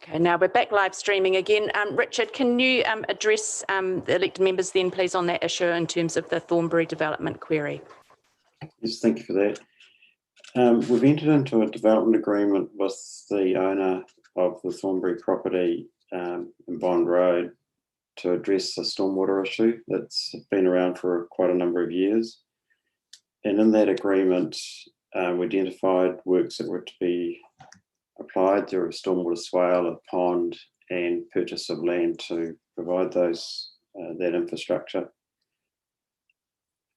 Okay, now we're back live streaming again. Richard, can you address the elected members then, please, on that issue in terms of the Thornbury development query? Yes, thank you for that. We've entered into a development agreement with the owner of the Thornbury property in Bond Road to address the stormwater issue that's been around for quite a number of years. And in that agreement, we identified works that were to be applied. There were a stormwater swale, a pond, and purchase of land to provide those that infrastructure.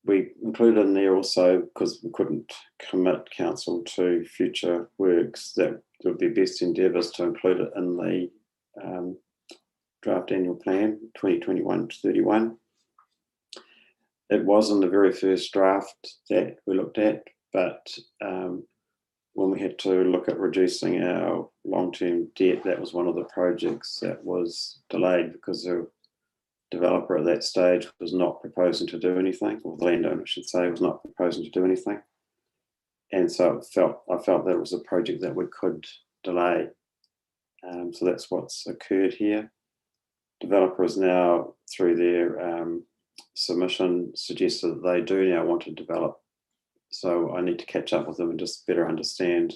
We included in there also, because we couldn't commit council to future works, that there would be best endeavours to include it in the draft annual plan 2021 to 31. It was in the very first draft that we looked at, but when we had to look at reducing our long-term debt, that was one of the projects that was delayed because the developer at that stage was not proposing to do anything, or the landowner, I should say, was not proposing to do anything. And so I felt that it was a project that we could delay. So that's what's occurred here. Developer is now, through their submission, suggested that they do now want to develop. So I need to catch up with them and just better understand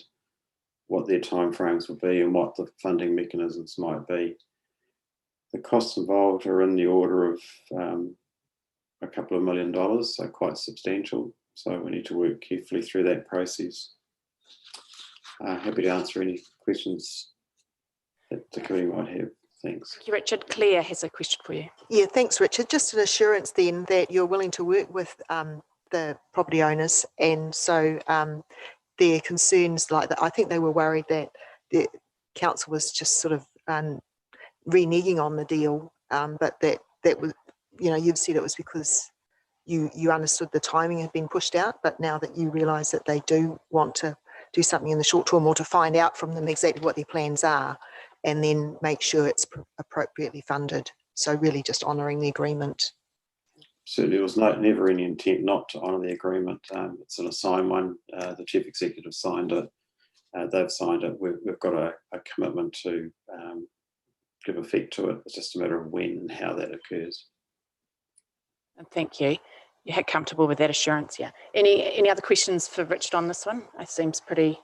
what their timeframes will be and what the funding mechanisms might be. The costs involved are in the order of a couple of $1 million, so quite substantial. So we need to work carefully through that process. Happy to answer any questions that the committee might have. Thanks. Thank you, Richard. Claire has a question for you. Yeah, thanks, Richard. Just an assurance then that you're willing to work with the property owners, and so their concerns, like that, I think they were worried that the council was just sort of reneging on the deal, but that was, you know, you've said it was because you understood the timing had been pushed out, but now that you realise that they do want to do something in the short term, or to find out from them exactly what their plans are, and then make sure it's appropriately funded. So really just honouring the agreement. Certainly, there was never any intent not to honour the agreement. It's an assigned one. The chief executive signed it. They've signed it. We've got a commitment to give effect to it. It's just a matter of when and how that occurs. And thank you. You're comfortable with that assurance, yeah. Any other questions for Richard on this one? It seems pretty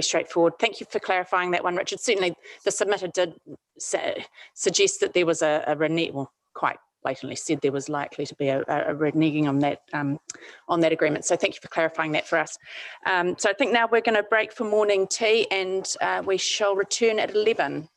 straightforward. Thank you for clarifying that one, Richard. Certainly, the submitter did suggest that there was a renege, well, quite blatantly said there was likely to be a reneging on that agreement. So thank you for clarifying that for us. So I think now we're going to break for morning tea, and we shall return at 11.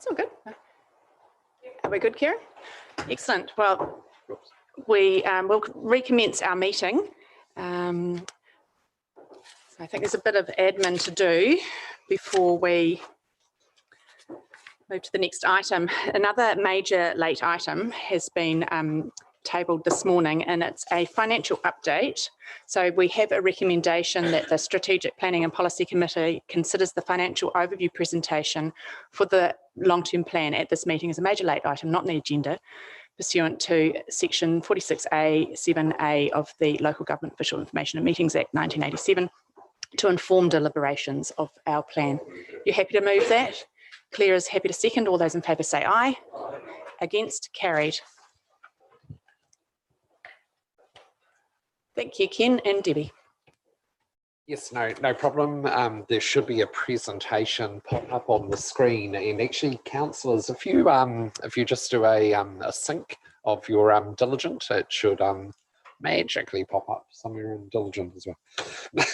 That's all good. Are we good, Karen? Excellent. Well, we will recommence our meeting. So I think there's a bit of admin to do before we move to the next item. Another major late item has been tabled this morning, and it's a financial update. So we have a recommendation that the Strategic Planning and Policy Committee considers the financial overview presentation for the long-term plan at this meeting as a major late item, not on the agenda, pursuant to section 46A 7A of the Local Government Official Information and Meetings Act 1987 to inform deliberations of our plan. You happy to move that? Claire is happy to second. All those in favour say aye. Against? Carried. Thank you, Ken and Debbie. Yes, no problem. There should be a presentation pop up on the screen, and actually, councillors, if you just do a sync of your diligent, it should magically pop up somewhere in diligent as well.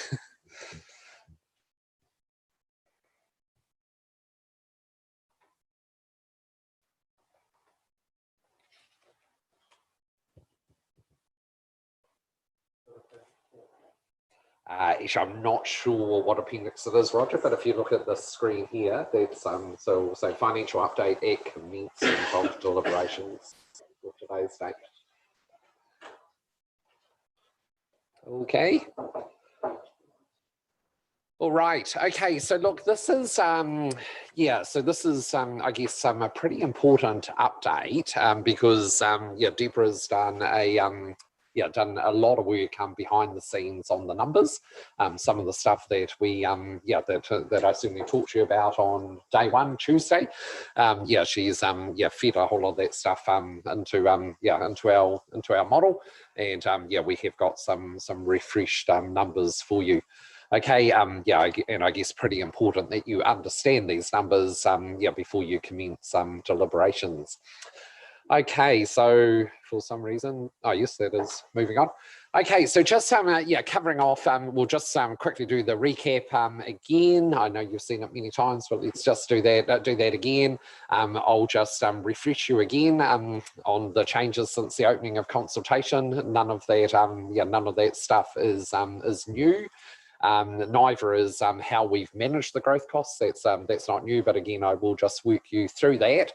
Actually, I'm not sure what appendix it is, Roger, but if you look at the screen here, that's so financial update at commencement of deliberations for today's date. Okay. All right. Okay. So look, this is this is I guess a pretty important update because Deborah's done a lot of work behind the scenes on the numbers. Some of the stuff that we that I certainly talked to you about on day one, Tuesday. She's fed a whole lot of that stuff into our model, and we have got some refreshed numbers for you. Okay, and I guess pretty important that you understand these numbers before you commence deliberations. Okay, so for some reason, oh yes, that is moving on. Okay, so just covering off, we'll just quickly do the recap again. I know you've seen it many times, but let's just do that again. I'll just refresh you again on the changes since the opening of consultation. None of that stuff is new. Neither is how we've managed the growth costs. That's not new, but again, I will just work you through that.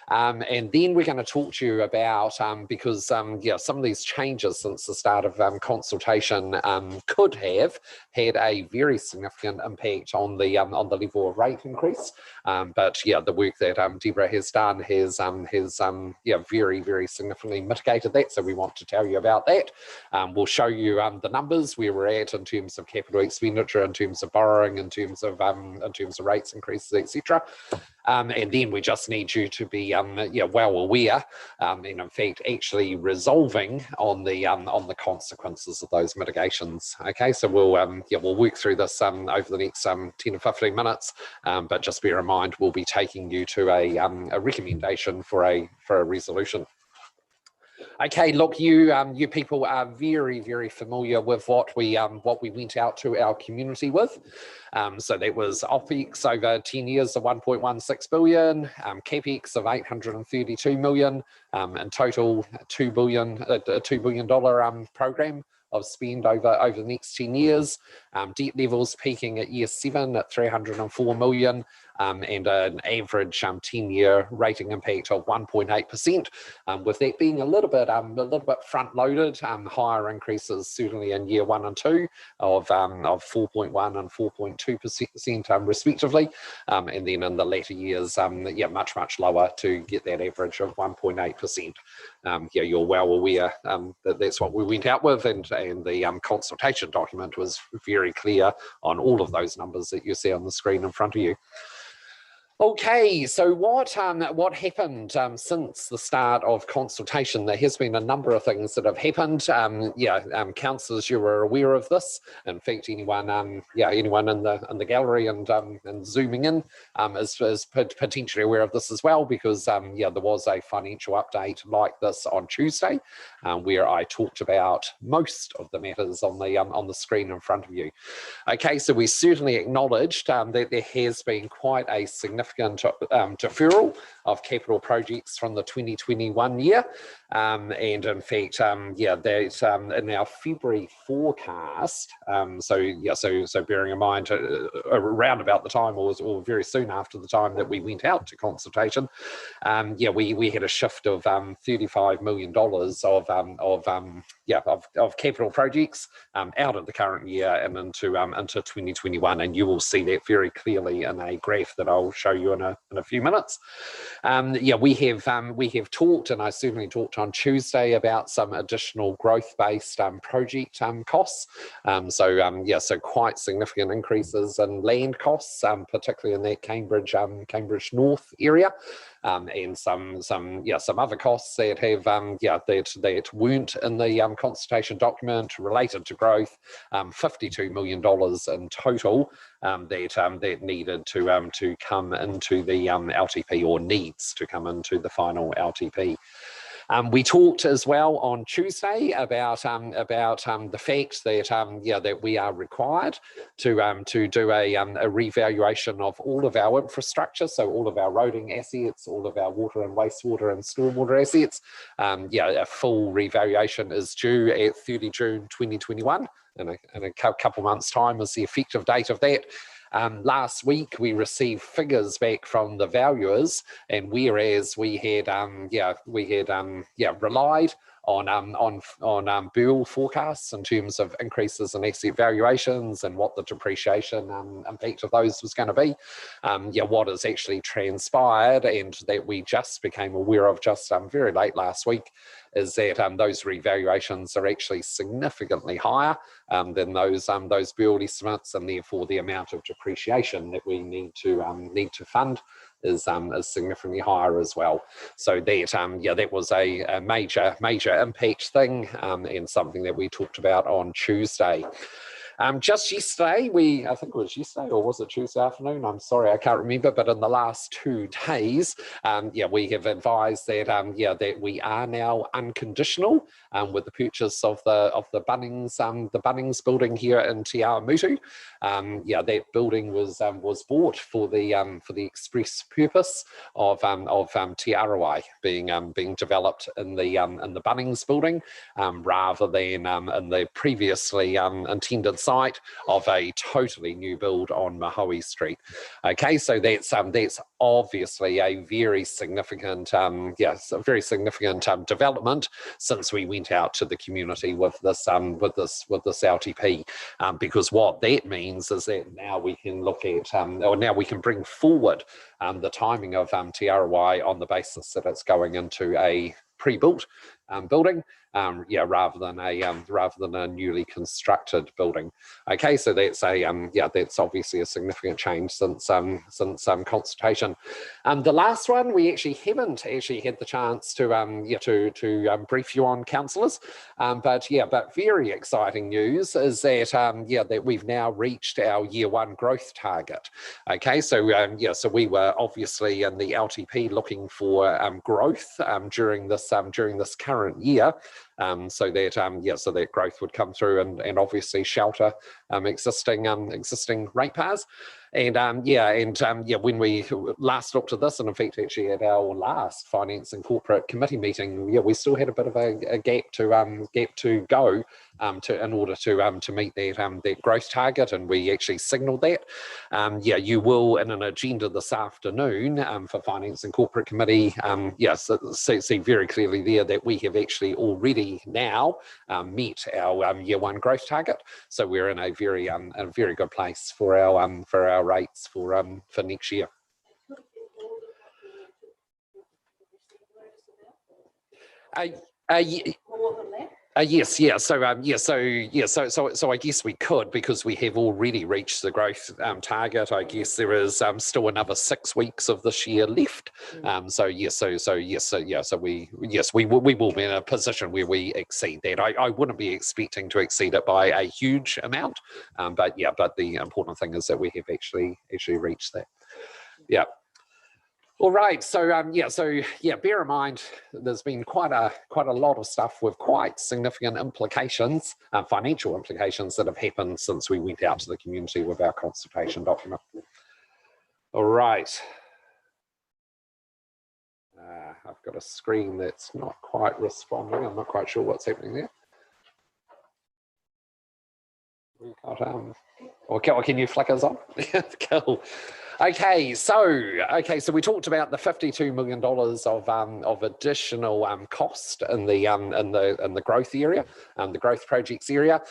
And then we're going to talk to you about because some of these changes since the start of consultation could have had a very significant impact on the level of rate increase. But the work that Deborah has done has very, very significantly mitigated that. So we want to tell you about that. We'll show you the numbers where we're at in terms of capital expenditure, in terms of borrowing, in terms of rates increases, etc. And then we just need you to be well aware and in fact actually resolving on the consequences of those mitigations. Okay, so we'll work through this over the next 10 or 15 minutes, but just bear in mind we'll be taking you to a recommendation for a resolution. Okay, look, you people are very, very familiar with what we went out to our community with. So that was OPEX over 10 years of 1.16 billion, CAPEX of 832 million, in total $2 billion program of spend over the next 10 years. Debt levels peaking at year 7 at 304 million. And an average 10-year rating impact of 1.8%, with that being a little bit front-loaded, higher increases certainly in year 1 and 2 of 4.1 and 4.2% respectively, and then in the later years, much lower to get that average of 1.8%. You're well aware that that's what we went out with, and the consultation document was very clear on all of those numbers that you see on the screen in front of you. Okay, so what happened since the start of consultation? There has been a number of things that have happened. Councillors, you were aware of this. In fact, anyone in the gallery and zooming in is potentially aware of this as well, because there was a financial update like this on Tuesday, where I talked about most of the matters on the screen in front of you. Okay, so we certainly acknowledged that there has been quite a significant significant deferral of capital projects from the 2021 year. And in fact, that in our February forecast, so bearing in mind around about the time or very soon after the time that we went out to consultation, we had a shift of $35 million of capital projects out of the current year and into 2021, and you will see that very clearly in a graph that I'll show you in a few minutes. We have talked, and I certainly talked on Tuesday, about some additional growth-based project costs. So quite significant increases in land costs, particularly in that Cambridge North area. And some other costs that have that weren't in the consultation document related to growth, $52 million in total that needed to come into the LTP, or needs to come into the final LTP. We talked as well on Tuesday about the fact that that we are required to do a revaluation of all of our infrastructure, so all of our roading assets, all of our water and wastewater and stormwater assets. A full revaluation is due at 30 June 2021, and a couple months' time is the effective date of that. Last week we received figures back from the valuers, and whereas we had relied on Buell forecasts in terms of increases in asset valuations and what the depreciation impact of those was going to be, what has actually transpired, and that we just became aware of just very late last week, is that those revaluations are actually significantly higher than those Buell estimates, and therefore the amount of depreciation that we need to fund is significantly higher as well. So that that was a major impact thing, and something that we talked about on Tuesday. Just yesterday, I think it was yesterday, or was it Tuesday afternoon? I'm sorry, I can't remember. But in the last 2 days, we have advised that that we are now unconditional with the purchase of the Bunnings building here in Te Awamutu. That building was bought for the express purpose of Te Arawai being developed in the Bunnings building, rather than in the previously intended site of a totally new build on Mahoe Street. Okay, so that's obviously a very significant development since we went out to the community with this LTP, because what that means is that now we can look at or now we can bring forward the timing of Te Arawai on the basis that it's going into a pre-built building, rather than a newly constructed building. Okay, so that's that's obviously a significant change since consultation. The last one we actually haven't had the chance to brief you on, councillors, but very exciting news is that that we've now reached our year 1 growth target. Okay, so so we were obviously in the LTP looking for growth during this current year, so that growth would come through and obviously shelter existing ratepayers. And when we last looked at this, and in fact actually at our last Finance and Corporate Committee meeting, we still had a bit of a gap to go in order to meet that growth target, and we actually signalled that. You will, in an agenda this afternoon for Finance and Corporate Committee, see very clearly there that we have actually already now met our year 1 growth target. So we're in a very good place for our rates for next year. Yes, yeah. So I guess we could, because we have already reached the growth target. I guess there is still another 6 weeks of this year left. So we will be in a position where we exceed that. I wouldn't be expecting to exceed it by a huge amount, but the important thing is that we have actually reached that. Yeah. All right, so bear in mind there's been quite a lot of stuff with quite significant implications, financial implications, that have happened since we went out to the community with our consultation document. All right, I've got a screen that's not quite responding. I'm not quite sure what's happening there. We've got, or can you flick us on? Cool. Okay, so we talked about the $52 million of additional cost in the growth area, the growth projects area.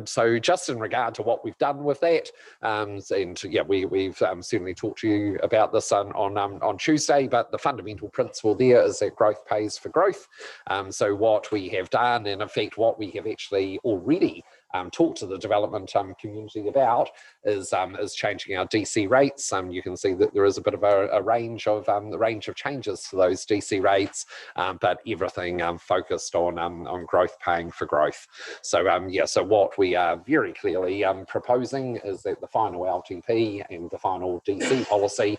So just in regard to what we've done with that, and yeah, we've certainly talked to you about this on Tuesday. But the fundamental principle there is that growth pays for growth. So what we have done, and in effect, what we have actually already talked to the development community about is changing our DC rates. You can see that there is a bit of a range of changes to those DC rates, but everything focused on growth paying for growth. So yeah, so what we are very clearly proposing is that the final LTP and the final DC policy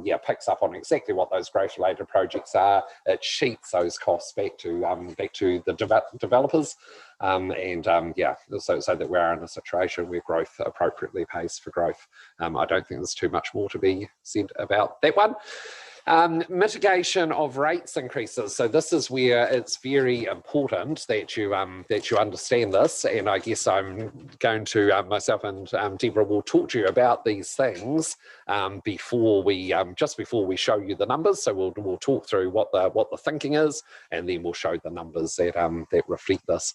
yeah, picks up on exactly what those growth-related projects are. It sheets those costs back to the developers, yeah, so that we're in a situation where growth appropriately pays for growth. I don't think there's too much more to be said about that one. Mitigation of rates increases. So this is where it's very important that you understand this, and I guess I'm going to myself and Deborah will talk to you about these things before we show you the numbers. So we'll talk through what the thinking is, and then we'll show the numbers that reflect this.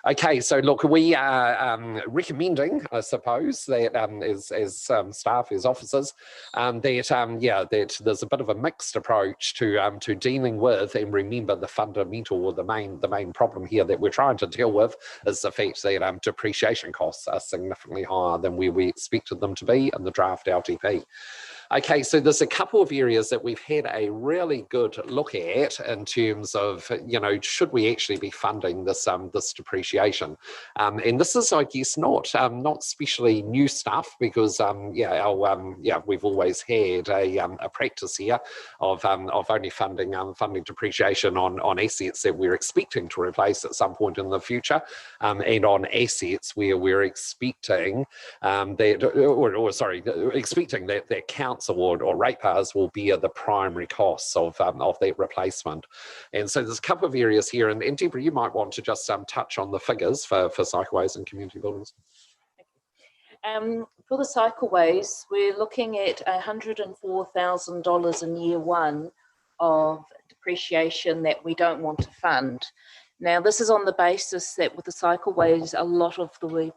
Okay, so look, we are recommending, I suppose, that as staff, as officers, that there's a bit of a mixed approach to dealing with, and remember the fundamental or the main problem here that we're trying to deal with is the fact that depreciation costs are significantly higher than where we expected them to be in the draft LTP. Okay, so there's a couple of areas that we've had a really good look at in terms of, you know, should we actually be funding this this depreciation? And this is, I guess, not especially new stuff, because we've always had a practice here of only funding depreciation on assets that we're expecting to replace at some point in the future, and on assets where we're expecting expecting that council or ratepayers will bear the primary costs of that replacement. And so there's a couple of areas here, and Deborah, you might want to just touch on the figures for cycleways and community buildings. For the cycleways, we're looking at $104,000 in year one of depreciation that we don't want to fund. Now, this is on the basis that with the cycleways, a lot of the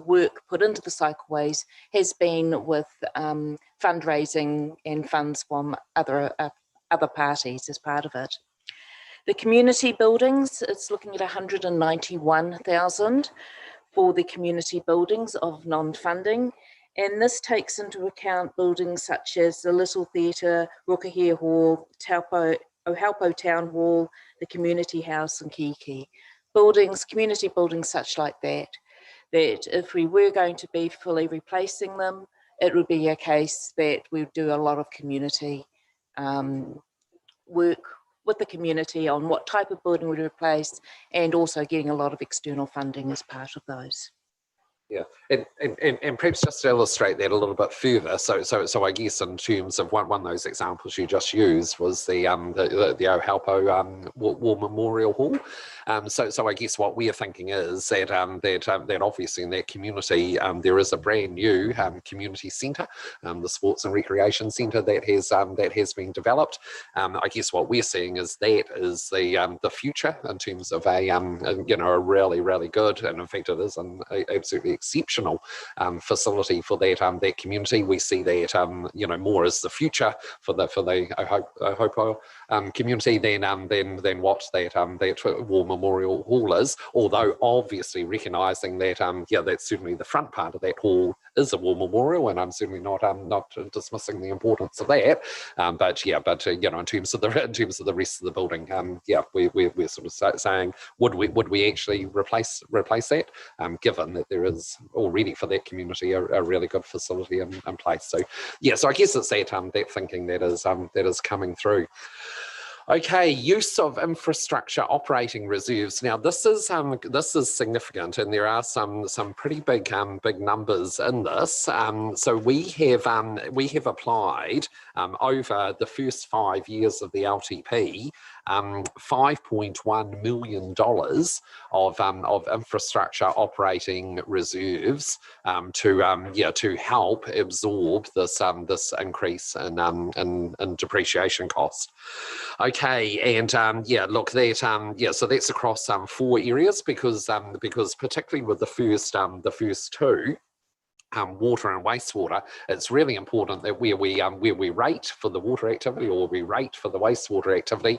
work put into the cycleways has been with fundraising and funds from other parties as part of it. The community buildings, it's looking at 191,000 for the community buildings of non-funding. And this takes into account buildings such as the Little Theatre, Ruakahia Hall, Ohaupo Town Hall, the Community House and Kihikihi. Community buildings such like that if we were going to be fully replacing them, it would be a case that we'd do a lot of community work with the community on what type of building we'd replace, and also getting a lot of external funding as part of those. Yeah, and perhaps just to illustrate that a little bit further, so I guess in terms of one of those examples you just used was the Ohaupo War Memorial Hall. So I guess what we are thinking is that that obviously in that community there is a brand new community centre, the Sports and Recreation Centre that has been developed. I guess what we're seeing is that is the future in terms of a really good, and in fact it is an absolutely exceptional facility for that community. We see that more as the future for the Ohaupo community than what that War Memorial Hall is. Although obviously recognising that that's certainly the front part of that hall is a war memorial, and I'm certainly not dismissing the importance of that. But in terms of the rest of the building, we're sort of saying, would we actually replace that, given that there is already for that community a really good facility in place. So I guess it's that thinking that is coming through. Okay, use of infrastructure operating reserves. Now, this is significant, and there are some pretty big numbers in this. So we have applied over the first 5 years of the LTP $5.1 million of infrastructure operating reserves to help absorb this increase in depreciation cost. Okay, and look, that so that's across 4 areas because particularly with the first two. Water and wastewater, it's really important that where we rate for the water activity or we rate for the wastewater activity,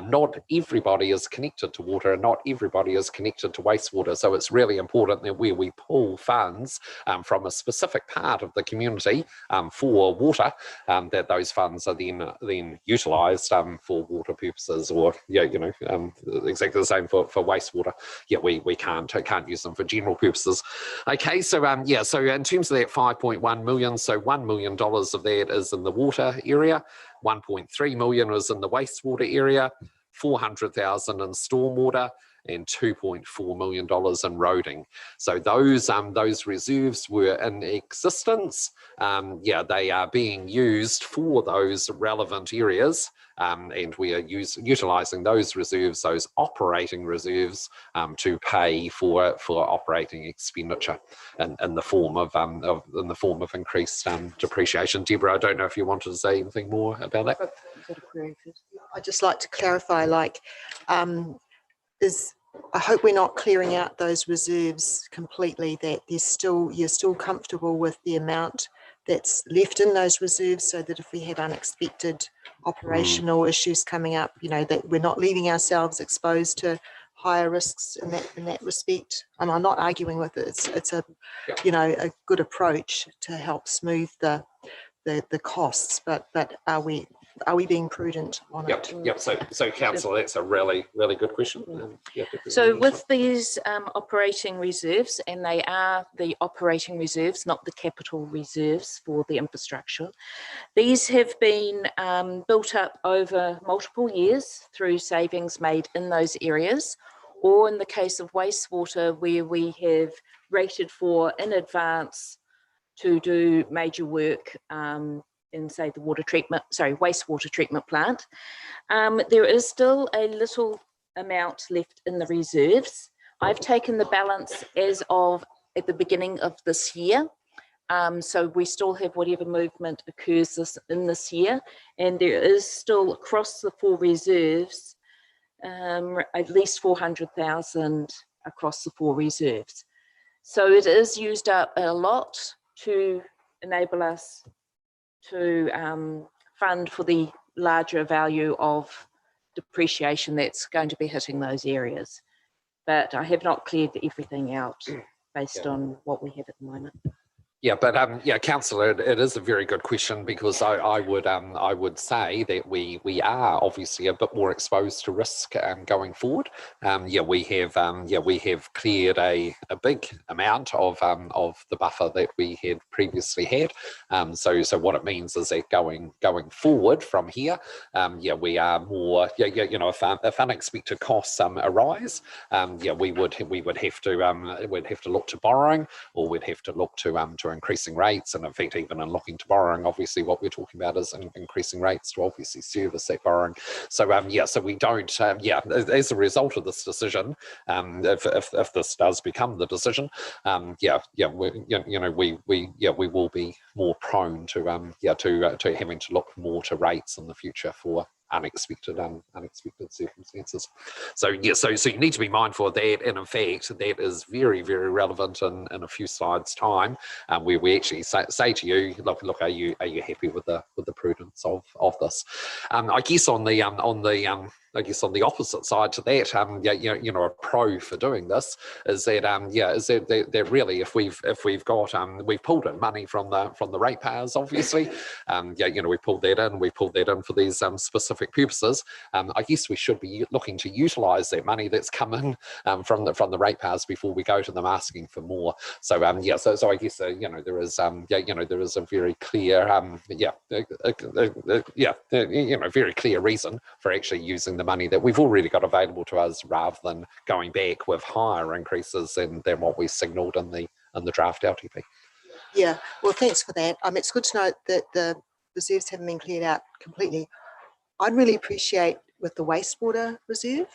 not everybody is connected to water and not everybody is connected to wastewater. So it's really important that where we pull funds from a specific part of the community for water, that those funds are then utilised for water purposes, or exactly the same for wastewater. Yeah, we can't use them for general purposes. Okay, so so in terms of that 5.1 million, so $1 million of that is in the water area, 1.3 million is in the wastewater area, 400,000 in stormwater, and $2.4 million in roading. So those reserves were in existence. They are being used for those relevant areas, and we are utilising those reserves, those operating reserves, to pay for operating expenditure in the form of increased depreciation. Deborah, I don't know if you wanted to say anything more about that. I'd just like to clarify, I hope we're not clearing out those reserves completely, that you're still comfortable with the amount that's left in those reserves, so that if we have unexpected operational issues coming up, that we're not leaving ourselves exposed to higher risks in that respect. And I'm not arguing with it. It's a good approach to help smooth the costs, but are we being prudent on it? Yep. So councillor, that's a really, really good question. So with these operating reserves, and they are the operating reserves, not the capital reserves for the infrastructure, these have been built up over multiple years through savings made in those areas, or in the case of wastewater, where we have rated for in advance to do major work in, say, the wastewater treatment plant. There is still a little amount left in the reserves. I've taken the balance as of at the beginning of this year. So we still have whatever movement occurs in this year, and there is still across the 4 reserves at least 400,000 across the 4 reserves. So it is used up a lot to enable us to fund for the larger value of depreciation that's going to be hitting those areas. But I have not cleared everything out based on what we have at the moment. Yeah, but councillor, it is a very good question, because I would say that we are obviously a bit more exposed to risk going forward. We have cleared a big amount of the buffer that we had previously had. So what it means is that going forward from here, we are more if unexpected costs arise, we would have to look to borrowing, or we'd have to look to increasing rates. And in fact, even in looking to borrowing, obviously what we're talking about is increasing rates to obviously service that borrowing. So so we don't as a result of this decision, if this does become the decision, we will be more prone to having to look more to rates in the future for unexpected circumstances. So you need to be mindful of that, and in fact that is very, very relevant in a few slides time, where we actually say to you, look, are you happy with the prudence of this? I guess on the I guess on the opposite side to that, you know, a pro for doing this is that, that really, if we've got, we've pulled in money from the ratepayers, obviously, you know, we pulled that in for these specific purposes. I guess we should be looking to utilise that money that's come in from the ratepayers before we go to them asking for more. So so I guess you know, there is you know, there is a very clear you know, very clear reason for actually using the money that we've already got available to us, rather than going back with higher increases than what we signalled in the draft LTP. Yeah, well, thanks for that. It's good to know that the reserves haven't been cleared out completely. I'd really appreciate with the wastewater reserve,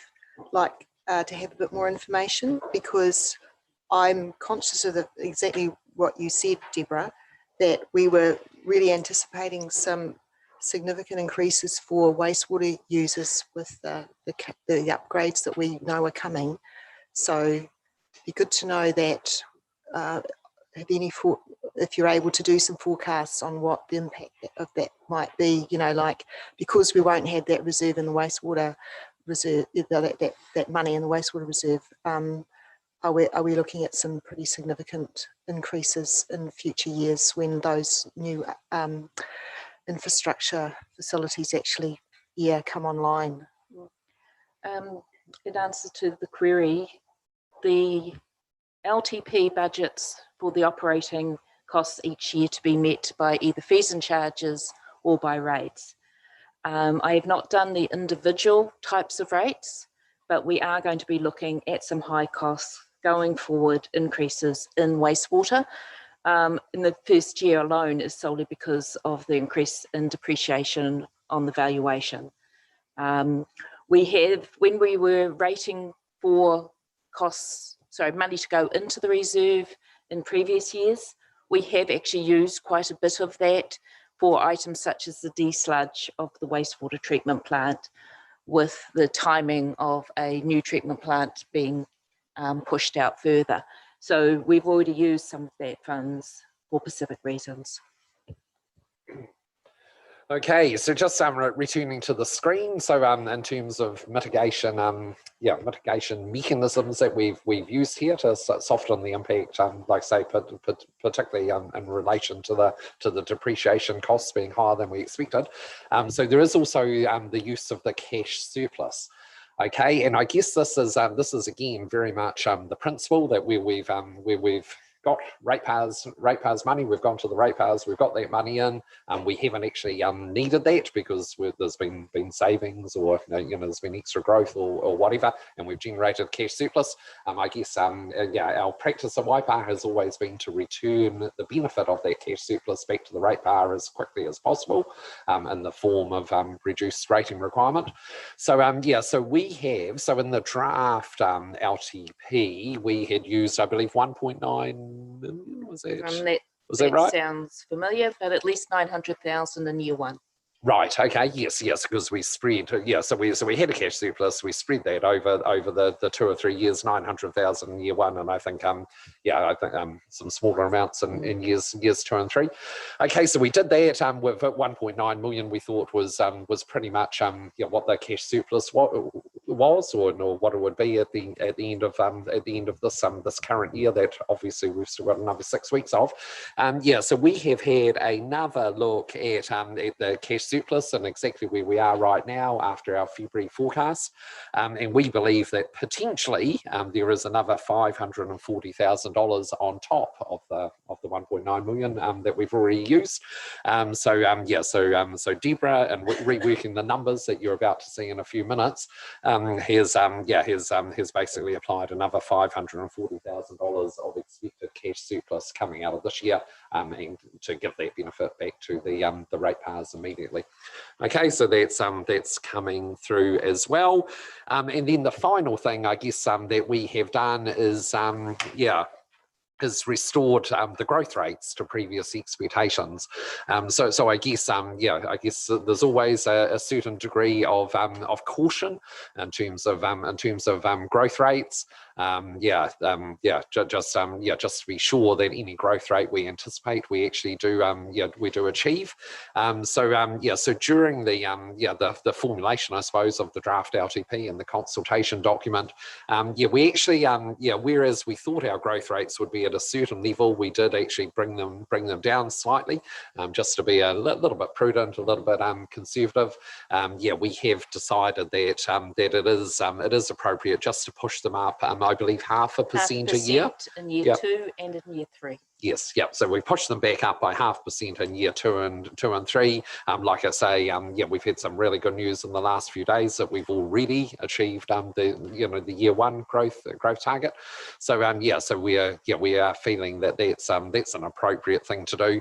like to have a bit more information, because I'm conscious of exactly what you said, Deborah, that we were really anticipating some significant increases for wastewater users with the upgrades that we know are coming. So it'd be good to know that if you're able to do some forecasts on what the impact of that might be, you know, like, because we won't have that reserve in the wastewater reserve, that money in the wastewater reserve, are we looking at some pretty significant increases in future years when those new infrastructure facilities actually come online? In answer to the query, the LTP budgets for the operating costs each year to be met by either fees and charges or by rates. I have not done the individual types of rates, but we are going to be looking at some high costs going forward, increases in wastewater. In the first year alone is solely because of the increase in depreciation on the valuation. We have, when we were rating for money to go into the reserve in previous years, we have actually used quite a bit of that for items such as the desludge of the wastewater treatment plant, with the timing of a new treatment plant being pushed out further. So we've already used some of that funds for specific reasons. Okay, so just returning to the screen. So in terms of mitigation, mitigation mechanisms that we've used here to soften the impact, like say, particularly in relation to the depreciation costs being higher than we expected. So there is also the use of the cash surplus. Okay, and I guess this is again very much the principle that we've got ratepayers money, we've gone to the ratepayers, we've got that money in, we haven't actually needed that because there's been savings, or you know, there's been extra growth or whatever, and we've generated cash surplus. I guess our practice at Waipa has always been to return the benefit of that cash surplus back to the ratepayer as quickly as possible, in the form of reduced rating requirement. So so we have, so in the draft LTP, we had used, I believe, 1.9 million, was that right? Sounds familiar, but at least 900,000 in year one. Right. Okay. Yes. Because we spread. So we had a cash surplus. We spread that over the 2 or 3 years, 900,000 in year one, and I think I think some smaller amounts in years 2 and 3. Okay. So we did that with 1.9 million. We thought was pretty much what the cash surplus was, or what it would be at the end of this current year that obviously we've still got another 6 weeks of. So we have had another look at the cash surplus and exactly where we are right now after our February forecast, and we believe that potentially there is another $540,000 on top of the 1.9 million that we've already used. So Deborah, and reworking the numbers that you're about to see in a few minutes, has basically applied another $540,000 of expected cash surplus coming out of this year, and to give that benefit back to the ratepayers immediately. Okay, so that's coming through as well, and then the final thing I guess that we have done is has restored the growth rates to previous expectations. So I guess I guess there's always a certain degree of caution in terms of growth rates. Just to be sure that any growth rate we anticipate we actually do achieve. So during the formulation, I suppose, of the draft LTP and the consultation document, we actually whereas we thought our growth rates would be at a certain level, we did actually bring them down slightly, just to be a little bit prudent, a little bit conservative. We have decided that it is appropriate just to push them up. I believe 0.5% a year in year 2 and in year 3. Yes, yep. So we pushed them back up by 0.5% in year 2 and 3. Like I say, we've had some really good news in the last few days that we've already achieved the year 1 growth target. So we are feeling that that's an appropriate thing to do,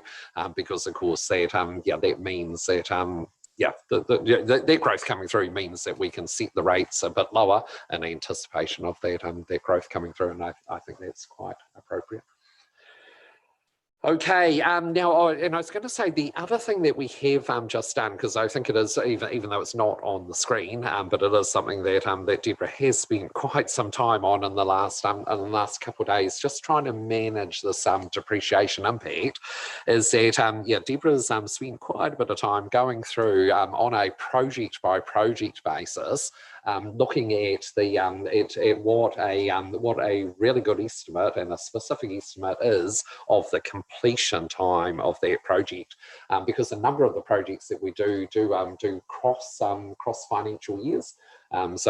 because of course that means that that growth coming through means that we can set the rates a bit lower in anticipation of that growth coming through, and I think that's quite appropriate. Okay, now, and I was going to say the other thing that we have just done, because I think it is, even though it's not on the screen, but it is something that that Deborah has spent quite some time on in the last couple of days, just trying to manage this depreciation impact, is that Deborah's spent quite a bit of time going through on a project by project basis, looking at what a really good estimate and a specific estimate is of the completion time of that project, because a number of the projects that we do cross financial years. Whereas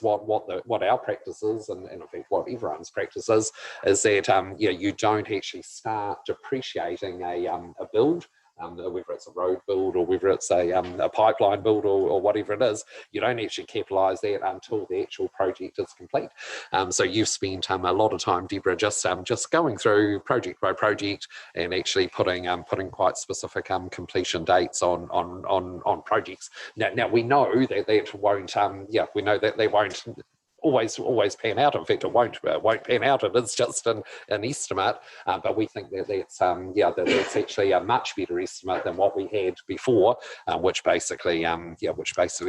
what our practice is, and in fact what everyone's practice is that you don't actually start depreciating a build. Whether it's a road build or whether it's a pipeline build or whatever it is, you don't actually capitalise that until the actual project is complete. So you've spent a lot of time, Deborah, just going through project by project and actually putting quite specific completion dates on projects. Now we know that won't we know that they won't always pan out. In fact, it won't pan out. It is just an estimate, but we think that that's actually a much better estimate than what we had before, which basically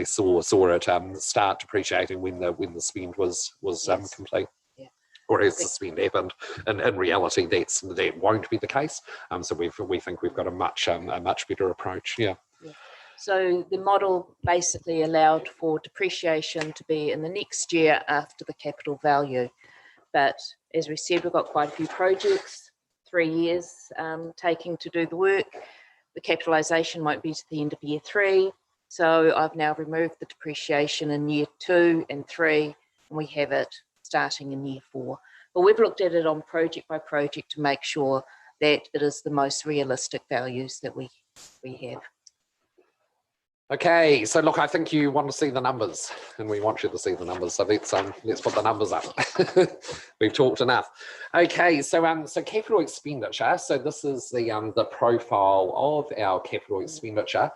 saw it start depreciating when the spend was complete. Yeah. Or as the spend happened, and in reality, that won't be the case. So we think we've got a much better approach. Yeah. So the model basically allowed for depreciation to be in the next year after the capital value. But as we said, we've got quite a few projects, 3 years taking to do the work. The capitalisation won't be to the end of year 3. So I've now removed the depreciation in year 2 and 3, and we have it starting in year 4. But we've looked at it on project by project to make sure that it is the most realistic values that we have. Okay, so look, I think you want to see the numbers, and we want you to see the numbers. So let's put the numbers up. We've talked enough. Okay, so capital expenditure. So this is the profile of our capital expenditure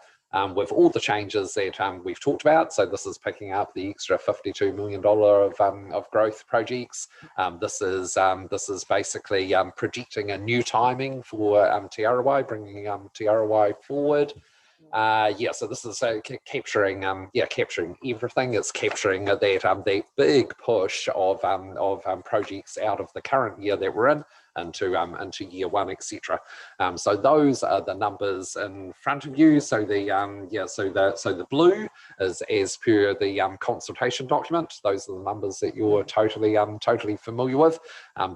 with all the changes that we've talked about. So this is picking up the extra $52 million of growth projects. This is basically projecting a new timing for Te bringing Te forward. So this is capturing everything. It's capturing that big push of projects out of the current year that we're in into year 1, etc. So those are the numbers in front of you. So the blue is as per the consultation document. Those are the numbers that you're totally familiar with.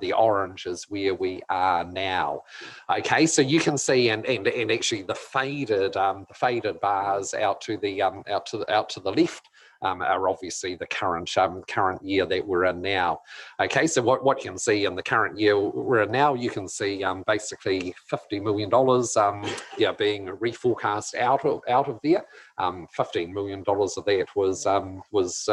The orange is where we are now. Okay, so you can see, and actually the faded bars out to the left are obviously the current year that we're in now. Okay, so what you can see in the current year we're in now, you can see basically $50 million being reforecast out of there. $15 million of that was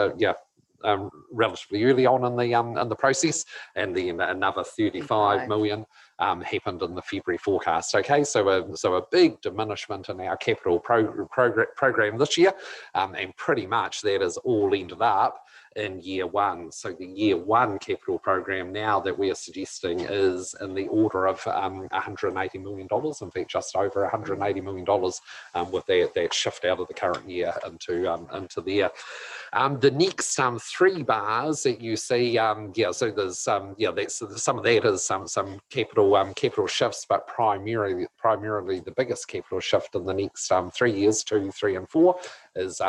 relatively early on in the process, and then another 35 million happened in the February forecast. Okay, so a big diminishment in our capital program this year, and pretty much that has all ended up in year one. So the year one capital program now that we are suggesting is in the order of $180 million, in fact just over $180 million, with that shift out of the current year into there. The next three bars that you see, so there's that's some of that is some capital shifts, but primarily the biggest capital shift in the next 3 years, 2, 3, and 4 is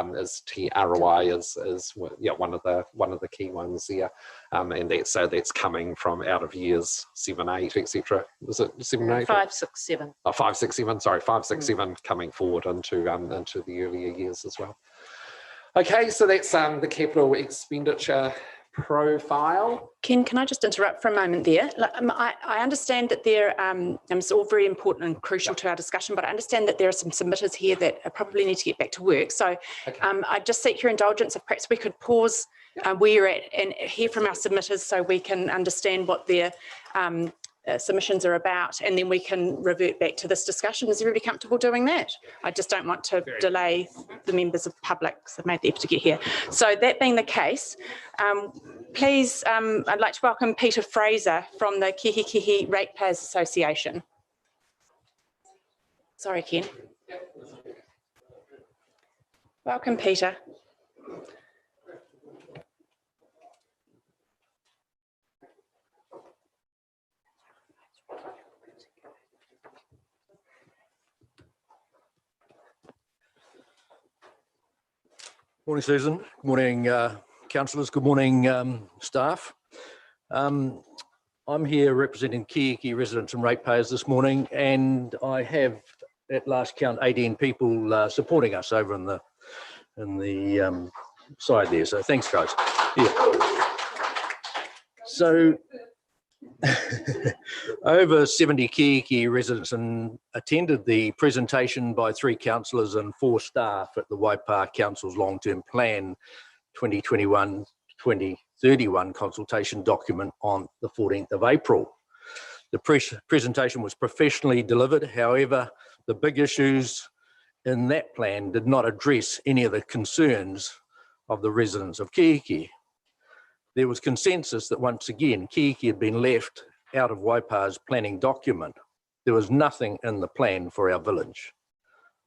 ROI is one of the key ones there, and that's coming from out of years 7, 8, etc. Was it 7, 8? 5, 6, 7. Oh, 5, 6, 7. Sorry, 5, 6, 7 coming forward into the earlier years as well. Okay, so that's the capital expenditure profile. Ken, can I just interrupt for a moment there? I understand that there, it's all very important and crucial to our discussion, but I understand that there are some submitters here that probably need to get back to work. So Okay. I just seek your indulgence if perhaps we could pause where you're at and hear from our submitters so we can understand what their submissions are about, and then we can revert back to this discussion. Is everybody comfortable doing that? I just don't want to delay the members of the public because they've made the effort to get here. So that being the case, please, I'd like to welcome Peter Fraser from the Kihikihi Ratepayers Association. Sorry, Ken. Welcome, Peter. Morning, Susan. Good morning, councillors. Good morning, staff. I'm here representing Kihikihi residents and ratepayers this morning, and I have, at last count, 18 people supporting us over in the side there. So thanks, guys. Yeah. So over 70 Kihikihi residents attended the presentation by 3 councillors and 4 staff at the Waipa Council's long-term plan 2021-2031 consultation document on the 14th of April. The presentation was professionally delivered. However, the big issues in that plan did not address any of the concerns of the residents of Kihikihi. There was consensus that once again, Kihikihi had been left out of Waipa's planning document. There was nothing in the plan for our village.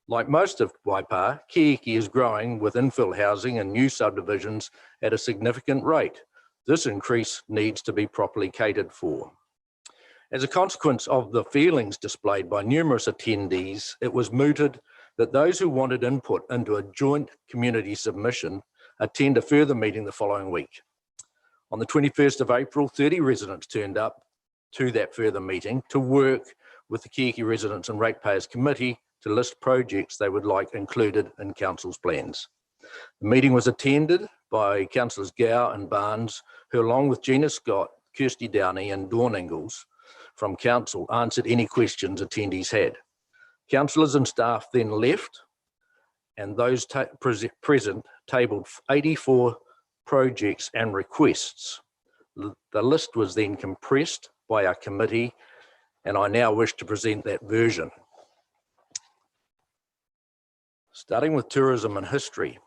Like most of Waipa, Kihikihi is growing with infill housing and new subdivisions at a significant rate. This increase needs to be properly catered for. As a consequence of the feelings displayed by numerous attendees, it was mooted that those who wanted input into a joint community submission attend a further meeting the following week. On the 21st of April, 30 residents turned up to that further meeting to work with the Kihikihi Residents and Ratepayers Committee to list projects they would like included in Council's plans. The meeting was attended by Councillors Gow and Barnes, who along with Gina Scott, Kirsty Downey and Dawn Ingalls from Council answered any questions attendees had. Councillors and staff then left, and those present tabled 84 projects and requests. The list was then compressed by our committee, and I now wish to present that version. Starting with tourism and history,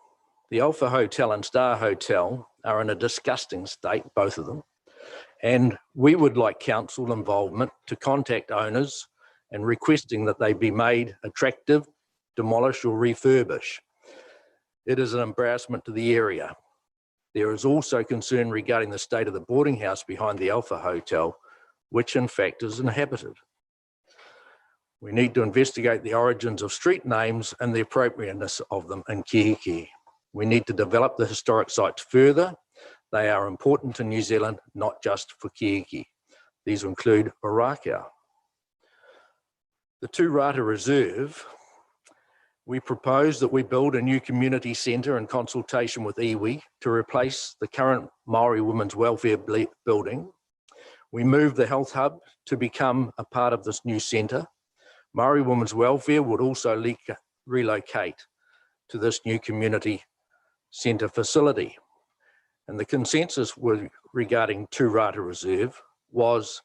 the Alpha Hotel and Star Hotel are in a disgusting state, both of them, and we would like council involvement to contact owners and requesting that they be made attractive, demolish or refurbish. It is an embarrassment to the area. There is also concern regarding the state of the boarding house behind the Alpha Hotel, which in fact is inhabited. We need to investigate the origins of street names and the appropriateness of them in Kihikihi. We need to develop the historic sites further. They are important to New Zealand, not just for Kihikihi. These include Orakau. The Tūrata Reserve, we propose that we build a new community centre in consultation with iwi to replace the current Māori Women's Welfare building. We move the health hub to become a part of this new centre. Māori Women's Welfare would also relocate to this new community centre facility. And the consensus regarding Tūrata Reserve was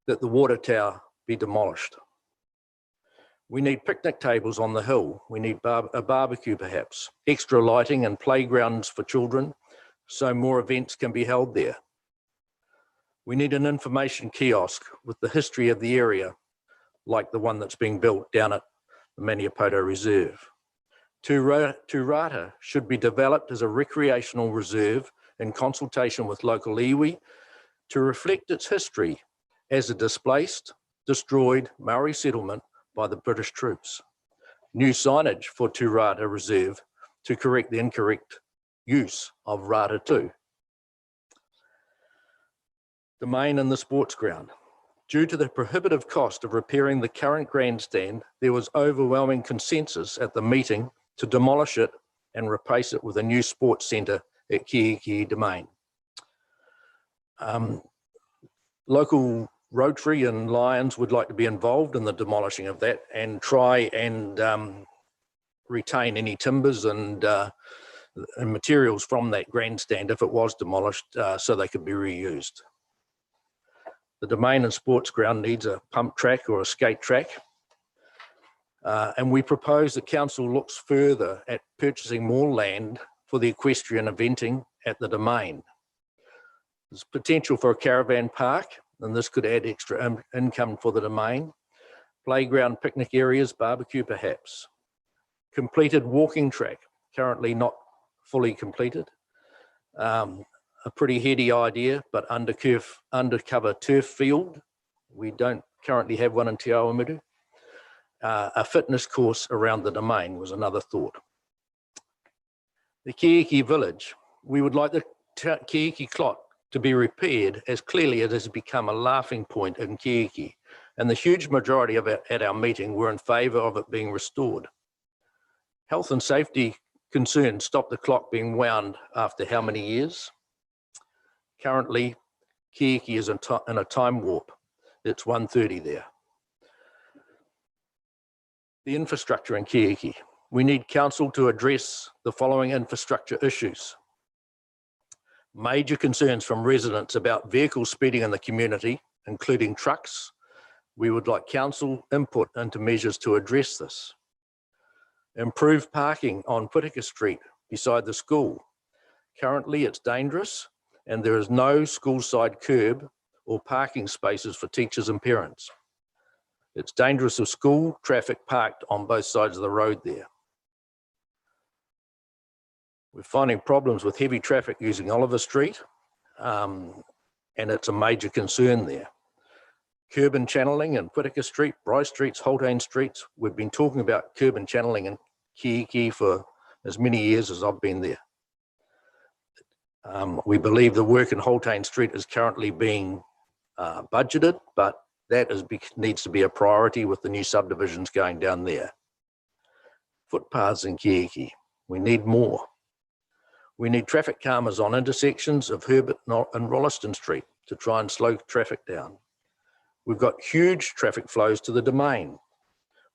that the water tower be demolished. We need picnic tables on the hill. We need a barbecue perhaps, extra lighting and playgrounds for children so more events can be held there. We need an information kiosk with the history of the area, like the one that's being built down at the Maniapoto Reserve. Tūrata should be developed as a recreational reserve in consultation with local iwi to reflect its history as a displaced, destroyed Maori settlement by the British troops. New signage for Tūrata Reserve to correct the incorrect use of Rata 2. Domain and the sports ground. Due to the prohibitive cost of repairing the current grandstand, there was overwhelming consensus at the meeting to demolish it and replace it with a new sports centre at Kihikihi Domain. Local Rotary and Lions would like to be involved in the demolishing of that and try and retain any timbers and materials from that grandstand if it was demolished so they could be reused. The Domain and Sports Ground needs a pump track or a skate track. And we propose that council looks further at purchasing more land for the equestrian eventing at the Domain. There's potential for a caravan park, and this could add extra income for the Domain. Playground, picnic areas, barbecue perhaps. Completed walking track, currently not fully completed. A pretty heady idea, but undercover turf field. We don't currently have one in Te Awamutu. A fitness course around the Domain was another thought. The Kihikihi village. We would like the Kihikihi clock to be repaired, as clearly it has become a laughing point in Kihikihi, and the huge majority of it at our meeting were in favour of it being restored. Health and safety concerns stopped the clock being wound after how many years? Currently, Kihikihi is in a time warp. It's 1:30 there. The infrastructure in Kihikihi. We need council to address the following infrastructure issues. Major concerns from residents about vehicles speeding in the community, including trucks. We would like council input into measures to address this. Improve parking on Putika Street beside the school. Currently it's dangerous and there is no school side curb or parking spaces for teachers and parents. It's dangerous with school traffic parked on both sides of the road there. We're finding problems with heavy traffic using Oliver Street, and it's a major concern there. Curb and channeling in Putika Street, Bryce Streets, Holtane Streets. We've been talking about curb and channeling in Kihikihi for as many years as I've been there. We believe the work in Holtane Street is currently being budgeted, but that needs to be a priority with the new subdivisions going down there. Footpaths in Kihikihi, we need more. We need traffic calmers on intersections of Herbert and Rolleston Street to try and slow traffic down. We've got huge traffic flows to the Domain.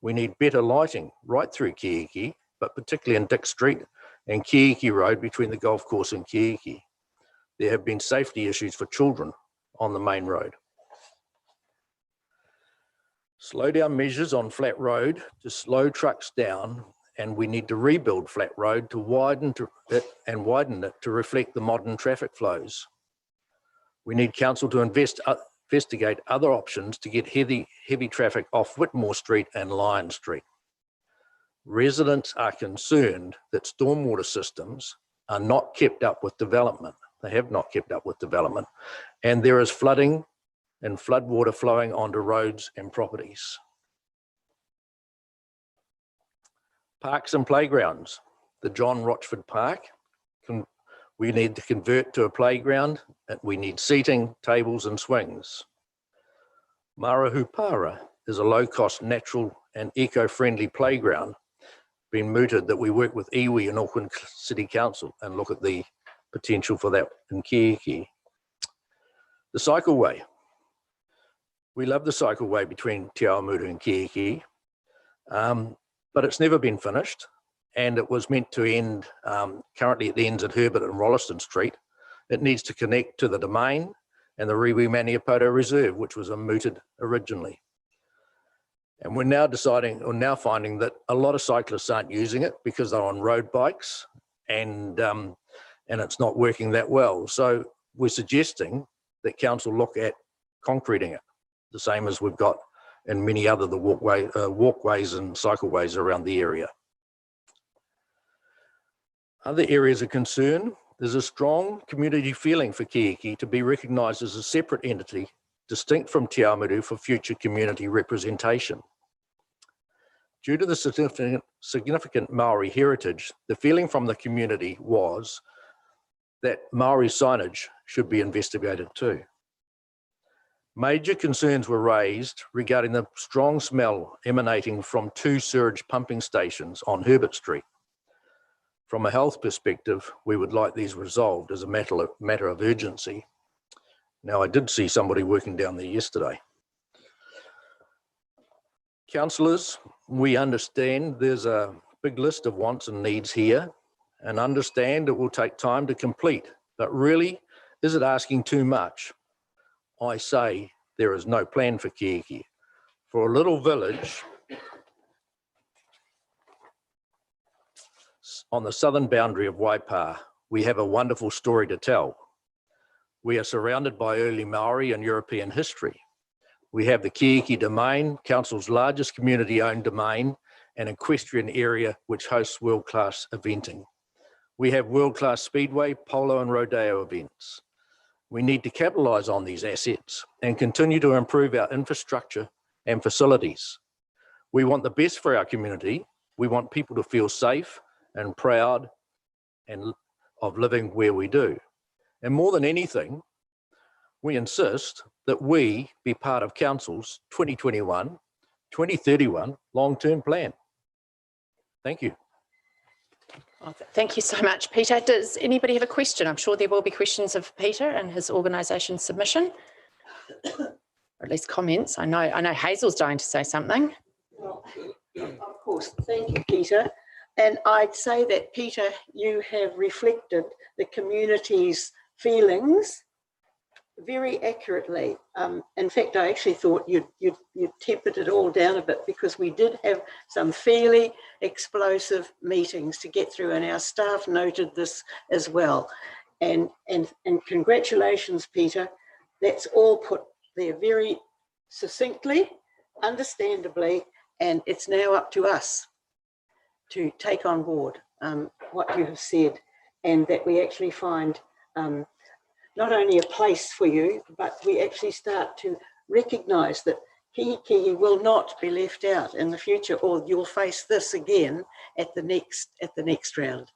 We need better lighting right through Kihikihi, but particularly in Dick Street and Kihikihi Road between the golf course and Kihikihi. There have been safety issues for children on the main road. Slow down measures on Flat Road to slow trucks down, and we need to rebuild Flat Road to widen it to reflect the modern traffic flows. We need council to investigate other options to get heavy traffic off Whitmore Street and Lion Street. Residents are concerned that stormwater systems are not kept up with development. They have not kept up with development, and there is flooding and floodwater flowing onto roads and properties. Parks and playgrounds. The John Rochford Park, we need to convert to a playground, and we need seating, tables and swings. Marahupara is a low-cost, natural and eco-friendly playground, been mooted that we work with iwi and Auckland City Council and look at the potential for that in Kihikihi. The Cycleway. We love the Cycleway between Te Awamutu and Kihikihi, but it's never been finished, and it was meant to end, currently it ends at Herbert and Rolleston Street, It needs to connect to the domain and the Rewi Maniapoto Reserve, which was mooted originally. And we're now finding that a lot of cyclists aren't using it because they're on road bikes, and it's not working that well. So we're suggesting that council look at concreting it, the same as we've got in many other walkways and cycleways around the area. Other areas of concern, there's a strong community feeling for Kihikihi to be recognised as a separate entity, distinct from Te Awamutu for future community representation. Due to the significant Maori heritage, the feeling from the community was that Maori signage should be investigated too. Major concerns were raised regarding the strong smell emanating from 2 sewage pumping stations on Herbert Street. From a health perspective, we would like these resolved as a matter of urgency. Now, I did see somebody working down there yesterday. Councillors, we understand there's a big list of wants and needs here, and understand it will take time to complete, but really, is it asking too much? I say there is no plan for Kihikihi. For a little village on the southern boundary of Waipa, we have a wonderful story to tell. We are surrounded by early Maori and European history. We have the Kihikihi Domain, Council's largest community-owned domain, an equestrian area which hosts world-class eventing. We have world-class speedway, polo and rodeo events. We need to capitalise on these assets and continue to improve our infrastructure and facilities. We want the best for our community. We want people to feel safe and proud of living where we do. And more than anything, we insist that we be part of Council's 2021-2031 long-term plan. Thank you. Oh, thank you so much, Peter. Does anybody have a question? I'm sure there will be questions of Peter and his organisation's submission, or at least comments. I know Hazel's dying to say something. Well, of course, thank you, Peter. And I'd say that, Peter, you have reflected the community's feelings very accurately. In fact, I actually thought you tempered it all down a bit, because we did have some fairly explosive meetings to get through, and our staff noted this as well. And congratulations, Peter. That's all put there very succinctly, understandably, and it's now up to us to take on board what you have said, and that we actually find not only a place for you, but we actually start to recognise that Kihikihi will not be left out in the future, or you'll face this again at the next round.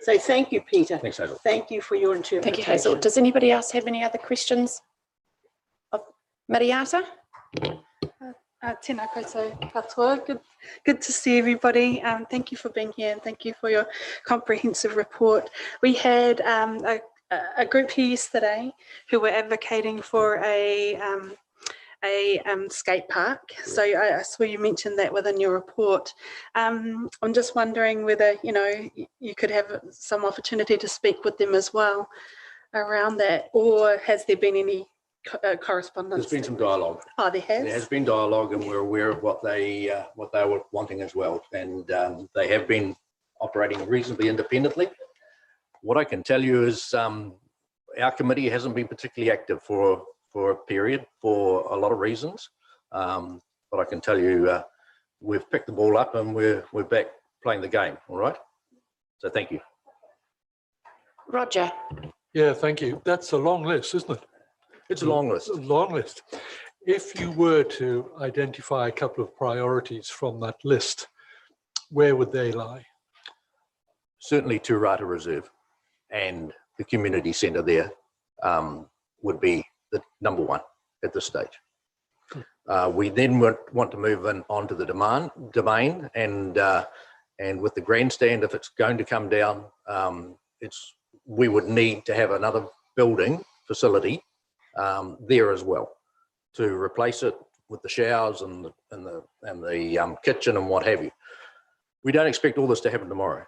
So thank you, Peter. Thanks, Hazel. Thank you for your interpretation. Thank you, Hazel. Does anybody else have any other questions of Mariata? Tēnā koutou katoa. Good to see everybody. Thank you for being here, and thank you for your comprehensive report. We had a group here yesterday who were advocating for a skate park. So I saw you mentioned that within your report. I'm just wondering whether you could have some opportunity to speak with them as well around that, or has there been any correspondence? There's been some dialogue. Oh, there has? There has been dialogue, and we're aware of what they were wanting as well. And they have been operating reasonably independently. What I can tell you is our committee hasn't been particularly active for a period for a lot of reasons. But I can tell you we've picked the ball up, and we're back playing the game, all right? So thank you. Roger. Yeah, thank you. That's a long list, isn't it? It's a long list. A long list. If you were to identify a couple of priorities from that list, where would they lie? Certainly Turata Reserve and the community centre there would be the number one at this stage. We then want to move on to the domain, and with the grandstand, if it's going to come down, we would need to have another building facility there as well to replace it with the showers and the kitchen and what have you. We don't expect all this to happen tomorrow,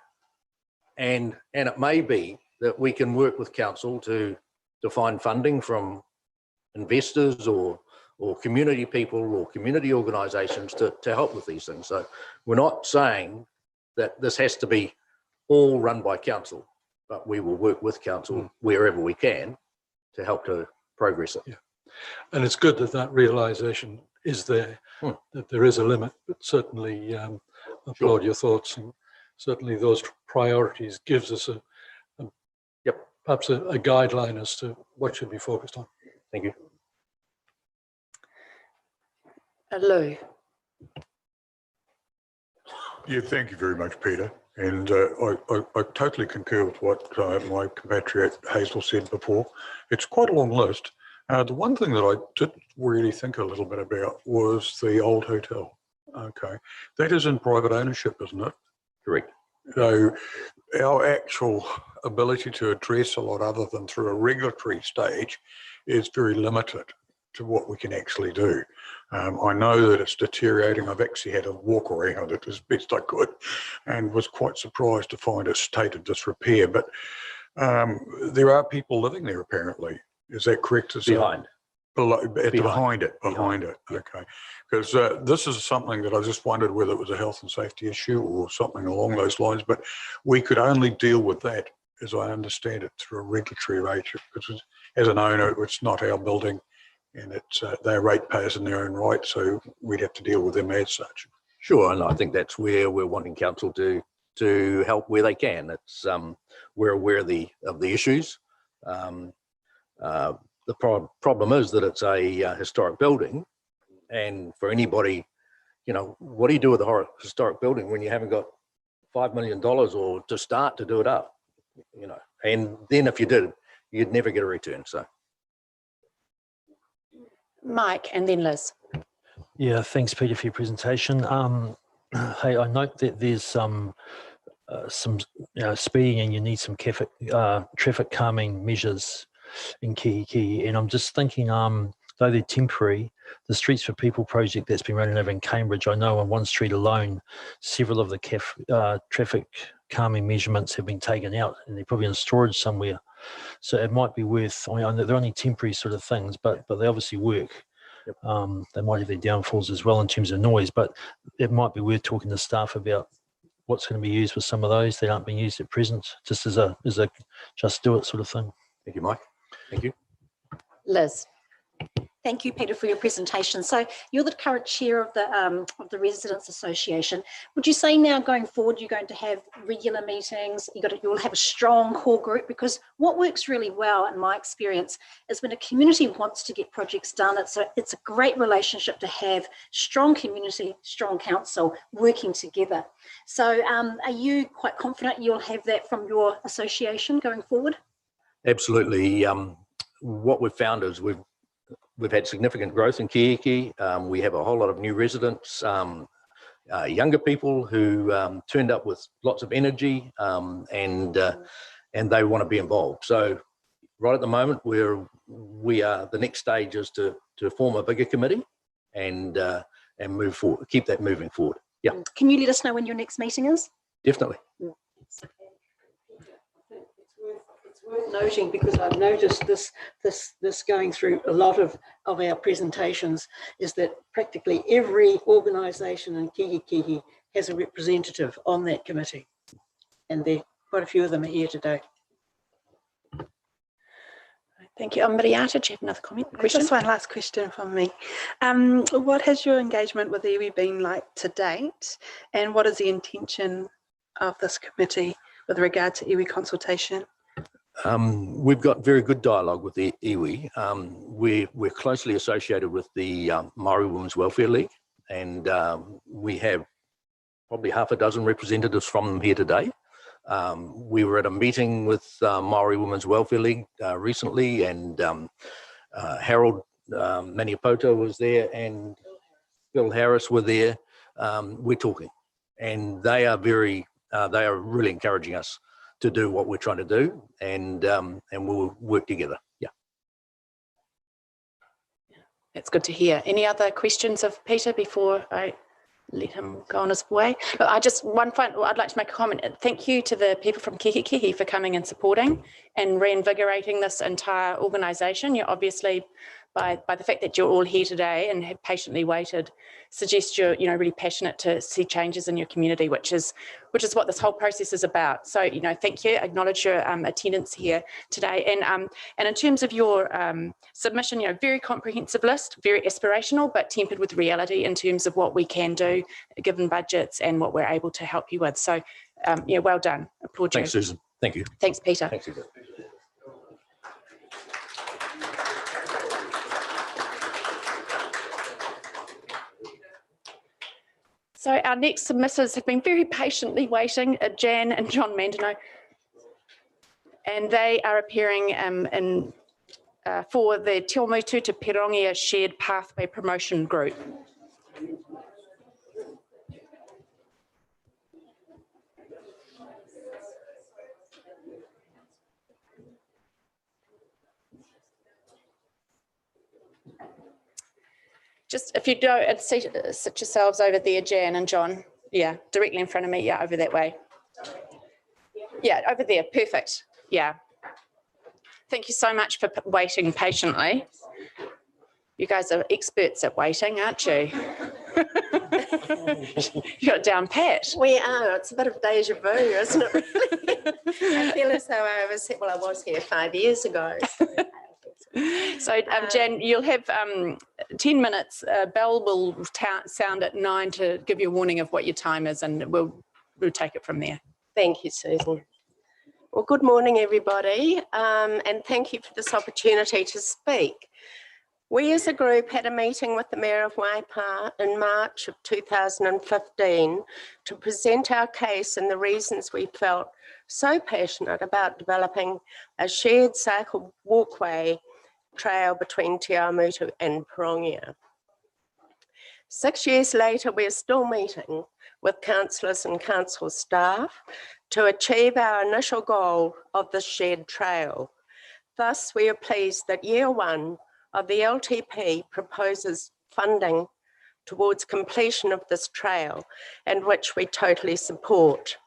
and it may be that we can work with council to to find funding from investors or community people or community organisations to help with these things. So we're not saying that this has to be all run by council, but we will work with council wherever we can to help to progress it. Yeah. And it's good that that realisation is there, that there is a limit, but certainly applaud your thoughts, and certainly those priorities gives us perhaps a guideline as to what should be focused on. Thank you. Lou. Yeah, thank you very much, Peter. And I totally concur with what my compatriot Hazel said before. It's quite a long list. The one thing that I did really think a little bit about was the old hotel. Okay, that is in private ownership, isn't it? Correct. So our actual ability to address a lot other than through a regulatory stage is very limited to what we can actually do. I know that it's deteriorating. I've actually had a walk around it as best I could and was quite surprised to find a state of disrepair. But there are people living there apparently. Is that correct? Behind. Behind it. Yep. Okay. Because this is something that I just wondered whether it was a health and safety issue or something along those lines, but we could only deal with that, as I understand it, through a regulatory rate, because as an owner, it's not our building and it's they're ratepayers in their own right, so we'd have to deal with them as such. Sure, and I think that's where we're wanting council to help where they can. It's we're aware of the issues. The problem is that it's a historic building, and for anybody, you know, what do you do with a historic building when you haven't got $5 million or to start to do it up, you know? And then if you did, you'd never get a return. So, Mike, and then Liz. Yeah, thanks, Peter, for your presentation. Hey, I note that there's some speeding, and you need some traffic calming measures in Kihikihi, and I'm just thinking, though they're temporary, the Streets for People project that's been running over in Cambridge, I know on one street alone, several of the traffic calming measurements have been taken out, and they're probably in storage somewhere. So it might be worth, I mean, they're only temporary sort of things, but they obviously work. Yep. They might have their downfalls as well in terms of noise, but it might be worth talking to staff about what's going to be used with some of those that aren't being used at present, just as a just do it sort of thing. thank you, Mike. Thank you. Liz. Thank you, Peter, for your presentation. So you're the current chair of the Residents Association. Would you say now going forward you're going to have regular meetings? You'll have a strong core group, because what works really well in my experience is when a community wants to get projects done. It's a great relationship to have, strong community, strong council working together. So are you quite confident you'll have that from your association going forward? Absolutely. What we've found is we've had significant growth in Kihikihi. We have a whole lot of new residents, younger people who turned up with lots of energy, and they want to be involved. So right at the moment, we are the next stage is to form a bigger committee and move forward, keep that moving forward. Yeah. Can you let us know when your next meeting is? Definitely. Worth noting, because I've noticed this going through a lot of our presentations, is that practically every organisation in Kihikihi has a representative on that committee, and quite a few of them are here today. Thank you. Mariata, do you have another question? Just one last question from me. What has your engagement with iwi been like to date, and what is the intention of this committee with regard to iwi consultation? We've got very good dialogue with the iwi. We're closely associated with the Māori Women's Welfare League, and we have probably half a dozen representatives from them here today. We were at a meeting with Māori Women's Welfare League recently, and Harold Maniapoto was there and Bill Harris were there. We're talking, and they are really encouraging us to do what we're trying to do, and we'll work together. Yeah. That's good to hear. Any other questions of Peter before I let him go on his way. Look, I'd like to make a comment. Thank you to the people from Kihikihi for coming and supporting and reinvigorating this entire organisation. You're obviously, by the fact that you're all here today and have patiently waited, suggests you're really passionate to see changes in your community, which is what this whole process is about. So thank you. Acknowledge your attendance here today. And in terms of your submission, very comprehensive list, very aspirational, but tempered with reality in terms of what we can do given budgets and what we're able to help you with. So well done. Applaud you. Thanks, Susan. Thank you. Thanks, Peter. Thanks, Susan. So our next submitters have been very patiently waiting, Jan and John Mandino, and they are appearing for the Te Awamutu to Pirongia Shared Pathway Promotion Group. Just if you don't sit yourselves over there, Jan and John. Yeah, directly in front of me. Yeah, over that way. Yeah, over there. Perfect. Yeah. Thank you so much for waiting patiently. You guys are experts at waiting, aren't you? You got it down pat. We are. It's a bit of deja vu, isn't it? Really? I feel as though I was here 5 years ago. So Jan, you'll have 10 minutes. Bell will sound at 9 to give you a warning of what your time is, and we'll take it from there. Thank you, Susan. Well, good morning, everybody, and thank you for this opportunity to speak. We as a group had a meeting with the Mayor of Waipa in March of 2015 to present our case and the reasons we felt so passionate about developing a shared cycle walkway trail between Te Awamutu and Pirongia. 6 years later, we're still meeting with councillors and council staff to achieve our initial goal of the shared trail. Thus, we are pleased that year one of the LTP proposes funding towards completion of this trail, and which we totally support.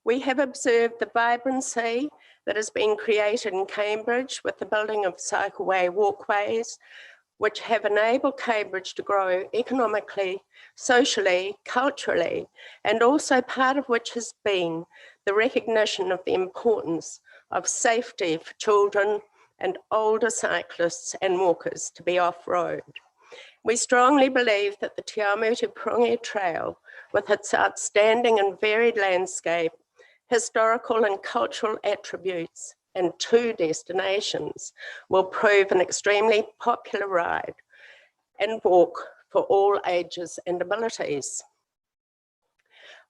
We have observed the vibrancy that has been created in Cambridge with the building of Cycleway walkways, which have enabled Cambridge to grow economically, socially, culturally, and also part of which has been the recognition of the importance of safety for children and older cyclists and walkers to be off-road. We strongly believe that the Te Awamutu Pirongia Trail, with its outstanding and varied landscape, historical and cultural attributes, and 2 destinations, will prove an extremely popular ride and walk for all ages and abilities.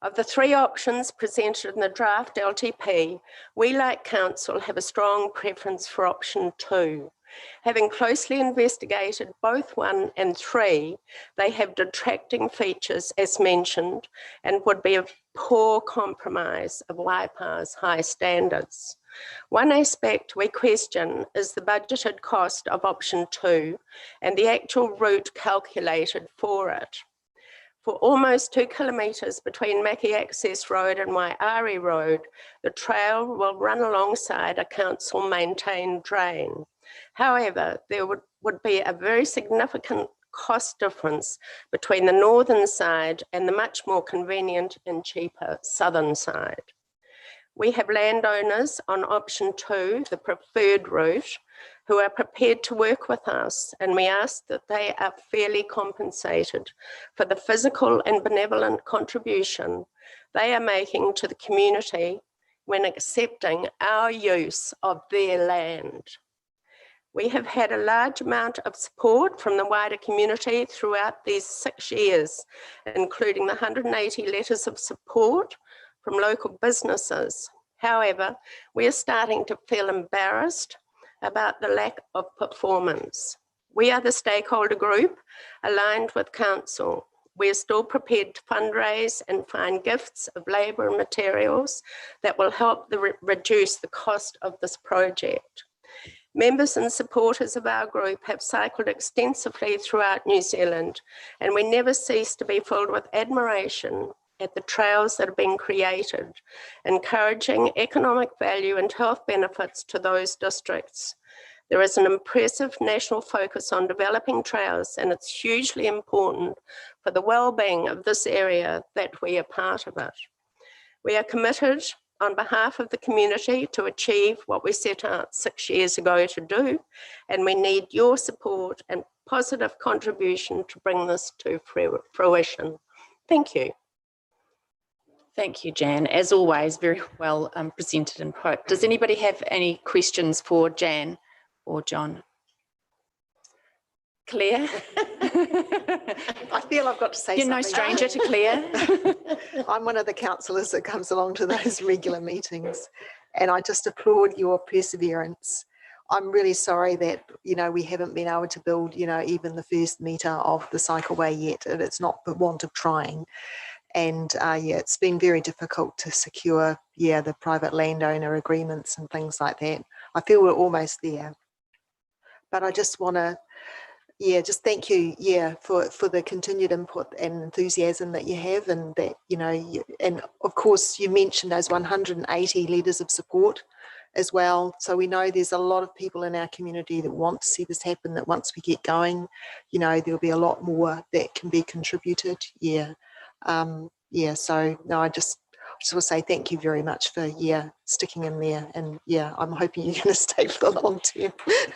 Of the 3 options presented in the draft LTP, we, like Council, have a strong preference for option 2. Having closely investigated both 1 and 3, they have detracting features as mentioned and would be a poor compromise of Waipa's high standards. One aspect we question is the budgeted cost of option 2 and the actual route calculated for it. For almost 2 kilometres between Maki Access Road and Waiari Road, the trail will run alongside a council maintained drain. However, there would be a very significant cost difference between the northern side and the much more convenient and cheaper southern side. We have landowners on option 2, the preferred route, who are prepared to work with us, and we ask that they are fairly compensated for the physical and benevolent contribution they are making to the community when accepting our use of their land. We have had a large amount of support from the wider community throughout these 6 years, including the 180 letters of support from local businesses. However, we are starting to feel embarrassed about the lack of performance. We are the stakeholder group aligned with Council. We are still prepared to fundraise and find gifts of labour and materials that will help reduce the cost of this project. Members and supporters of our group have cycled extensively throughout New Zealand, and we never cease to be filled with admiration at the trails that have been created, encouraging economic value and health benefits to those districts. There is an impressive national focus on developing trails, and it's hugely important for the well-being of this area that we are part of it. We are committed on behalf of the community to achieve what we set out 6 years ago to do, and we need your support and positive contribution to bring this to fruition. Thank you. Thank you, Jan. As always, very well presented and put. Does anybody have any questions for Jan or John? Claire? I feel I've got to say You're something. no stranger to Claire. I'm one of the councillors that comes along to those regular meetings, and I just applaud your perseverance. I'm really sorry that, you know, we haven't been able to build, you know, even the first metre of the cycleway yet, and it's not the want of trying. And yeah, it's been very difficult to secure, the private landowner agreements and things like that. I feel we're almost there. But I just want to, just thank you, for the continued input and enthusiasm that you have, and that, you know, and of course you mentioned those 180 letters of support as well. So we know there's a lot of people in our community that want to see this happen, that once we get going, you know, there'll be a lot more that can be contributed. So no, I just want to say thank you very much for sticking in there, and I'm hoping you're going to stay for the long term.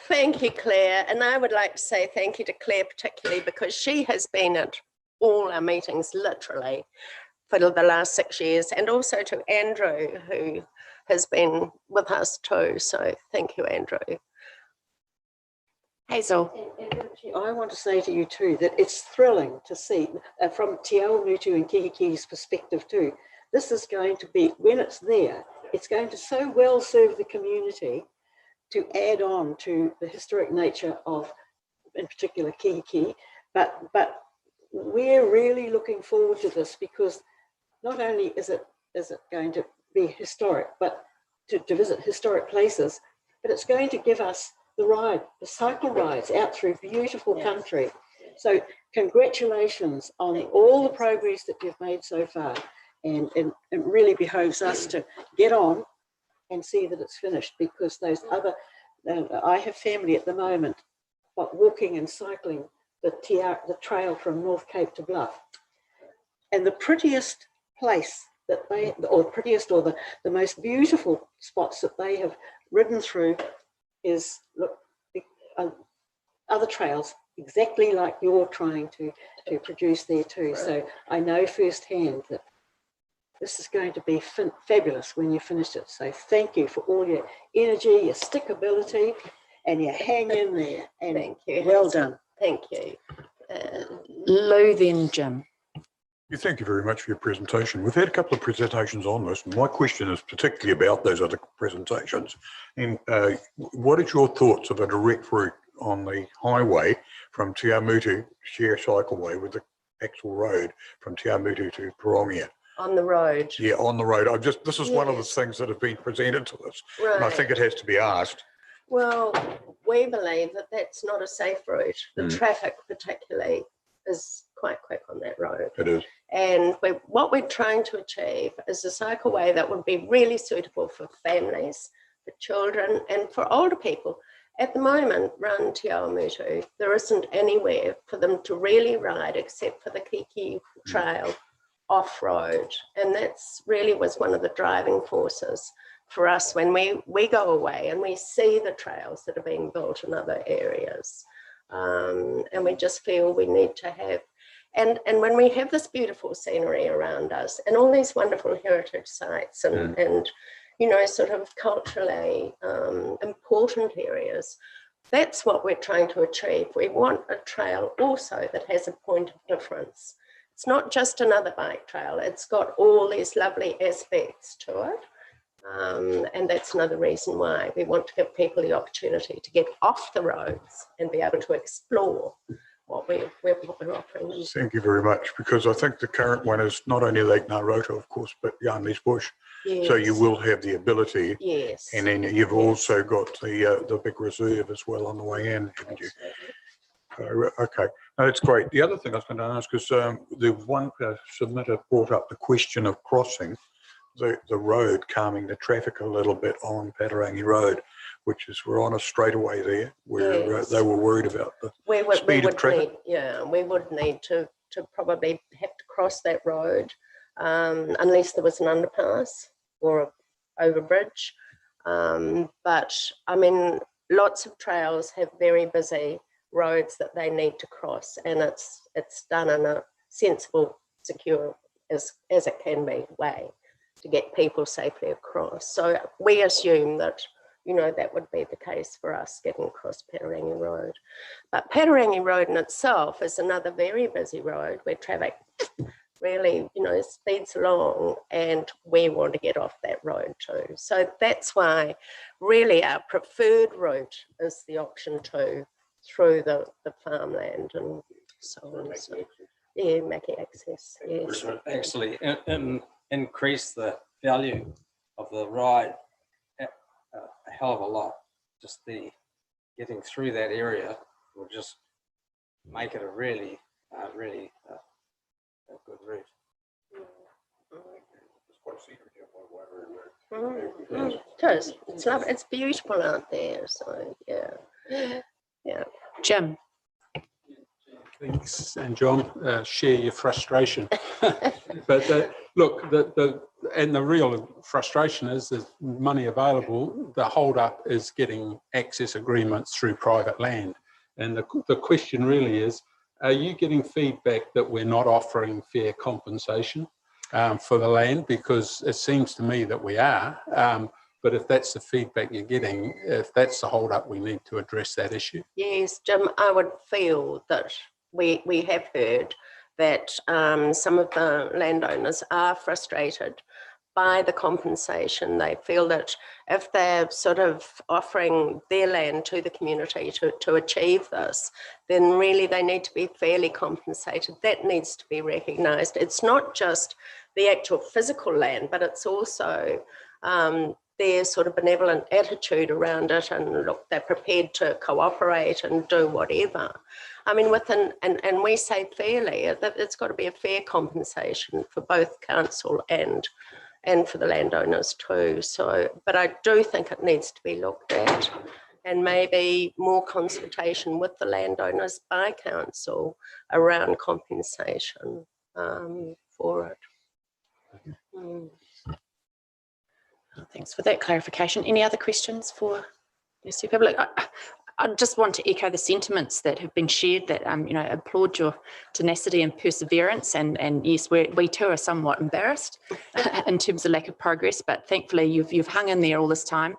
Thank you, Claire. And I would like to say thank you to Claire particularly, because she has been at all our meetings literally for the last 6 years, and also to Andrew, who has been with us too. So thank you, Andrew. Hazel. And I want to say to you too that it's thrilling to see from Te Awamutu and Kihikihi's perspective too. This is going to be, when it's there, it's going to so well serve the community to add on to the historic nature of, in particular, Kihikihi. But we're really looking forward to this, because not only is it going to be historic, but to visit historic places, but it's going to give us the cycle rides out through beautiful country. So congratulations on all the progress that you've made so far. And it really behoves us to get on and see that it's finished, because those other, I have family at the moment, but walking and cycling the trail from North Cape to Bluff. And the prettiest place that they, or the most beautiful spots that they have ridden through is other trails exactly like you're trying to produce there too. Right. So I know firsthand that this is going to be fabulous when you finish it. So thank you for all your energy, your stickability, and your hang in there. And thank you. Well done. Thank you. Lou, then Jim. Thank you very much for your presentation. We've had a couple of presentations on this, and my question is particularly about those other presentations. And what is your thoughts of a direct route on the highway from Te Awamutu, share cycleway with the actual road from Te Awamutu to Parongia? On the road. Yeah, on the road. This is one of the things that have been presented to us, right. And I think it has to be asked. Well, we believe that that's not a safe route. The traffic particularly is quite quick on that road. It is. And what we're trying to achieve is a cycleway that would be really suitable for families, for children, and for older people. At the moment, around Te Awamutu, there isn't anywhere for them to really ride except for the Kihikihi Trail off-road. And that's really was one of the driving forces for us when we go away and we see the trails that are being built in other areas. And we just feel we need to have, and when we have this beautiful scenery around us and all these wonderful heritage sites and you know, sort of culturally important areas, that's what we're trying to achieve. We want a trail also that has a point of difference. It's not just another bike trail, it's got all these lovely aspects to it. And that's another reason why we want to give people the opportunity to get off the roads and be able to explore what we're offering them. Thank you very much, because I think the current one is not only Lake Naroto, of course, but Yarmouth Bush. Yes. So you will have the ability. Yes. And then you've also got the big reserve as well on the way in, haven't you? Okay, no, that's great. The other thing I was going to ask is the one submitter brought up the question of crossing the road, calming the traffic a little bit on Patarangi Road, which is we're on a straightaway there where Yes. they were worried about the speed we of would traffic. we would need to probably have to cross that road unless there was an underpass or a overbridge. But I mean, lots of trails have very busy roads that they need to cross, and it's done in a sensible, secure as it can be way to get people safely across. So we assume that, you know, that would be the case for us getting across Patarangi Road. But Patarangi Road in itself is another very busy road where traffic really, you know, speeds along, and we want to get off that road too. So that's why really our preferred route is the option 2 through the farmland and so on. So, yeah, making access, yes. Which would actually increase the value of the ride a hell of a lot. Just the getting through that area will just make it a really a good route. It is. It's lovely. It's beautiful out there. So yeah. Jim. Thanks, and John, share your frustration. But look, the real frustration is there's money available. The hold up is getting access agreements through private land. And the question really is, are you getting feedback that we're not offering fair compensation for the land? Because it seems to me that we are. But if that's the feedback you're getting, if that's the hold up, we need to address that issue. Yes, Jim, I would feel that we have heard that some of the landowners are frustrated by the compensation. They feel that if they're sort of offering their land to the community to achieve this, then really they need to be fairly compensated. That needs to be recognised. It's not just the actual physical land, but it's also their sort of benevolent attitude around it, and look, they're prepared to cooperate and do whatever. I mean, and we say fairly, that it's got to be a fair compensation for both council and for the landowners too. So, but I do think it needs to be looked at, and maybe more consultation with the landowners by council around compensation for it. Thanks for that clarification. Any other questions for the super? Look, I just want to echo the sentiments that have been shared, that you know, applaud your tenacity and perseverance, and yes, we too are somewhat embarrassed in terms of lack of progress, but thankfully you've hung in there all this time.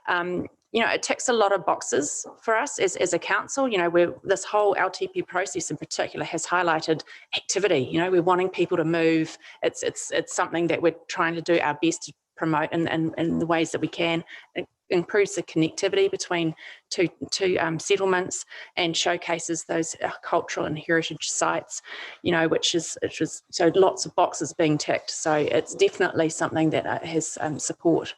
You know, it ticks a lot of boxes for us as a council. You know, this whole LTP process in particular has highlighted activity. You know, we're wanting people to move. It's something that we're trying to do our best to promote in the ways that we can. It improves the connectivity between two settlements, and showcases those cultural and heritage sites, you know, which is so lots of boxes being ticked. So it's definitely something that has support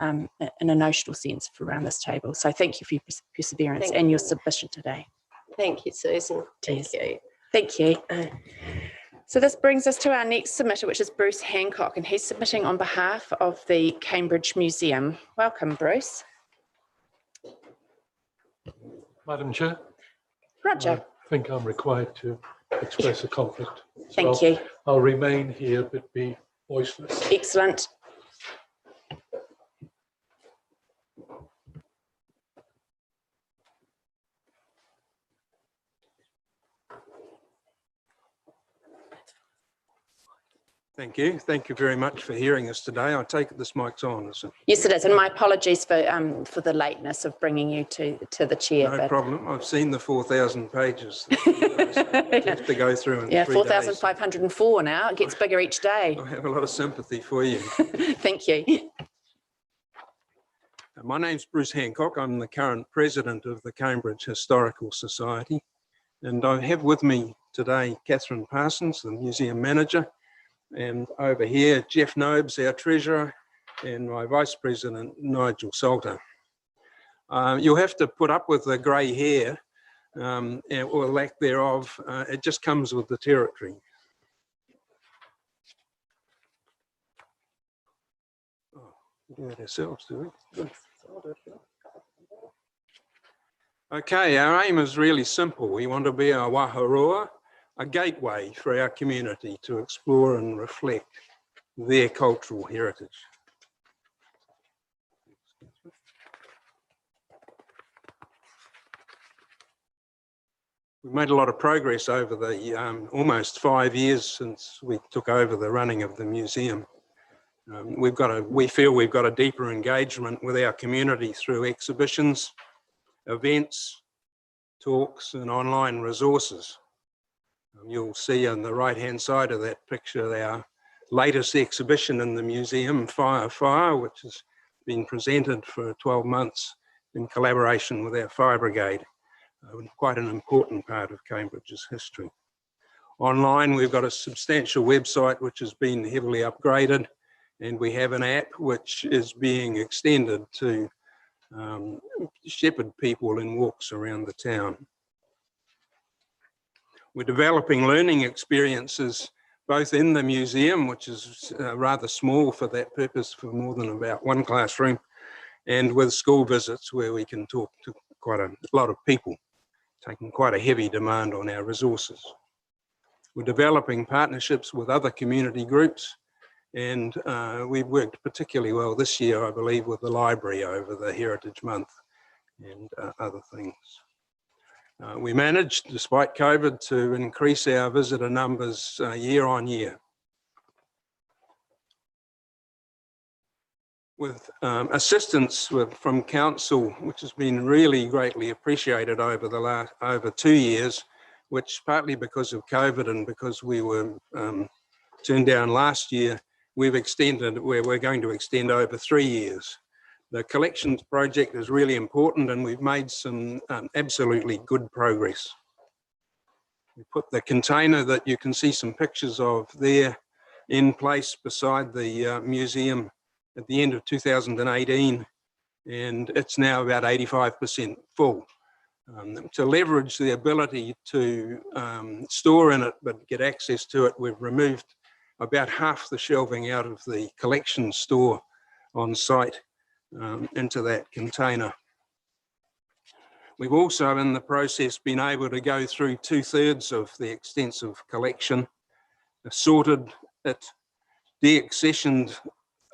in a notional sense for around this table. So thank you for your perseverance and your submission today. Thank you, Susan. Thank you. Thank you. So this brings us to our next submitter, which is Bruce Hancock, and he's submitting on behalf of the Cambridge Museum. Welcome, Bruce. Madam Chair. Roger. I think I'm required to express a conflict. So Thank you. I'll remain here but be voiceless. Excellent. Thank you. Thank you very much for hearing us today. I take it this mic's on, is it? Yes, it is. And my apologies for the lateness of bringing you to the chair. No problem. I've seen the 4,000 pages that I have to go through in 3 days. 4,504 now. It gets bigger each day. I have a lot of sympathy for you. Thank you. My name's Bruce Hancock. I'm the current president of the Cambridge Historical Society. And I have with me today Catherine Parsons, the museum manager, and over here Jeff Nobes, our treasurer, and my vice president Nigel Salter. You'll have to put up with the grey hair or lack thereof. It just comes with the territory. Oh, we do it ourselves, do we? Good. Okay, our aim is really simple. We want to be a waharoa, a gateway for our community to explore and reflect their cultural heritage. We've made a lot of progress over the almost 5 years since we took over the running of the museum. We feel we've got a deeper engagement with our community through exhibitions, events, talks and online resources. You'll see on the right-hand side of that picture our latest exhibition in the museum, Fire, which has been presented for 12 months in collaboration with our fire brigade. Quite an important part of Cambridge's history. Online, we've got a substantial website which has been heavily upgraded, and we have an app which is being extended to shepherd people in walks around the town. We're developing learning experiences both in the museum, which is rather small for that purpose, for more than about one classroom, and with school visits where we can talk to quite a lot of people, taking quite a heavy demand on our resources. We're developing partnerships with other community groups, and we've worked particularly well this year, I believe, with the library over the Heritage Month and other things. We managed, despite COVID, to increase our visitor numbers year on year. With assistance from council, which has been really greatly appreciated over 2 years, which partly because of COVID and because we were turned down last year, we've extended where we're going to extend over 3 years. The collections project is really important, and we've made some absolutely good progress. We put the container that you can see some pictures of there in place beside the museum at the end of 2018, and it's now about 85% full. To leverage the ability to store in it but get access to it, we've removed about half the shelving out of the collection store on site into that container. We've also in the process been able to go through 2/3 of the extensive collection, sorted it, deaccessioned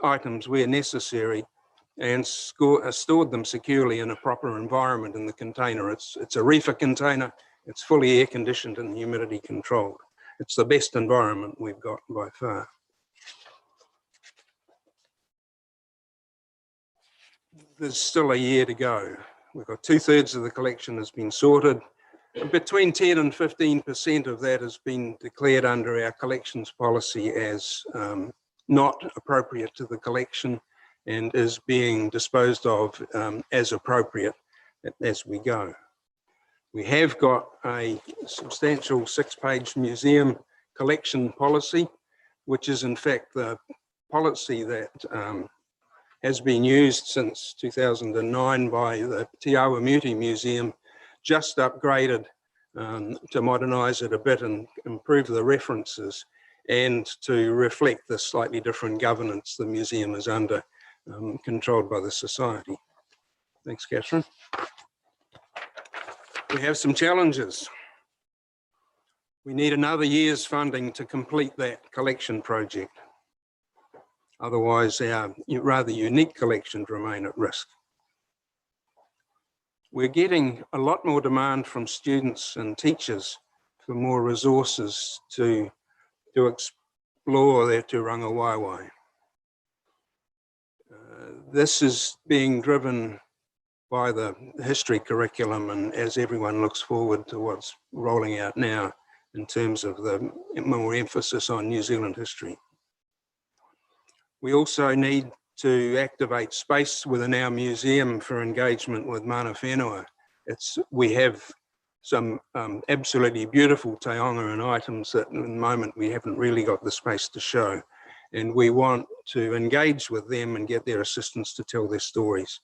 items where necessary, and stored them securely in a proper environment in the container. It's a reefer container, it's fully air conditioned and humidity controlled. It's the best environment we've got by far. There's still a year to go. We've got 2/3 of the collection has been sorted. Between 10 and 15% of that has been declared under our collections policy as not appropriate to the collection and is being disposed of as appropriate as we go. We have got a substantial 6-page museum collection policy, which is in fact the policy that has been used since 2009 by the Te Awamuti Museum, just upgraded to modernise it a bit and improve the references and to reflect the slightly different governance the museum is under, controlled by the Society. Thanks, Catherine. We have some challenges. We need another year's funding to complete that collection project. Otherwise, our rather unique collections remain at risk. We're getting a lot more demand from students and teachers for more resources to explore their Turanga Waiwai. This is being driven by the history curriculum, and as everyone looks forward to what's rolling out now in terms of the more emphasis on New Zealand history. We also need to activate space within our museum for engagement with mana whenua. We have some absolutely beautiful te honga and items that at the moment we haven't really got the space to show. And we want to engage with them and get their assistance to tell their stories.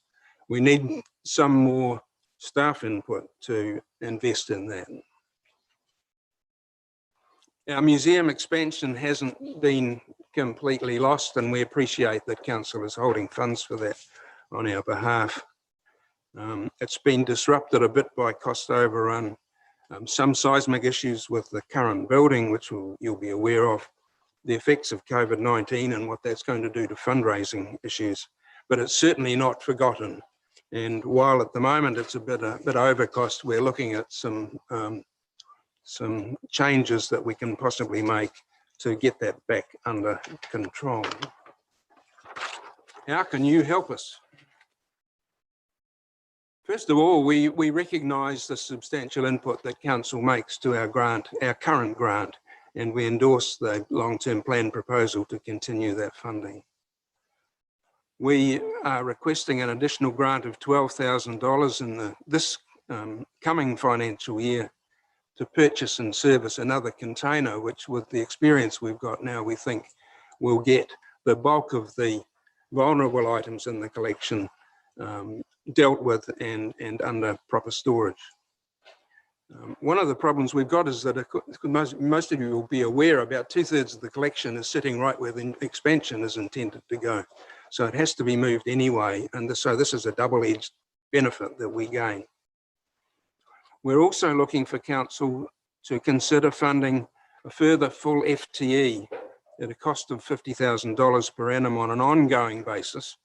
We need some more staff input to invest in that. Our museum expansion hasn't been completely lost, and we appreciate that council is holding funds for that on our behalf. It's been disrupted a bit by cost overrun, some seismic issues with the current building, which you'll be aware of, the effects of COVID-19 and what that's going to do to fundraising issues, but it's certainly not forgotten. And while at the moment it's a bit over cost, we're looking at some changes that we can possibly make to get that back under control. How can you help us? First of all, we recognise the substantial input that council makes to our grant, our current grant, and we endorse the long-term plan proposal to continue that funding. We are requesting an additional grant of $12,000 in this coming financial year to purchase and service another container, which with the experience we've got now, we think will get the bulk of the vulnerable items in the collection dealt with and under proper storage. One of the problems we've got is that most of you will be aware about 2/3 of the collection is sitting right where the expansion is intended to go. So it has to be moved anyway. And so this is a double-edged benefit that we gain. We're also looking for council to consider funding a further full FTE at a cost of $50,000 per annum on an ongoing basis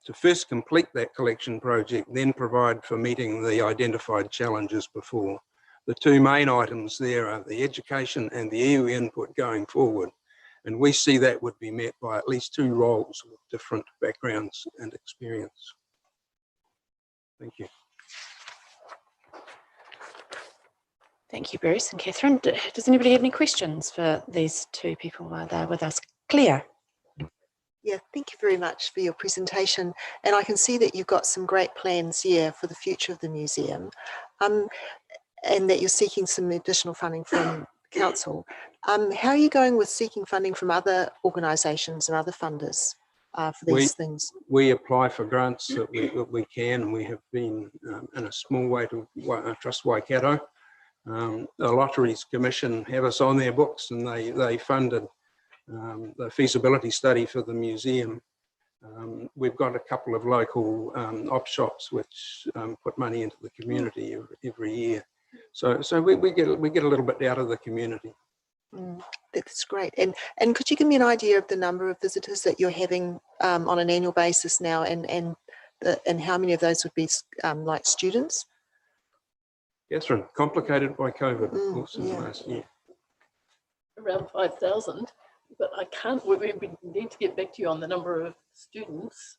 to first complete that collection project, then provide for meeting the identified challenges before. The two main items there are the education and the iwi input going forward. And we see that would be met by at least 2 roles with different backgrounds and experience. Thank you. Thank you, Bruce and Catherine. Does anybody have any questions for these 2 people while they're with us? Claire. Yeah, thank you very much for your presentation. And I can see that you've got some great plans here for the future of the museum, and that you're seeking some additional funding from council. How are you going with seeking funding from other organisations and other funders for these things? We apply for grants that we can, and we have been in a small way to Trust Waikato. The Lotteries Commission have us on their books, and they funded the feasibility study for the museum. We've got a couple of local op shops which put money into the community every year. So we get a little bit out of the community. That's great. And could you give me an idea of the number of visitors that you're having on an annual basis now, and how many of those would be like students? Catherine, complicated by COVID, of course, in the last year. Around 5,000. But I can't, we need to get back to you on the number of students.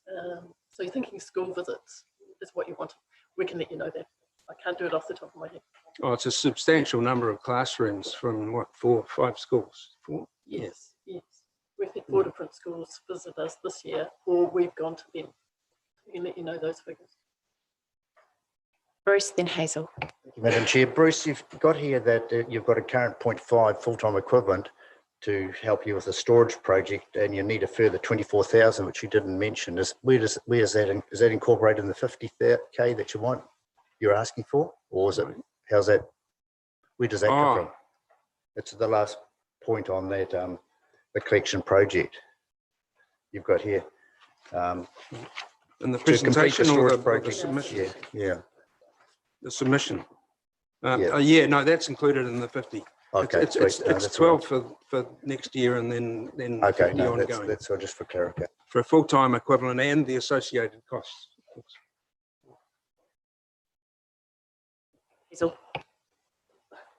So you're thinking school visits is what you want. We can let you know that. I can't do it off the top of my head. Oh, it's a substantial number of classrooms from what, 4 or 5 schools? 4? Yes, yes. We've had 4 different schools visit us this year, or we've gone to them. We can let you know those figures. Bruce, then Hazel. Thank you, Madam Chair. Bruce, you've got here that you've got a current 0.5 full-time equivalent to help you with the storage project, and you need a further 24,000, which you didn't mention. Where is that? Is that incorporated in the 50K that you're asking for, or is it? How's that? Where does that come from? It's the last point on that the collection project you've got here. In the presentation or the submission? Yeah. The submission. Yeah, no, that's included in the 50. Okay, it's 12 for next year, and then okay, the ongoing. That's just for clarification. For a full-time equivalent and the associated costs.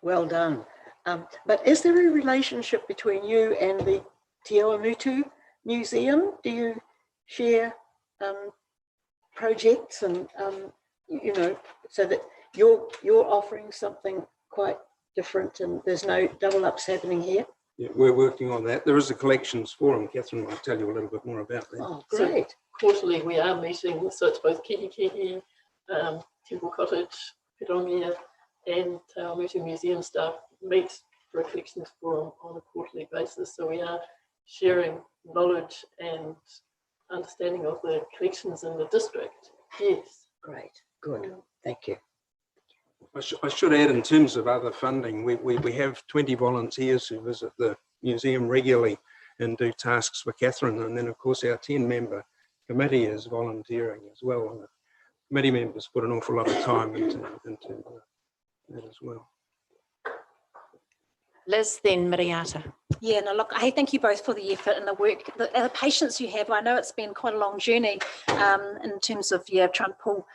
Well done. But is there a relationship between you and the Te Awamutu Museum? Do you share projects and you know, so that you're offering something quite different and there's no double ups happening here? Yeah, we're working on that. There is a collections forum. Catherine will tell you a little bit more about that. Oh, great. So quarterly we are meeting, so it's both Kihikihi, Temple Cottage, Pirongia, and Taumata Museum staff meet for a collections forum on a quarterly basis. So we are sharing knowledge and understanding of the collections in the district. Yes. Great, good, thank you. I should add, in terms of other funding, we have 20 volunteers who visit the museum regularly and do tasks for Catherine, and then of course our 10-member committee is volunteering as well, and the committee members put an awful lot of time into that as well. Liz, then Miriata. Yeah, no, look, I thank you both for the effort and the work, the patience you have. I know it's been quite a long journey in terms of, yeah, trying to pull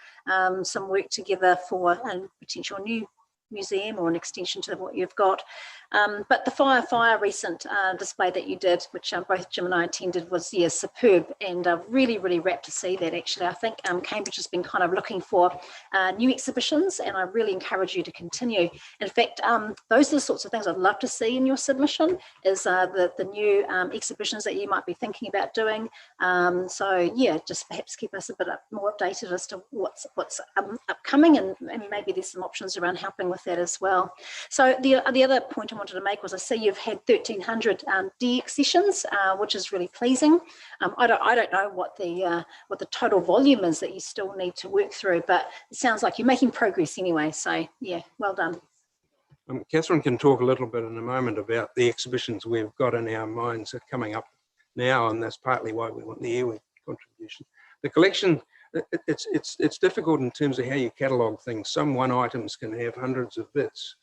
some work together for a potential new museum or an extension to what you've got. But the fire recent display that you did, which both Jim and I attended, was, yeah, superb, and really, really rapt to see that. Actually, I think Cambridge has been kind of looking for new exhibitions, and I really encourage you to continue. In fact, those are the sorts of things I'd love to see in your submission, is the new exhibitions that you might be thinking about doing. So yeah, just perhaps keep us a bit more updated as to what's upcoming, and maybe there's some options around helping with that as well. So the other point I wanted to make was, I see you've had 1,300 DX sessions, which is really pleasing. I don't know what the total volume is that you still need to work through, but it sounds like you're making progress anyway. So yeah, well done. Catherine can talk a little bit in a moment about the exhibitions we've got in our minds that are coming up now, and that's partly why we want the iwi contribution. The collection, it's difficult in terms of how you catalogue things. Some one items can have hundreds of bits,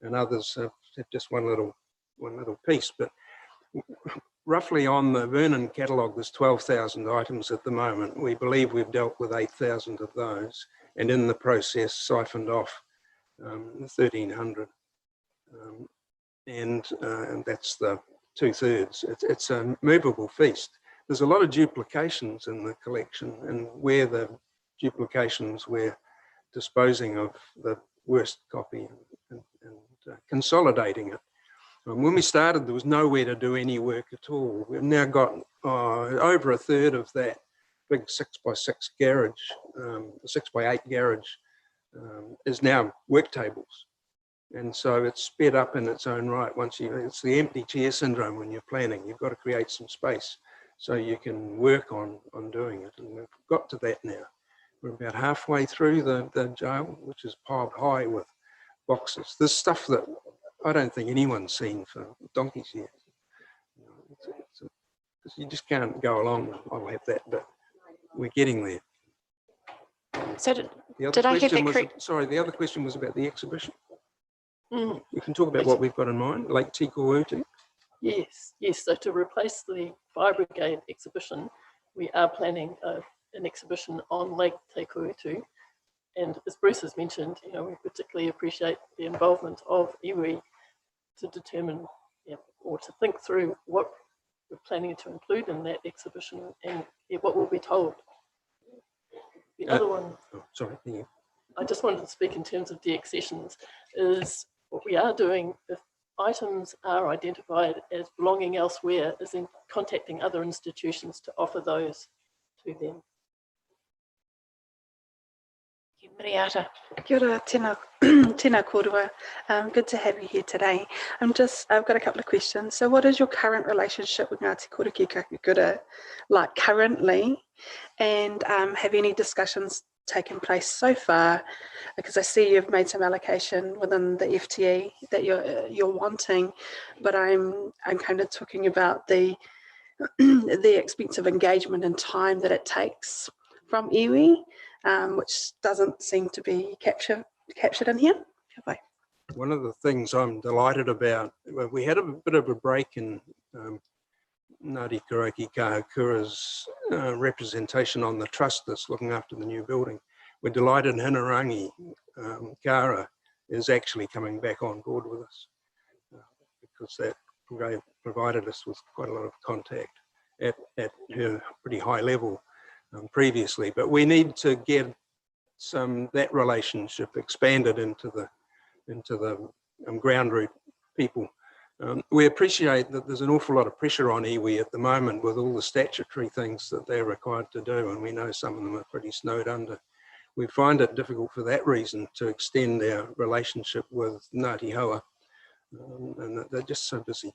and others have just one little piece. But roughly on the Vernon catalogue, there's 12,000 items at the moment. We believe we've dealt with 8,000 of those, and in the process siphoned off 1,300, and that's the 2/3. It's a movable feast. There's a lot of duplications in the collection, and where the duplications, we're disposing of the worst copy and consolidating it. When we started, there was nowhere to do any work at all. We've now got over a third of that big 6x6 garage, 6x8 garage is now work tables. And so it's sped up in its own right. It's the empty chair syndrome when you're planning. You've got to create some space so you can work on doing it. And we've got to that now. We're about halfway through the jail, which is piled high with boxes. There's stuff that I don't think anyone's seen for donkeys yet. You just can't go along, I'll have that, but we're getting there. So did I get that correct? Sorry, the other question was about the exhibition. You can talk about what we've got in mind, Lake Tikauutu. Yes, so to replace the Fire Brigade exhibition, we are planning an exhibition on Lake Tikauutu. And as Bruce has mentioned, we particularly appreciate the involvement of iwi to determine or to think through what we're planning to include in that exhibition and what we'll be told. The other one, sorry, I just wanted to speak in terms of DX sessions, is what we are doing if items are identified as belonging elsewhere, is in contacting other institutions to offer those to them. Miriata. Kia ora, tēnā kōrua. Good to have you here today. I've got a couple of questions. So what is your current relationship with Ngāti Kōriki Kakakura like currently? And have any discussions taken place so far? Because I see you've made some allocation within the FTE that you're wanting, but I'm kind of talking about the expensive engagement and time that it takes from iwi, which doesn't seem to be captured in here. Bye. One of the things I'm delighted about, we had a bit of a break in Ngāti Kōriki Kahakura's representation on the trust that's looking after the new building. We're delighted Hinarangi Kara is actually coming back on board with us because that provided us with quite a lot of contact at her pretty high level previously. But we need to get that relationship expanded into the ground root people. We appreciate that there's an awful lot of pressure on iwi at the moment with all the statutory things that they're required to do, and we know some of them are pretty snowed under. we find it difficult for that reason to extend our relationship with Ngāti Hoa, and they're just so busy.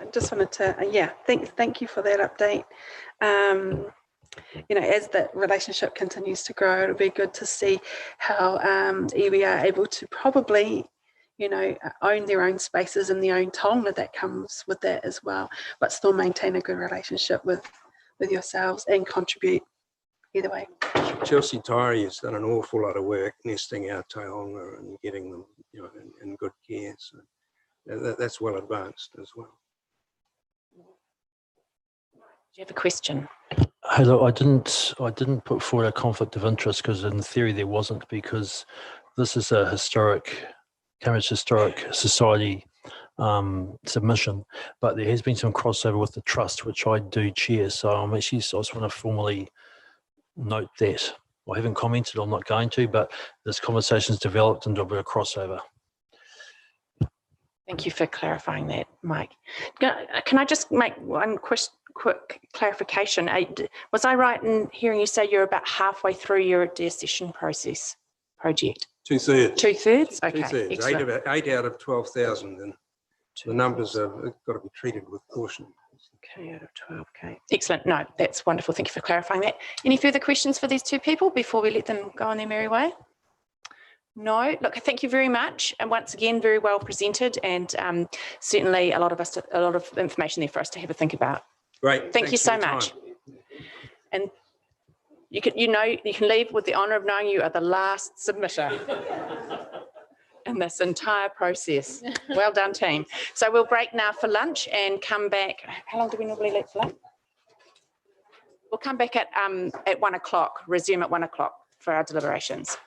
I just wanted to, yeah, thank you for that update. You know, as that relationship continues to grow, it'll be good to see how iwi are able to probably, you know, own their own spaces and their own taonga that comes with that as well, but still maintain a good relationship with yourselves and contribute either way. Chelsea Tyree has done an awful lot of work nesting our taonga and getting them, you know, in good care. So that's well advanced as well. Do you have a question? Hey, look, I didn't put forward a conflict of interest because in theory there wasn't, because this is a Cambridge Historic Society submission, but there has been some crossover with the trust, which I do chair. So I just want to formally note that. I haven't commented, I'm not going to, but this conversation's developed into a bit of crossover. Thank you for clarifying that, Mike. Can I just make one quick clarification? Was I right in hearing you say you're about halfway through your deaccession project? 2/3. 2/3? Okay, 2/3. excellent. 8 out of 12,000, and the numbers have got to be treated with caution. Okay, out of 12, okay. Excellent, no, that's wonderful. Thank you for clarifying that. Any further questions for these two people before we let them go on their merry way? No, look, thank you very much. And once again, very well presented, and certainly a lot of information there for us to have a think about. Great. Thank you so much. And you can leave with the honour of knowing you are the last submitter in this entire process. Well done, team. So we'll break now for lunch and come back. How long do we normally leave for lunch? We'll come back at 1 o'clock, resume at 1 o'clock for our deliberations.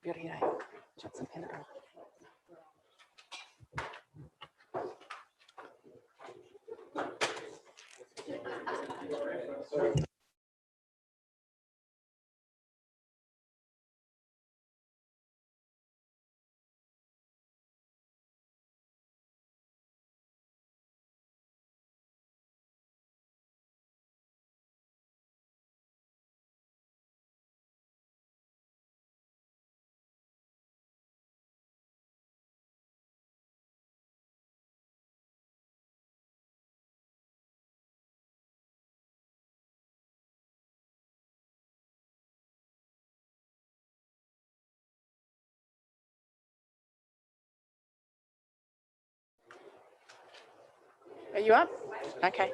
Are you up? Okay.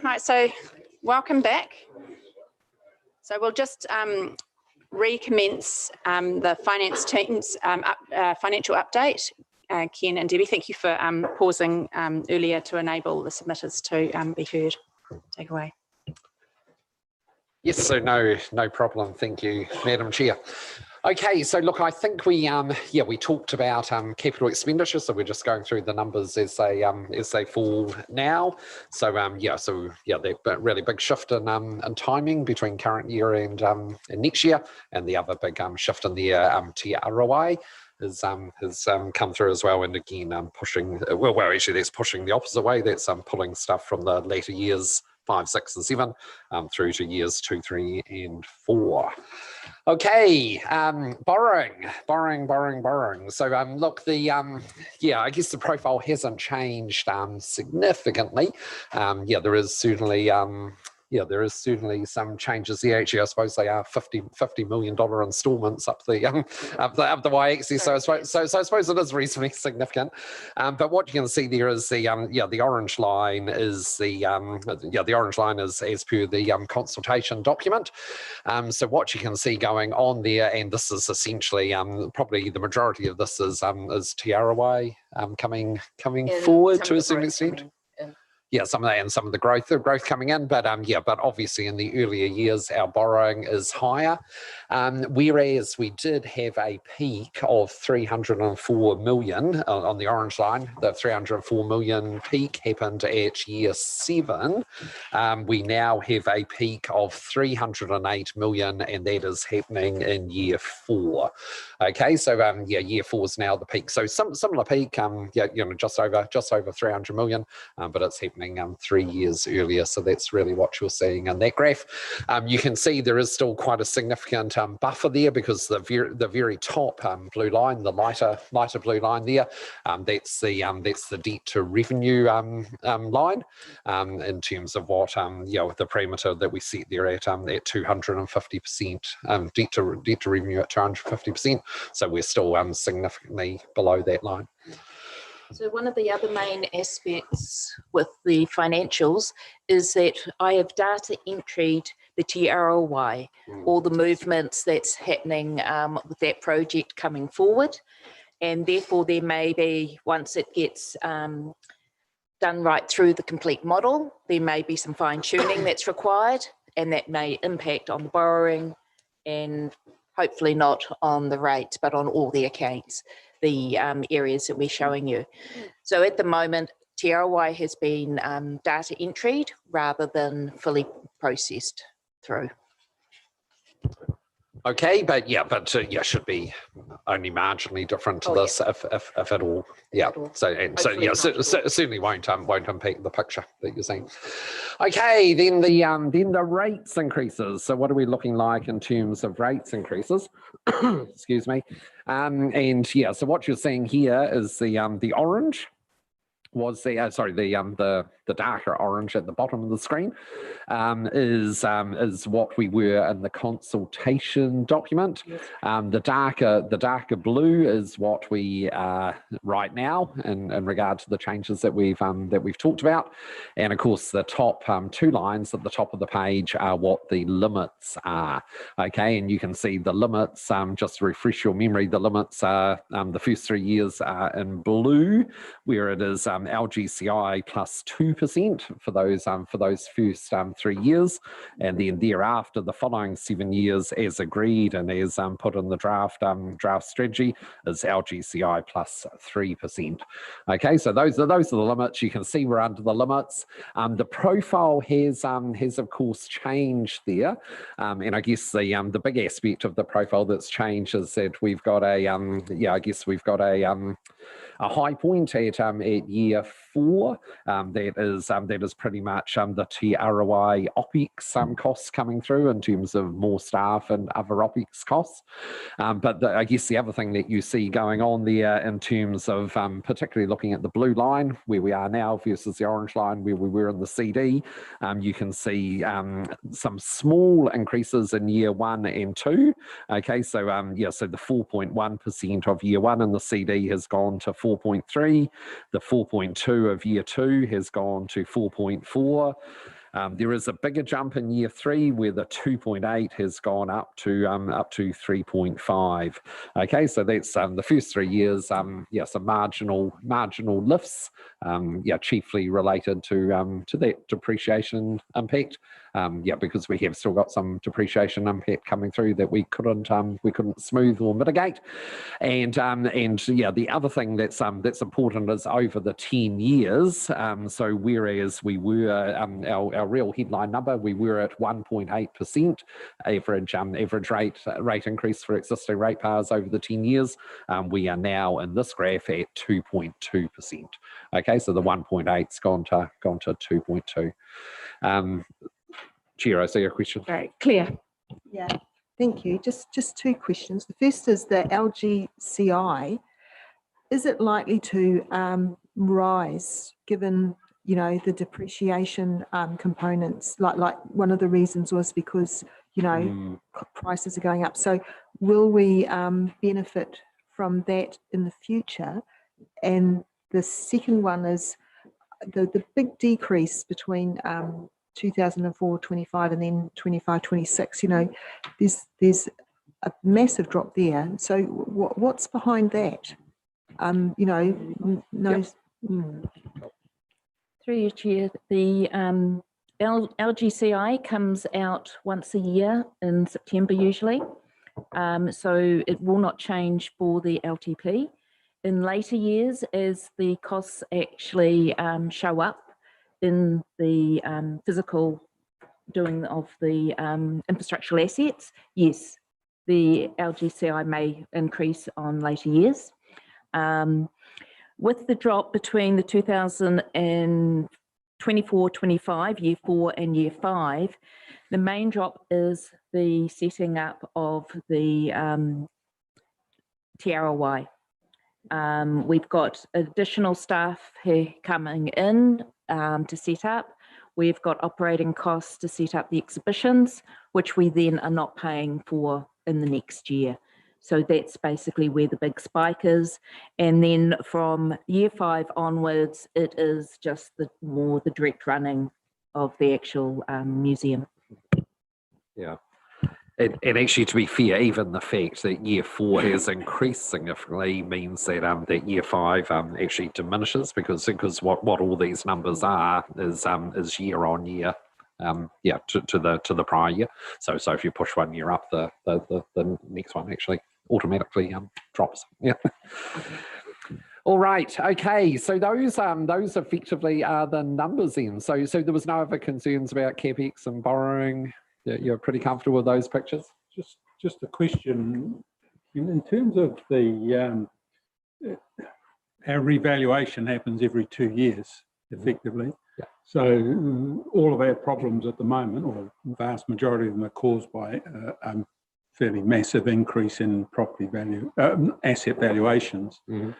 Right, so welcome back. So we'll just recommence the finance team's financial update. Ken and Debbie, thank you for pausing earlier to enable the submitters to be heard. Take away. Yes, so no problem. Thank you, Madam Chair. Okay, so look, I think we talked about capital expenditure, so we're just going through the numbers as they fall now. So that really big shift in timing between current year and next year, and the other big shift in the TROI has come through as well, and again pushing actually that's pushing the opposite way. That's pulling stuff from the later years 5, 6, and 7 through to years 2, 3, and 4. Okay, borrowing. So look, I guess the profile hasn't changed significantly. There is certainly some changes there. Actually, I suppose they are $50 million installments up the y-axis. So I suppose it is reasonably significant. But what you can see there is the orange line is the orange line is as per the consultation document. So what you can see going on there, and this is essentially probably the majority of this is TROI coming forward to a certain extent. Yeah, some of that and some of the growth coming in, but but obviously in the earlier years our borrowing is higher, whereas we did have a peak of 304 million on the orange line. The 304 million peak happened at year 7. We now have a peak of 308 million, and that is happening in year 4. Okay, so year 4 is now the peak. So similar peak, just over 300 million, but it's happening 3 years earlier. So that's really what you're seeing in that graph. You can see there is still quite a significant buffer there, because the very top blue line, the lighter blue line there, that's the debt to revenue line, in terms of what the parameter that we set there at 250%, debt to revenue at 250%. So we're still significantly below that line. So one of the other main aspects with the financials is that I have data entered the TROI, all the movements that's happening with that project coming forward. And therefore there may be, once it gets done right through the complete model, there may be some fine tuning that's required, and that may impact on the borrowing and hopefully not on the rates, but on all the accounts, the areas that we're showing you. So at the moment, TROI has been data entered rather than fully processed through. Okay, but should be only marginally different to this, if at all. Certainly won't impact the picture that you're seeing. Okay, then the rates increases. So what are we looking like in terms of rates increases? Excuse me. So what you're seeing here is the orange was the darker orange at the bottom of the screen, is what we were in the consultation document. Yes. The darker blue is what we are right now in regard to the changes that we've talked about, and of course the top 2 lines at the top of the page are what the limits are. Okay, and you can see the limits. Just to refresh your memory, the limits are the first 3 years are in blue, where it is LGCI plus 2% for those first 3 years, and then thereafter the following 7 years, as agreed and as put in the draft strategy, is LGCI plus 3%. Okay, so those are the limits. You can see we're under the limits. The profile has of course changed there, and I guess the big aspect of the profile that's changed is that we've got a high point at year 4. That is pretty much the TROI OPEX costs coming through in terms of more staff and other OPEX costs. But I guess the other thing that you see going on there in terms of particularly looking at the blue line where we are now versus the orange line where we were in the CD, you can see some small increases in year 1 and 2. Okay, so so the 4.1% of year 1 in the CD has gone to 4.3. The 4.2 of year 2 has gone to 4.4. There is a bigger jump in year 3 where the 2.8 has gone up to 3.5. Okay, so that's the first 3 years. Some marginal lifts. Chiefly related to that depreciation impact. Because we have still got some depreciation impact coming through that we couldn't smooth or mitigate. And the other thing that's important is over the 10 years. So whereas we were our real headline number, we were at 1.8% average rate increase for existing ratepayers over the 10 years. We are now in this graph at 2.2%. Okay, so the 1.8's gone to 2.2. Chair, I see your question. Right, Claire. Yeah, thank you. Just 2 questions. The first is the LGCI. Is it likely to rise given the depreciation components? Like one of the reasons was because prices are going up. So will we benefit from that in the future? And the second one is the big decrease between 2004-25 and then 25-26. There's a massive drop there. So what's behind that? Through your chair, the LGCI comes out once a year in September usually. So it will not change for the LTP. In later years, as the costs actually show up in the physical doing of the infrastructural assets, yes, the LGCI may increase on later years. With the drop between the 2024-25, year 4 and year 5, the main drop is the setting up of the TROI. We've got additional staff here coming in to set up. We've got operating costs to set up the exhibitions, which we then are not paying for in the next year. So that's basically where the big spike is. And then from year 5 onwards, it is just the direct running of the actual museum. Yeah. And actually, to be fair, even the fact that year 4 has increased significantly means that that year 5 actually diminishes because what all these numbers are is year on year, to the prior year. So if you push 1 year up, the next one actually automatically drops. Yeah. All right. Okay. So those effectively are the numbers in. So there was no other concerns about CapEx and borrowing. You're pretty comfortable with those pictures? Just a question. In terms of the our revaluation happens every 2 years, effectively. Yeah. So all of our problems at the moment, or the vast majority of them, are caused by a fairly massive increase in property value, asset valuations. Mm-hmm.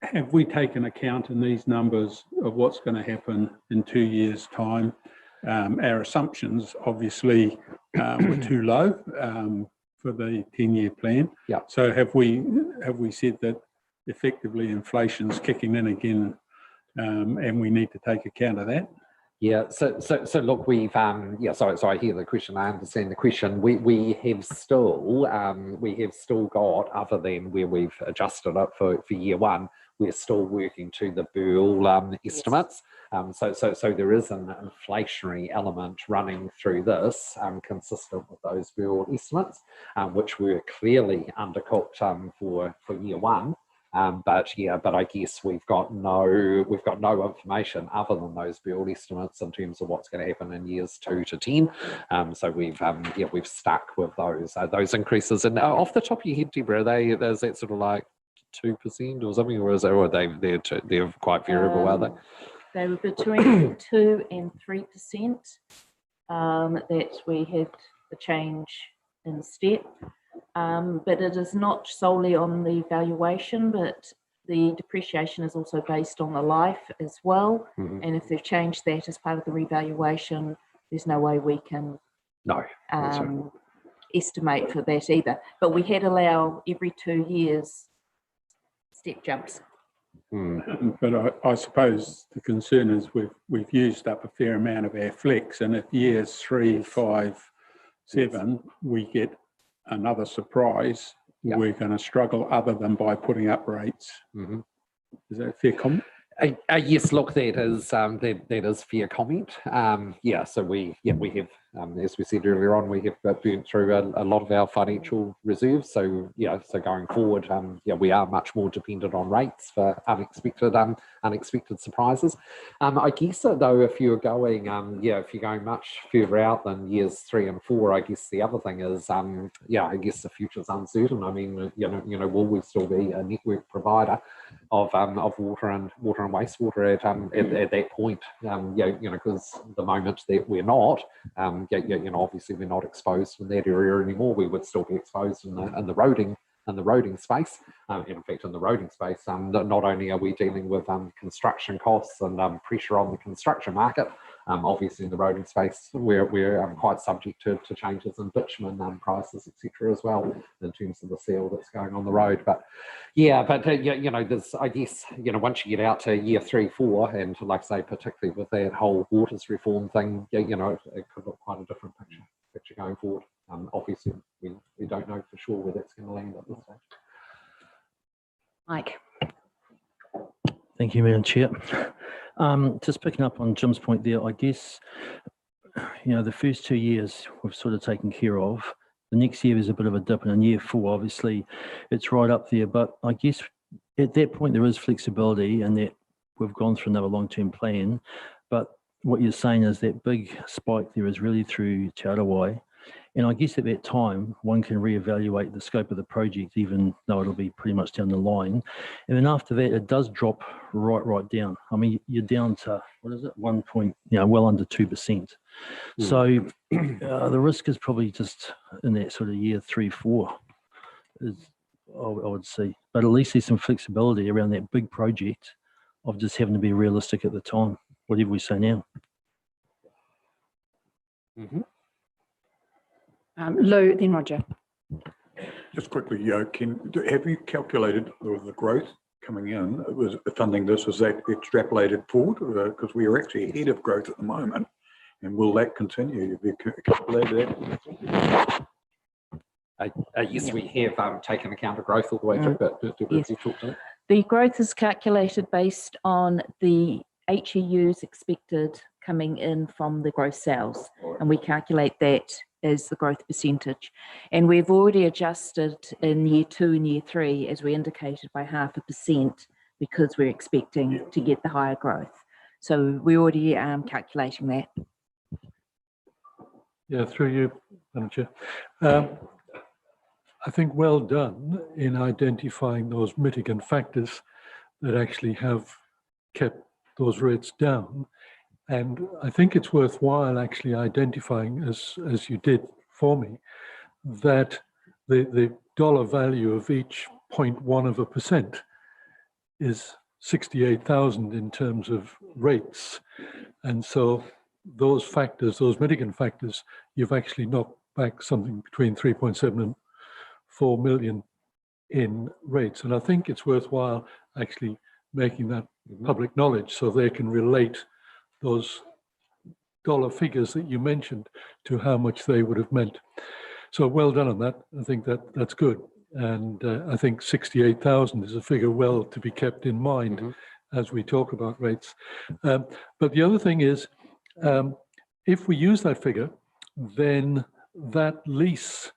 Have we taken account in these numbers of what's going to happen in 2 years' time? Our assumptions obviously were too low for the 10-year plan. Yeah. So have we said that effectively inflation's kicking in again, and we need to take account of that? Yeah. So look, we've So I hear the question. I understand the question. We have still got, other than where we've adjusted it for year 1, we're still working to the Burl estimates. So there is an inflationary element running through this, consistent with those Burl estimates, which were clearly undercooked for year one. But I guess we've got no information other than those Burl estimates in terms of what's going to happen in years 2 to 10. So we've stuck with those increases. And off the top of your head, Deborah, is that sort of like 2% or something, or they're quite variable, are they? They were between 2 and 3% that we had the change in step. But it is not solely on the valuation, but the depreciation is also based on the life as well. And if they've changed that as part of the revaluation, there's no way we can estimate for that either. But we had allow every 2 years step jumps. But I suppose the concern is we've used up a fair amount of our flex, and if years 3, 5, 7 we get another surprise, we're going to struggle other than by putting up rates. Is that a fair comment? Yes, look, that is fair comment. So we have, as we said earlier on, we have burnt through a lot of our financial reserves. So so going forward, we are much more dependent on rates for unexpected surprises. I guess though, if you're going much further out than years 3 and 4, I guess the other thing is, I guess the future's uncertain. I mean, will we still be a network provider of water and wastewater at that point? Because the moment that we're not, obviously we're not exposed in that area anymore. We would still be exposed in the roading space. In fact, in the roading space, not only are we dealing with construction costs and pressure on the construction market, obviously in the roading space we're quite subject to changes in bitumen prices, etc. as well, in terms of the seal that's going on the road. But there's, I guess, once you get out to year 3, 4, and like I say, particularly with that whole waters reform thing, it could look quite a different picture going forward. Obviously we don't know for sure where that's going to land at this stage. Mike. Thank you, Madam Chair. Just picking up on Jim's point there, I guess, the first 2 years we've sort of taken care of. The next year is a bit of a dip, and in year 4, obviously, it's right up there. But I guess at that point there is flexibility, and that we've gone through another long-term plan. But what you're saying is that big spike there is really through Te Arawai. And I guess at that time, one can reevaluate the scope of the project, even though it'll be pretty much down the line. And then after that, it does drop right down. I mean, you're down to, what is it, well under 2%. So the risk is probably just in that sort of year 3, 4, is, I would say. But at least there's some flexibility around that big project of just having to be realistic at the time, whatever we say now. Lou, then Roger. Just quickly, have you calculated the growth coming in? Was funding this, was that extrapolated forward? Because we are actually ahead of growth at the moment, and will that continue? Have you calculated that? Yes, we have taken account of growth all the way through, but yes. you talk to that? The growth is calculated based on the HEUs expected coming in from the gross sales, and we calculate that as the growth percentage. And we've already adjusted in year 2 and year 3, as we indicated, by 0.5%, because we're expecting to get the higher growth. So we're already calculating that. Yeah, through you, Madam Chair. I think well done in identifying those mitigant factors that actually have kept those rates down. And I think it's worthwhile actually identifying, as you did for me, that the dollar value of each 0.1% is 68,000 in terms of rates. And so those factors, those mitigant factors, you've actually knocked back something between 3.7 and 4 million in rates. And I think it's worthwhile actually making that public knowledge so they can relate those dollar figures that you mentioned to how much they would have meant. So well done on that. I think that's good. And I think 68,000 is a figure well to be kept in mind as we talk about rates. But the other thing is, if we use that figure, then that lease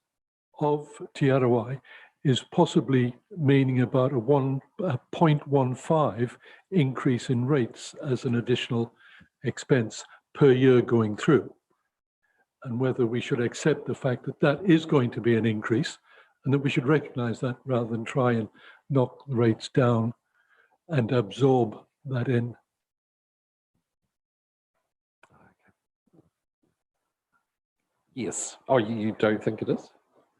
of Te Arawai is possibly meaning about a 0.15 increase in rates as an additional expense per year going through. And whether we should accept the fact that that is going to be an increase, and that we should recognize that rather than try and knock the rates down and absorb that in. Yes. Oh, you don't think it is?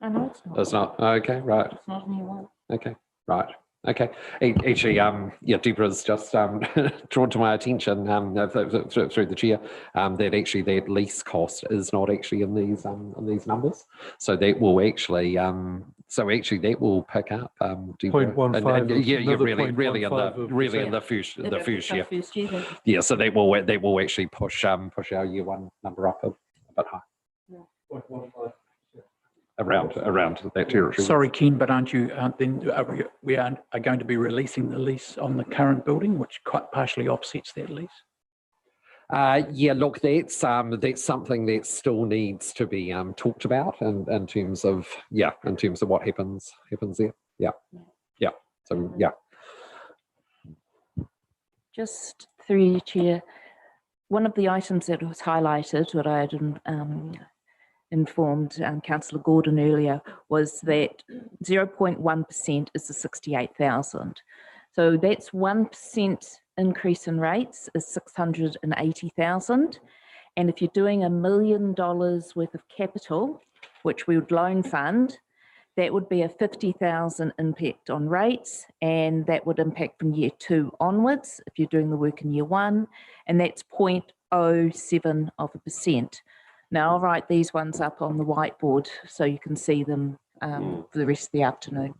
I know it's not. It's not. Okay, right. It's not a new one. Okay, right. Okay. Actually, yeah, Deborah's just drawn to my attention through the chair that actually that lease cost is not actually in these numbers. So that will actually that will pick up. Deborah. 0.15. Yeah, really in the first year. Yeah, so that will actually push our year one number up a bit high. Around that territory. Sorry, Ken, but aren't we are going to be releasing the lease on the current building, which quite partially offsets that lease? Yeah, look, that's something that still needs to be talked about in terms of what happens there. Yeah. So yeah. Just through you, Chair, one of the items that was highlighted, what I had informed Councillor Gordon earlier, was that 0.1% is the 68,000. So that's 1% increase in rates is 680,000. And if you're doing $1 million worth of capital, which we would loan fund, that would be a 50,000 impact on rates, and that would impact from year 2 onwards if you're doing the work in year 1, and that's 0.07%. Now I'll write these ones up on the whiteboard so you can see them for the rest of the afternoon.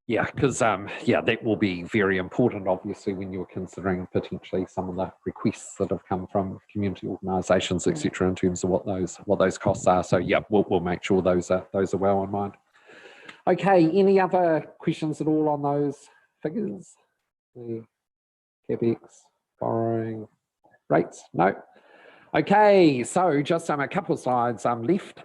Yeah, because that will be very important, obviously, when you're considering potentially some of the requests that have come from community organisations, etc., in terms of what those costs are. So yeah, we'll make sure those are well in mind. Okay, any other questions at all on those figures? The CapEx, borrowing, rates? No. Okay, so just a couple of slides left.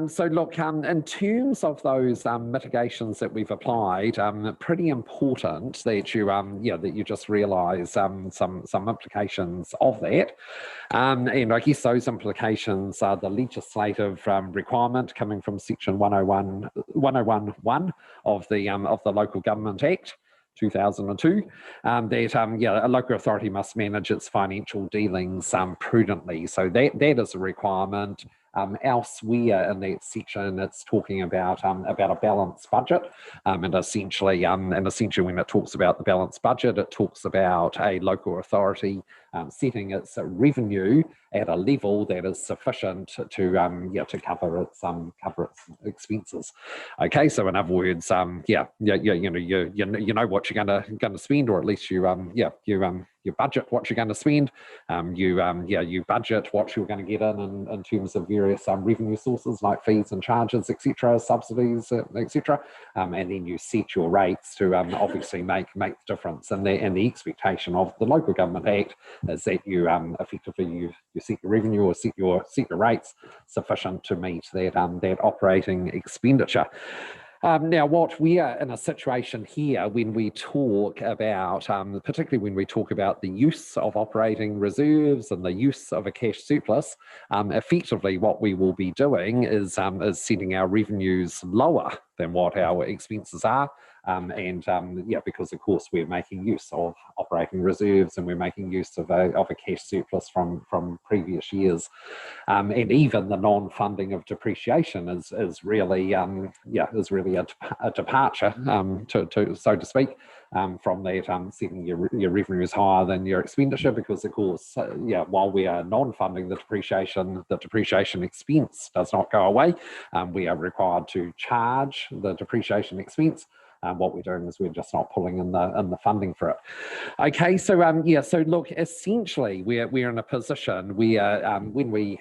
So look, in terms of those mitigations that we've applied, pretty important that you just realise some implications of that, and I guess those implications are the legislative requirement coming from Section 101(1) of the Local Government Act 2002, that a local authority must manage its financial dealings prudently. So that is a requirement. Elsewhere in that section, it's talking about a balanced budget, and essentially when it talks about the balanced budget, it talks about a local authority setting its revenue at a level that is sufficient to cover its expenses. Okay, so in other words, you know what you're going to spend, or at least you budget what you're going to spend. You budget what you're going to get in terms of various revenue sources like fees and charges, etc., subsidies, etc., and then you set your rates to obviously make the difference. And the expectation of the Local Government Act is that you effectively you set your revenue or set your rates sufficient to meet that operating expenditure. Now, what we are in a situation here when we talk about, particularly when we talk about the use of operating reserves and the use of a cash surplus, effectively what we will be doing is setting our revenues lower than what our expenses are. Because of course we're making use of operating reserves and we're making use of a cash surplus from previous years, and even the non-funding of depreciation is really a departure, so to speak, from that setting your revenues higher than your expenditure, because of course while we are non-funding the depreciation expense does not go away. We are required to charge the depreciation expense. What we're doing is we're just not pulling in the funding for it. Okay, so so look, essentially we're in a position where when we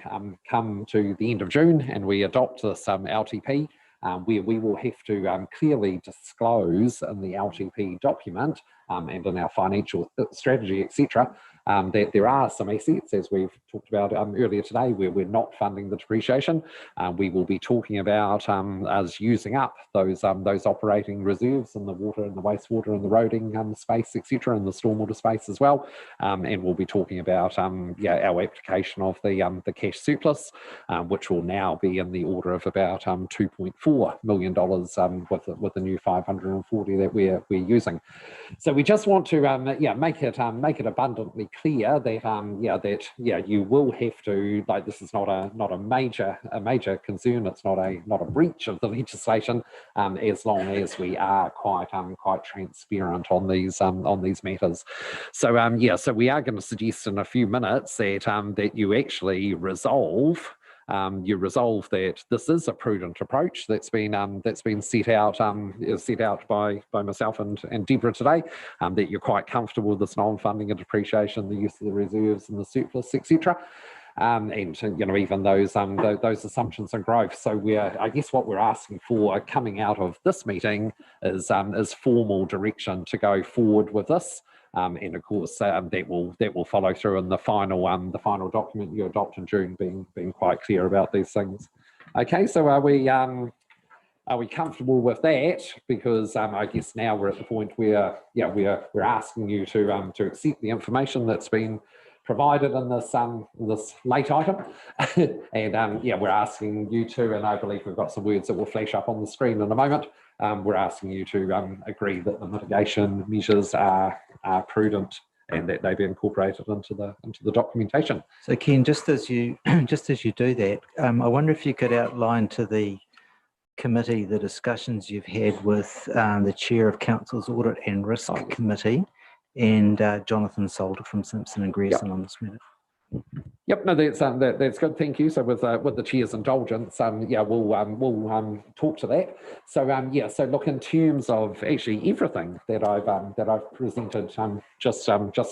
come to the end of June and we adopt this LTP, where we will have to clearly disclose in the LTP document and in our financial strategy, etc., that there are some assets, as we've talked about earlier today, where we're not funding the depreciation. We will be talking about us using up those operating reserves in the water and the wastewater and the roading space, etc., and the stormwater space as well. And we'll be talking about our application of the cash surplus, which will now be in the order of about $2.4 million with the new 540 that we're using. So we just want to make it abundantly clear that you will have to, like, this is not a major concern. It's not a breach of the legislation, as long as we are quite transparent on these matters. So so we are going to suggest in a few minutes that you actually resolve. You resolve that this is a prudent approach that's been set out by myself and Deborah today. That you're quite comfortable with this non-funding and depreciation, the use of the reserves and the surplus, etc. And even those assumptions and growth. So I guess what we're asking for coming out of this meeting is formal direction to go forward with this. And of course, that will follow through in the final document you adopt in June, being quite clear about these things. Okay, so are we comfortable with that? Because I guess now we're at the point where we're asking you to accept the information that's been provided in this late item, and we're asking you to, and I believe we've got some words that will flash up on the screen in a moment. We're asking you to agree that the mitigation measures are prudent and that they be incorporated into the documentation. So Ken, just as you do that, I wonder if you could outline to the committee the discussions you've had with the chair of Council's Audit and Risk Committee and Jonathan Salter from Simpson and Grierson on this matter. Yep, no, that's good. Thank you. So with the chair's indulgence, we'll talk to that. So so look, in terms of actually everything that I've presented just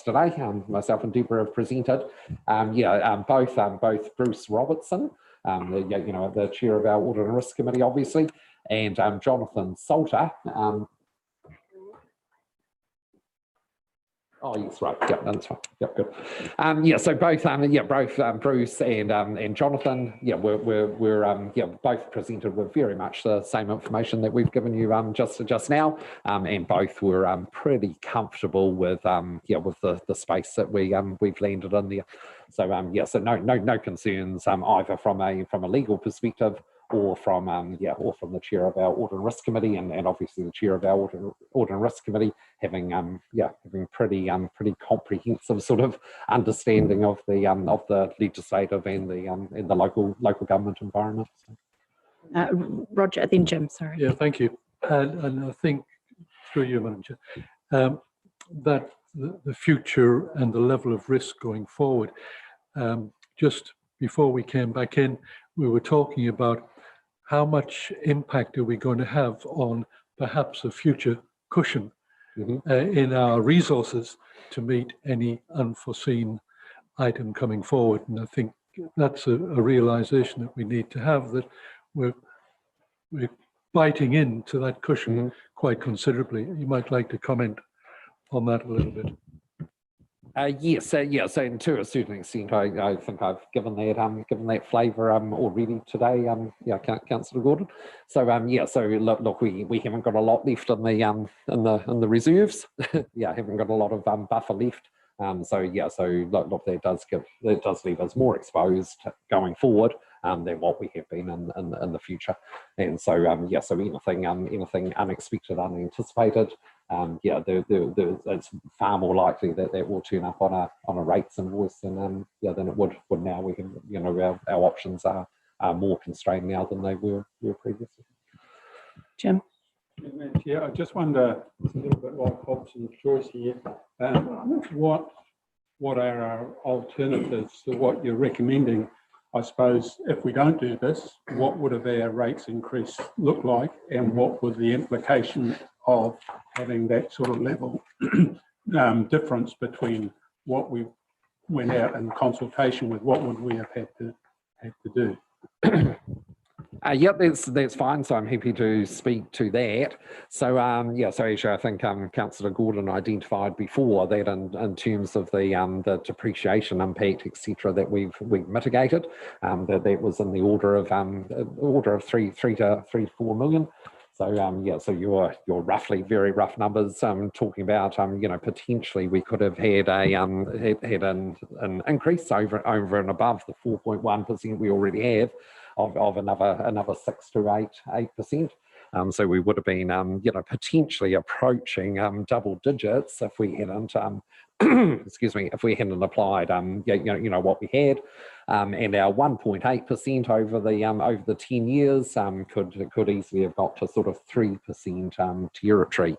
today, myself and Deborah have presented. Both Bruce Robertson, the chair of our Audit and Risk Committee, obviously, and Jonathan Salter. Oh yes, right. Yep, that's fine. Yep, good. So both Bruce and Jonathan, we're both presented with very much the same information that we've given you just now, and both were pretty comfortable with the space that we've landed in there. So so no concerns either from a legal perspective or from the chair of our Audit and Risk Committee, and obviously the chair of our Audit and Risk Committee having pretty comprehensive sort of understanding of the legislative and the local government environment. Roger, then Jim. Sorry. Yeah, thank you. And I think through you, Madam Chair, that the future and the level of risk going forward. Just before we came back in, we were talking about how much impact are we going to have on perhaps a future cushion in our resources to meet any unforeseen item coming forward. And I think that's a realization that we need to have, that we're biting into that cushion quite considerably. You might like to comment on that a little bit. Yes, so to a certain extent, I think I've given that flavour already today. Councillor Gordon. So so look, we haven't got a lot left in the reserves. Haven't got a lot of buffer left. So look, that does leave us more exposed going forward than what we have been in the future. And so so anything unexpected, unanticipated. It's far more likely that will turn up on a rates invoice than it would now. We can, our options are more constrained now than they were previously. Jim. Yeah, I just wonder, it's a little bit like Hobson's choice here. What are our alternatives to what you're recommending? I suppose if we don't do this, what would our rates increase look like, and what would the implication of having that sort of level difference between what we went out in consultation with, what would we have had to do? Yeah, that's fine. So I'm happy to speak to that. So yeah, so actually I think Councillor Gordon identified before that in terms of the depreciation impact, etc., that we've mitigated, that was in the order of 3 to 4 million. So yeah, so you're roughly, very rough numbers, talking about potentially we could have had an increase over and above the 4.1% we already have of another 6 to 8%. So we would have been potentially approaching double digits if we hadn't excuse me, if we hadn't applied what we had. And our 1.8% over the 10 years could easily have got to sort of 3% territory.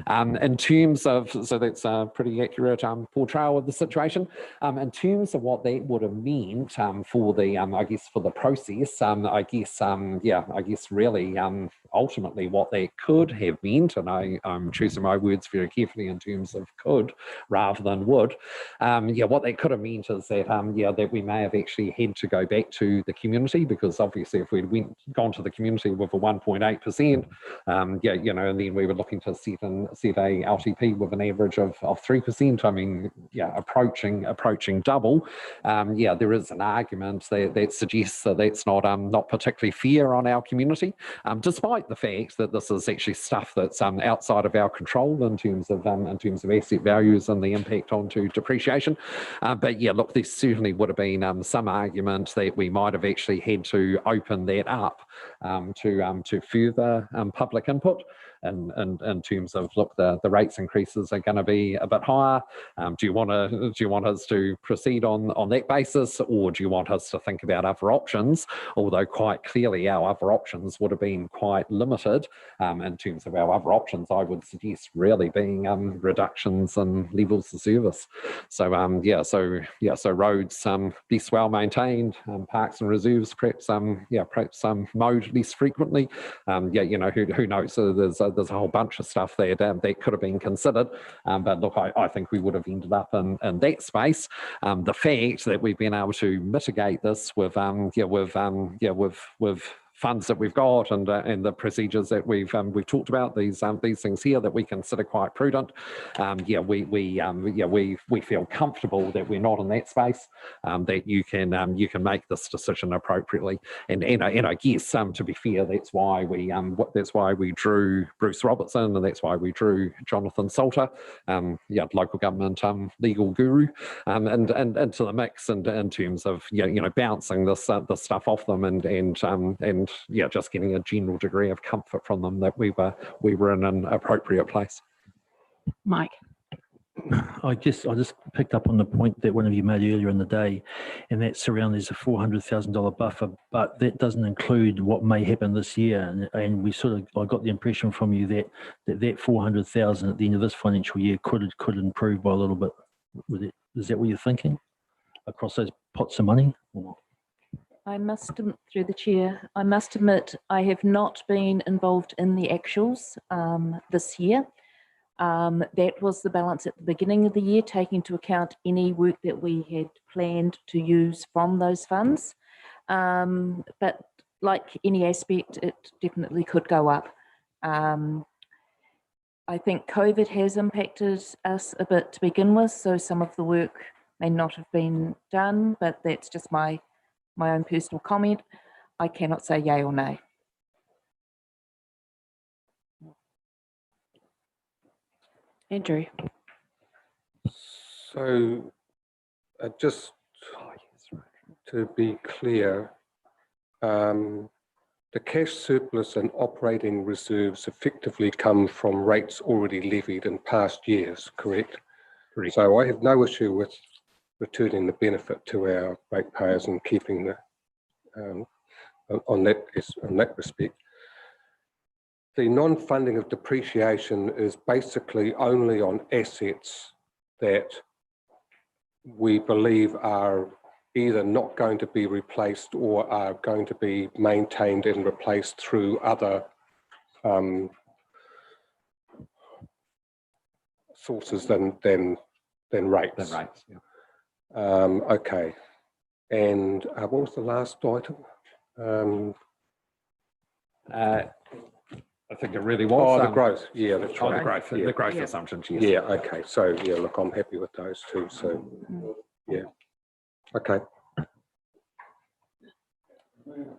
In terms of, so that's a pretty accurate portrayal of the situation. In terms of what that would have meant for the, I guess, for the process, I guess really ultimately what that could have meant, and I'm choosing my words very carefully in terms of could rather than would, what that could have meant is that that we may have actually had to go back to the community, because obviously if we'd gone to the community with a 1.8%, and then we were looking to set a LTP with an average of 3%, I mean, approaching double, there is an argument that suggests that that's not particularly fair on our community, despite the fact that this is actually stuff that's outside of our control in terms of asset values and the impact onto depreciation. But yeah, look, there certainly would have been some argument that we might have actually had to open that up to further public input. And in terms of, look, the rates increases are going to be a bit higher. Do you want us to proceed on that basis, or do you want us to think about other options? Although quite clearly our other options would have been quite limited. In terms of our other options, I would suggest really being reductions in levels of service. So so roads less well maintained, parks and reserves perhaps mowed less frequently. Who knows? So there's a whole bunch of stuff there that could have been considered, but look, I think we would have ended up in that space. The fact that we've been able to mitigate this with funds that we've got and the procedures that we've talked about, these things here that we consider quite prudent. We feel comfortable that we're not in that space, that you can make this decision appropriately. And I guess to be fair, that's why we drew Bruce Robertson, and that's why we drew Jonathan Salter, local government legal guru, and into the mix, and in terms of bouncing this stuff off them and just getting a general degree of comfort from them that we were in an appropriate place. Mike. I just picked up on the point that one of you made earlier in the day, and that's around there's a $400,000 buffer, but that doesn't include what may happen this year. And we I got the impression from you that 400,000 at the end of this financial year could improve by a little bit. Is that what you're thinking across those pots of money? Or? I must, through the chair, I must admit I have not been involved in the actuals this year. That was the balance at the beginning of the year, taking into account any work that we had planned to use from those funds. But like any aspect, it definitely could go up. I think COVID has impacted us a bit to begin with, so some of the work may not have been done, but that's just my own personal comment. I cannot say yay or nay. Andrew. So just to be clear, the cash surplus and operating reserves effectively come from rates already levied in past years, correct? Correct. So I have no issue with returning the benefit to our ratepayers and keeping the on that respect. The non-funding of depreciation is basically only on assets that we believe are either not going to be replaced or are going to be maintained and replaced through other sources than rates. Than rates, yeah. Okay, and what was the last item? I think it really was. Oh, the growth, yeah, that's Oh, right. the growth assumptions, yes. Yeah, okay, so yeah, look, I'm happy with those two, so, yeah, okay.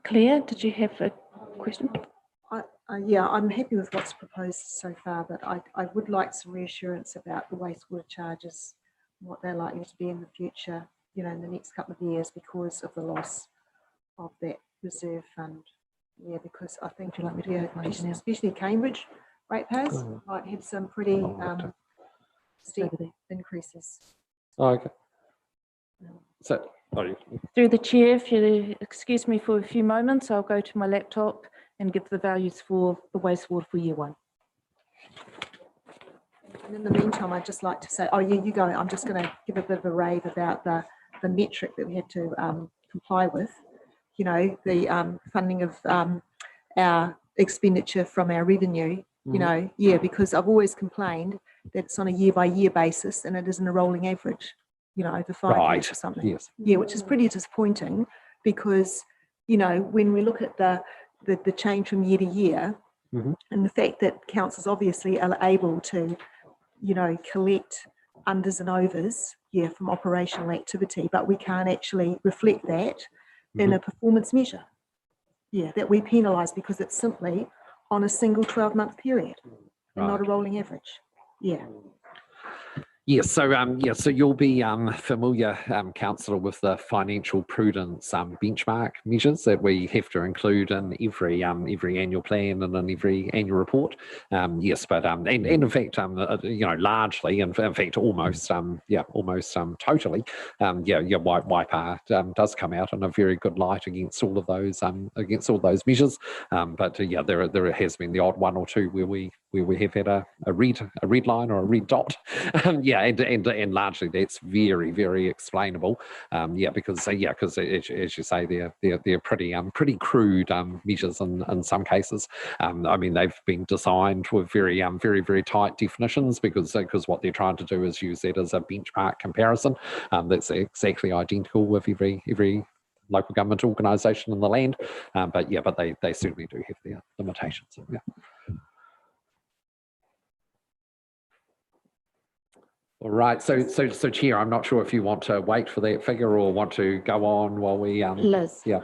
Claire, did you have a question? Yeah, I'm happy with what's proposed so far, but I would like some reassurance about the wastewater charges, what they're likely to be in the future, you know, in the next couple of years because of the loss of that reserve fund. Yeah, because I think, like mitigation, especially Cambridge ratepayers might have some pretty steep increases. Oh, okay. So, Through the chair, if you excuse me for a few moments, I'll go to my laptop and give the values for the wastewater for year 1. And in the meantime, I'd just like to say, oh yeah, you go. I'm just going to give a bit of a rave about the metric that we had to comply with. You know, the funding of our expenditure from our revenue. You know, yeah, because I've always complained that it's on a year-by-year basis and it isn't a rolling average. You know, over 5 years or something. Yes. Yeah, which is pretty disappointing because, you know, when we look at the change from year to year and the fact that councils obviously are able to, you know, collect unders and overs, yeah, from operational activity, but we can't actually reflect that in a performance measure. Yeah, that we penalise because it's simply on a single 12-month period and not a rolling average. Yeah. Yes, so so you'll be familiar, councillor, with the financial prudence benchmark measures that we have to include in every annual plan and in every annual report. Yes, but and in fact, you know, largely, in fact, almost totally, WIPA does come out in a very good light against all of those measures. But yeah, there has been the odd one or two where we have had a red line or a red dot. Yeah, and largely that's very, very explainable. Because as you say, they're pretty crude measures in some cases. I mean, they've been designed with very, very tight definitions because what they're trying to do is use that as a benchmark comparison. That's exactly identical with every local government organisation in the land. But they certainly do have their limitations. Yeah. All right, so Chair, I'm not sure if you want to wait for that figure or want to go on while we Liz. Yeah.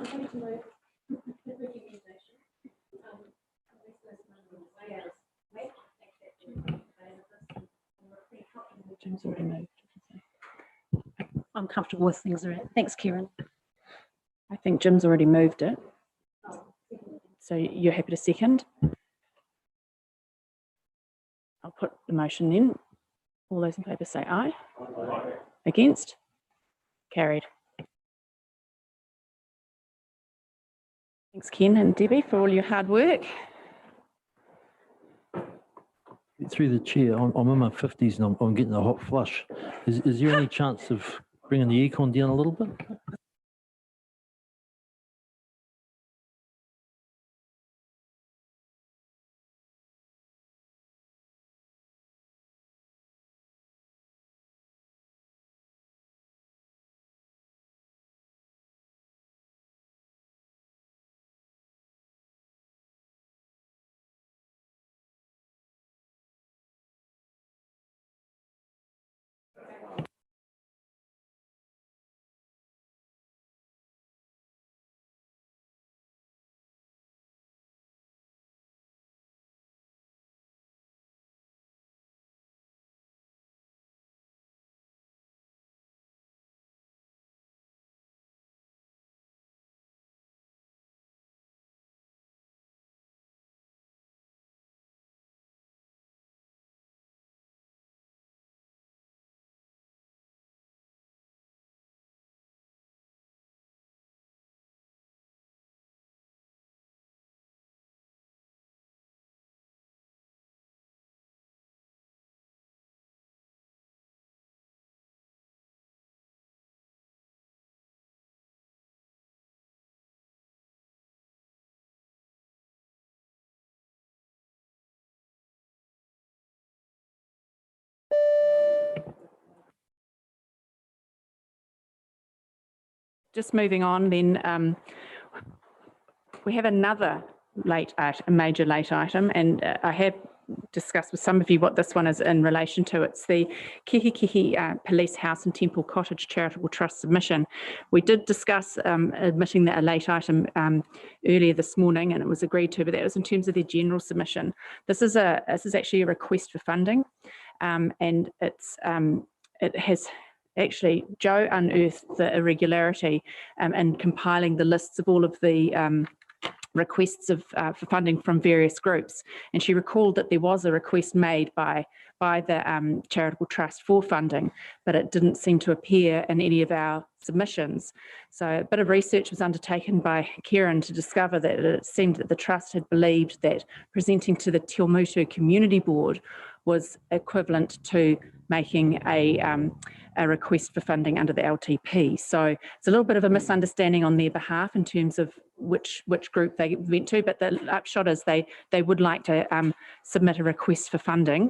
I'm comfortable with things around. Thanks, Kieran. I think Jim's already moved it. So you're happy to second? I'll put the motion then. All those in favour say aye. Aye. Against? Carried. Thanks, Ken and Debbie, for all your hard work. Through the chair, I'm in my 50s and I'm getting a hot flush. Is there any chance of bringing the aircon down a little bit? Just moving on then, we have another a major late item, and I have discussed with some of you what this one is in relation to. It's the Kihikihi Police House and Temple Cottage Charitable Trust submission. We did discuss admitting that a late item earlier this morning, and it was agreed to, but that was in terms of their general submission. This is actually a request for funding, and it has actually, Joe unearthed the irregularity in compiling the lists of all of the requests for funding from various groups, and she recalled that there was a request made by the charitable trust for funding, but it didn't seem to appear in any of our submissions. So a bit of research was undertaken by Kieran to discover that it seemed that the trust had believed that presenting to the Te Mutu Community Board was equivalent to making a request for funding under the LTP. So it's a little bit of a misunderstanding on their behalf in terms of which group they went to, but the upshot is they would like to submit a request for funding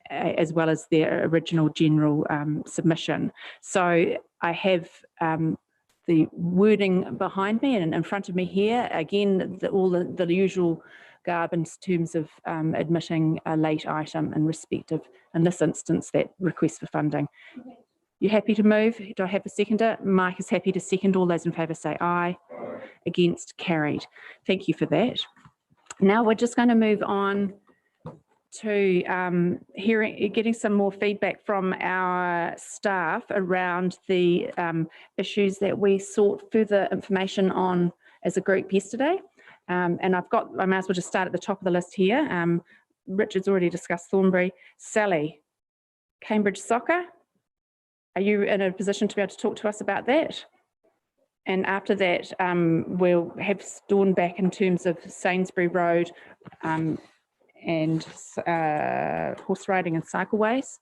as well as their original general submission. So I have the wording behind me and in front of me here. Again, all the usual garb in terms of admitting a late item in respect of, in this instance, that request for funding. You happy to move? Do I have a seconder? Mike is happy to second. All those in favour say aye. Against, carried. Thank you for that. Now we're just going to move on to getting some more feedback from our staff around the issues that we sought further information on as a group yesterday. And I may as well just start at the top of the list here. Richard's already discussed Thornbury. Sally, Cambridge Soccer. Are you in a position to be able to talk to us about that? And after that, we'll have Dawn back in terms of Sainsbury Road and horse riding and cycleways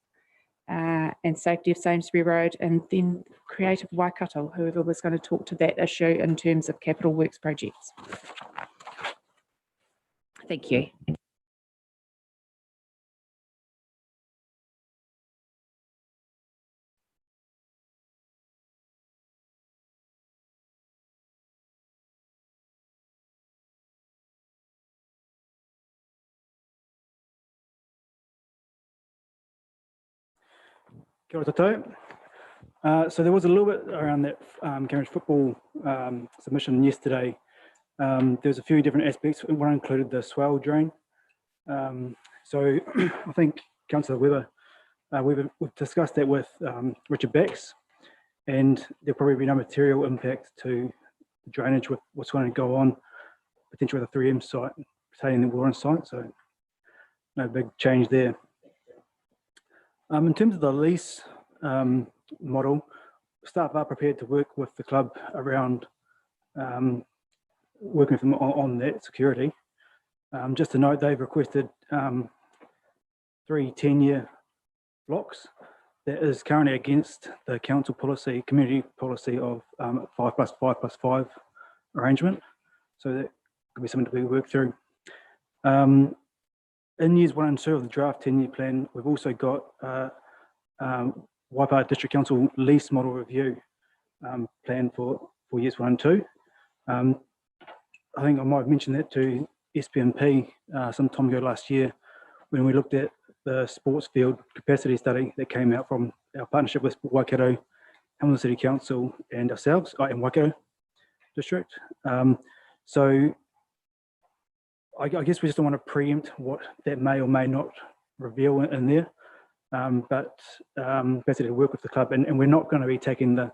and safety of Sainsbury Road, and then Creative Waikato, whoever was going to talk to that issue in terms of capital works projects. Thank you. Kia ora tātou. So there was a little bit around that Cambridge football submission yesterday. There's a few different aspects. One included the swell drain. So I think Councillor Weber, we've discussed that with Richard Bax, and there'll probably be no material impact to the drainage with what's going to go on potentially with the 3M site, pertaining the Warren site. So no big change there. In terms of the lease model, staff are prepared to work with the club around working with them on that security. Just to note, they've requested 3 10-year blocks. That is currently against the council policy, community policy of 5+5+5 arrangement. So that could be something to be worked through. In years 1 and 2 of the draft 10-year plan, we've also got Waipawa District Council lease model review plan for years 1 and 2. I think I might have mentioned that to SPMP some time ago last year when we looked at the sports field capacity study that came out from our partnership with Waikato, Hamilton City Council and ourselves, and Waikato District. So I guess we just don't want to preempt what that may or may not reveal in there, but basically work with the club, and we're not going to be taking the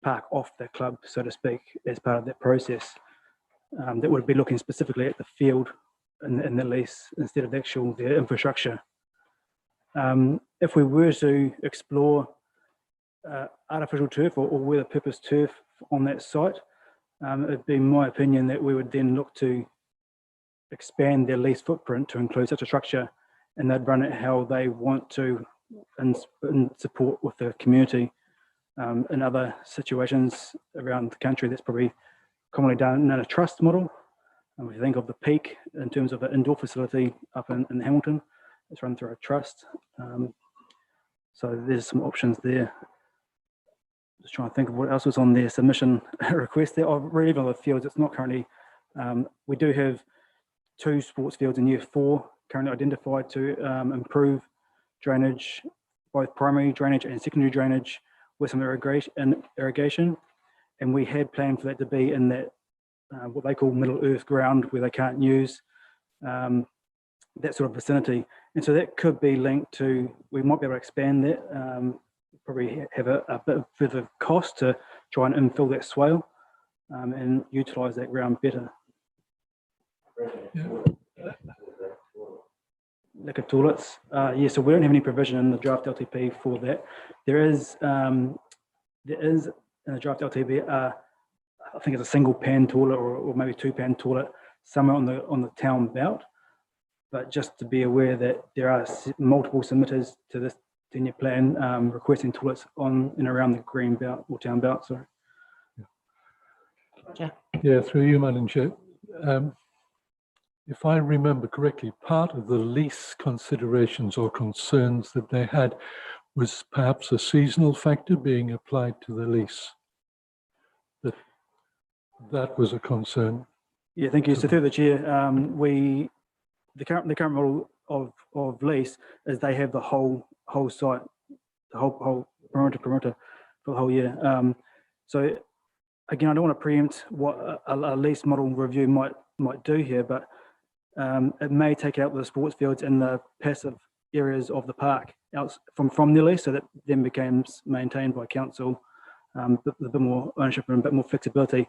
park off the club, so to speak, as part of that process. That would be looking specifically at the field in the lease instead of the infrastructure. If we were to explore artificial turf or weather purpose turf on that site, it'd be my opinion that we would then look to expand their lease footprint to include such a structure, and they'd run it how they want to in support with the community. In other situations around the country, that's probably commonly done in a trust model. We think of the Peak in terms of an indoor facility up in Hamilton. It's run through a trust. So there's some options there. Just trying to think of what else was on their submission request there. I've read even the fields, it's not currently We do have 2 sports fields in year 4 currently identified to improve drainage, both primary drainage and secondary drainage with some irrigation. And we had planned for that to be in that what they call middle earth ground where they can't use that sort of vicinity. And so that could be linked to, we might be able to expand that, probably have a bit of further cost to try and infill that swale and utilise that ground better. Lack of toilets. Yeah, so we don't have any provision in the draft LTP for that. There is in the draft LTP, I think it's a single pan toilet or maybe 2-pan toilet somewhere on the town belt. But just to be aware that there are multiple submitters to this 10-year plan requesting toilets on and around the green belt or town belt. Sorry. Yeah, through you, Madam Chair. If I remember correctly, part of the lease considerations or concerns that they had was perhaps a seasonal factor being applied to the lease. That was a concern. Yeah, thank you. So through the chair, the current model of lease is they have the whole site, the whole perimeter for the whole year. So again, I don't want to preempt what a lease model review might do here, but it may take out the sports fields and the passive areas of the park out from the lease, so that then becomes maintained by council, a bit more ownership and a bit more flexibility.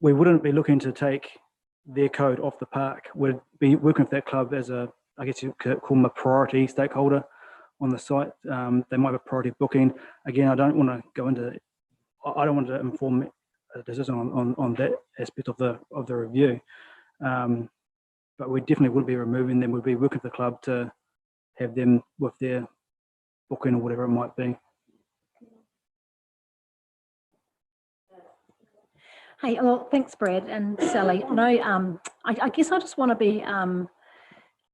We wouldn't be looking to take their code off the park. We'd be working with that club as a, I guess you could call them a priority stakeholder on the site. They might have a priority booking. Again, I don't want to inform a decision on that aspect of the review. But we definitely would be removing them. We'd be working with the club to have them with their booking or whatever it might be. Hey, well, thanks, Brad and Sally. No, I guess I just want to be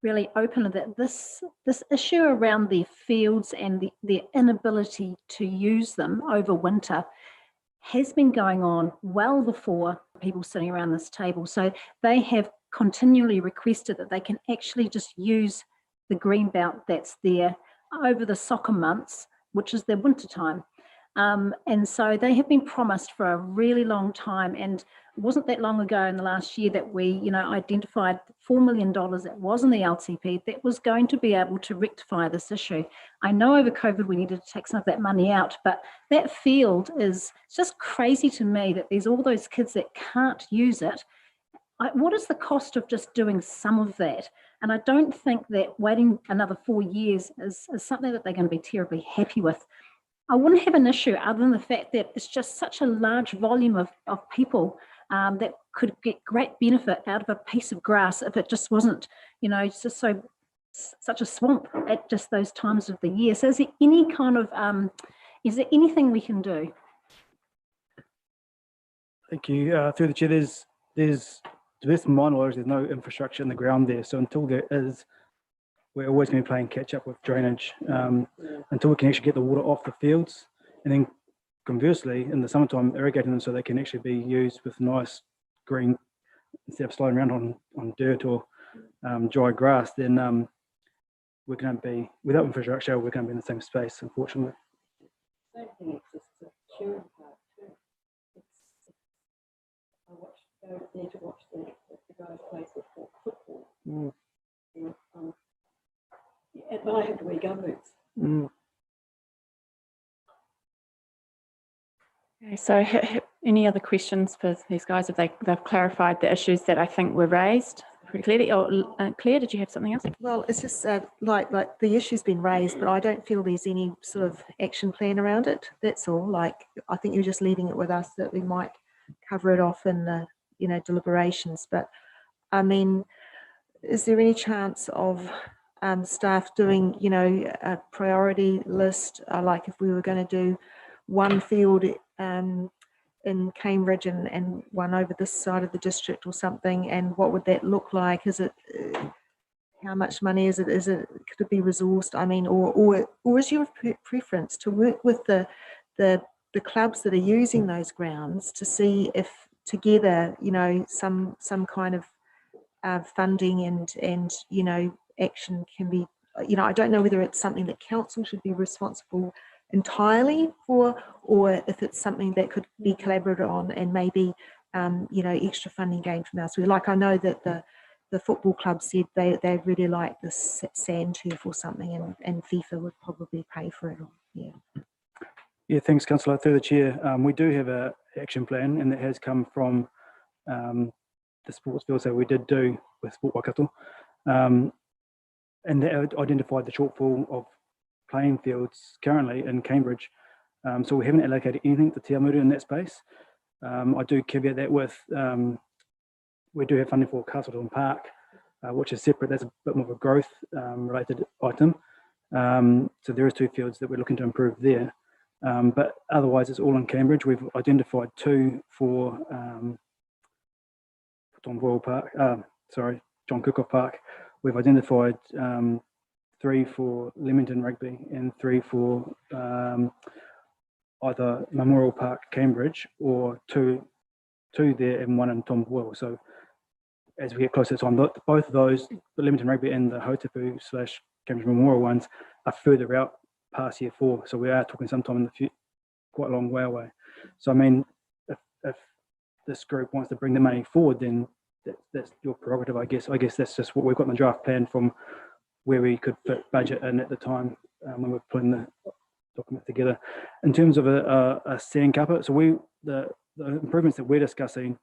really open that this issue around the fields and the inability to use them over winter has been going on well before people sitting around this table. So they have continually requested that they can actually just use the green belt that's there over the soccer months, which is their winter time. And so they have been promised for a really long time, and it wasn't that long ago in the last year that we, identified $4 million that was in the LTP that was going to be able to rectify this issue. I know over COVID we needed to take some of that money out, but that field is just crazy to me that there's all those kids that can't use it. What is the cost of just doing some of that? And I don't think that waiting another 4 years is something that they're going to be terribly happy with. I wouldn't have an issue other than the fact that it's just such a large volume of people that could get great benefit out of a piece of grass if it just wasn't, it's just such a swamp at just those times of the year. So is there any kind of, is there anything we can do? Thank you. Through the chair, there's to the best of my knowledge, there's no infrastructure in the ground there. So until there is, we're always going to be playing catch up with drainage until we can actually get the water off the fields. And then conversely, in the summertime, irrigating them so they can actually be used with nice green, instead of sliding around on dirt or dry grass, then we're going to be, without infrastructure, we're going to be in the same space, unfortunately. Same thing exists at Sheeran Park too. I need to watch the guys play football. But I have to wear gumboots. Okay, so any other questions for these guys? If they've clarified the issues that I think were raised pretty clearly. Or Claire, did you have something else? Well, it's just like the issue's been raised, but I don't feel there's any sort of action plan around it. That's all. Like, I think you're just leaving it with us that we might cover it off in the deliberations. But I mean, is there any chance of staff doing a priority list, like if we were going to do one field in Cambridge and one over this side of the district or something, and what would that look like? Is it how much money is it? Could it be resourced? I mean, or is your preference to work with the clubs that are using those grounds to see if together, you know, some kind of funding and you know, action can be, you know, I don't know whether it's something that council should be responsible entirely for, or if it's something that could be collaborated on and maybe, you know, extra funding gained from elsewhere. Like I know that the football club said they really like this sand turf or something, and FIFA would probably pay for it. Yeah. Yeah, thanks, Councillor. Through the chair, we do have an action plan, and it has come from the sports fields that we did do with Sport Waikato, and that identified the shortfall of playing fields currently in Cambridge. So we haven't allocated anything to Te Amuru in that space. I do caveat that with we do have funding for Castleton Park, which is separate. That's a bit more of a growth related item. So there is 2 fields that we're looking to improve there. But otherwise, it's all in Cambridge. We've identified 2 for Thornbury Park, John Cookoff Park. We've identified 3 for Leamington Rugby and 3 for either Memorial Park, Cambridge, or 2 there and 1 in Thornbury. So as we get closer to time, both of those, the Leamington Rugby and the Hotapu / Cambridge Memorial ones, are further out past year 4. So we are talking sometime in the future, quite a long way away. So I mean, if this group wants to bring the money forward, then that's your prerogative, I guess. I guess that's just what we've got in the draft plan from where we could fit budget in at the time when we're putting the document together. In terms of a sand carpet, so the improvements that we're discussing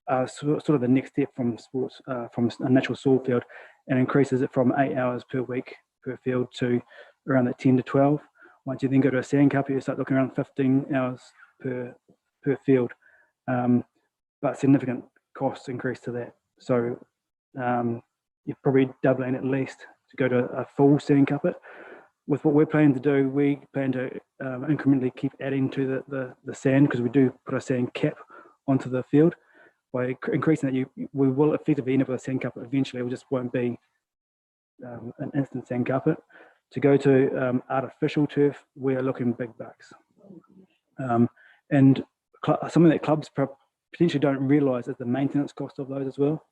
are sort of the next step from sports, from a natural soil field, and increases it from 8 hours per week per field to around that 10 to 12. Once you then go to a sand carpet, you start looking around 15 hours per field, but significant costs increase to that. So you're probably doubling at least to go to a full sand carpet. With what we're planning to do, we plan to incrementally keep adding to the sand, because we do put a sand cap onto the field. By increasing that, we will effectively end up with a sand carpet eventually. It just won't be an instant sand carpet. To go to artificial turf, we are looking big bucks. And something that clubs potentially don't realise is the maintenance cost of those as well.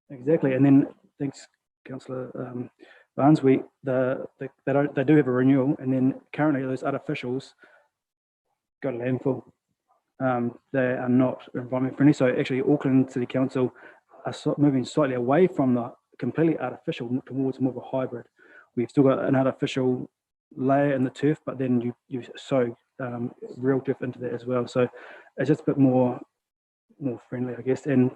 Exactly, and then thanks, Councillor Barnes. They do have a renewal, and then currently those artificials go to landfill. They are not environment friendly. So actually, Auckland City Council are moving slightly away from the completely artificial towards more of a hybrid. We've still got an artificial layer in the turf, but then you sow real turf into that as well. So it's just a bit more friendly, I guess. And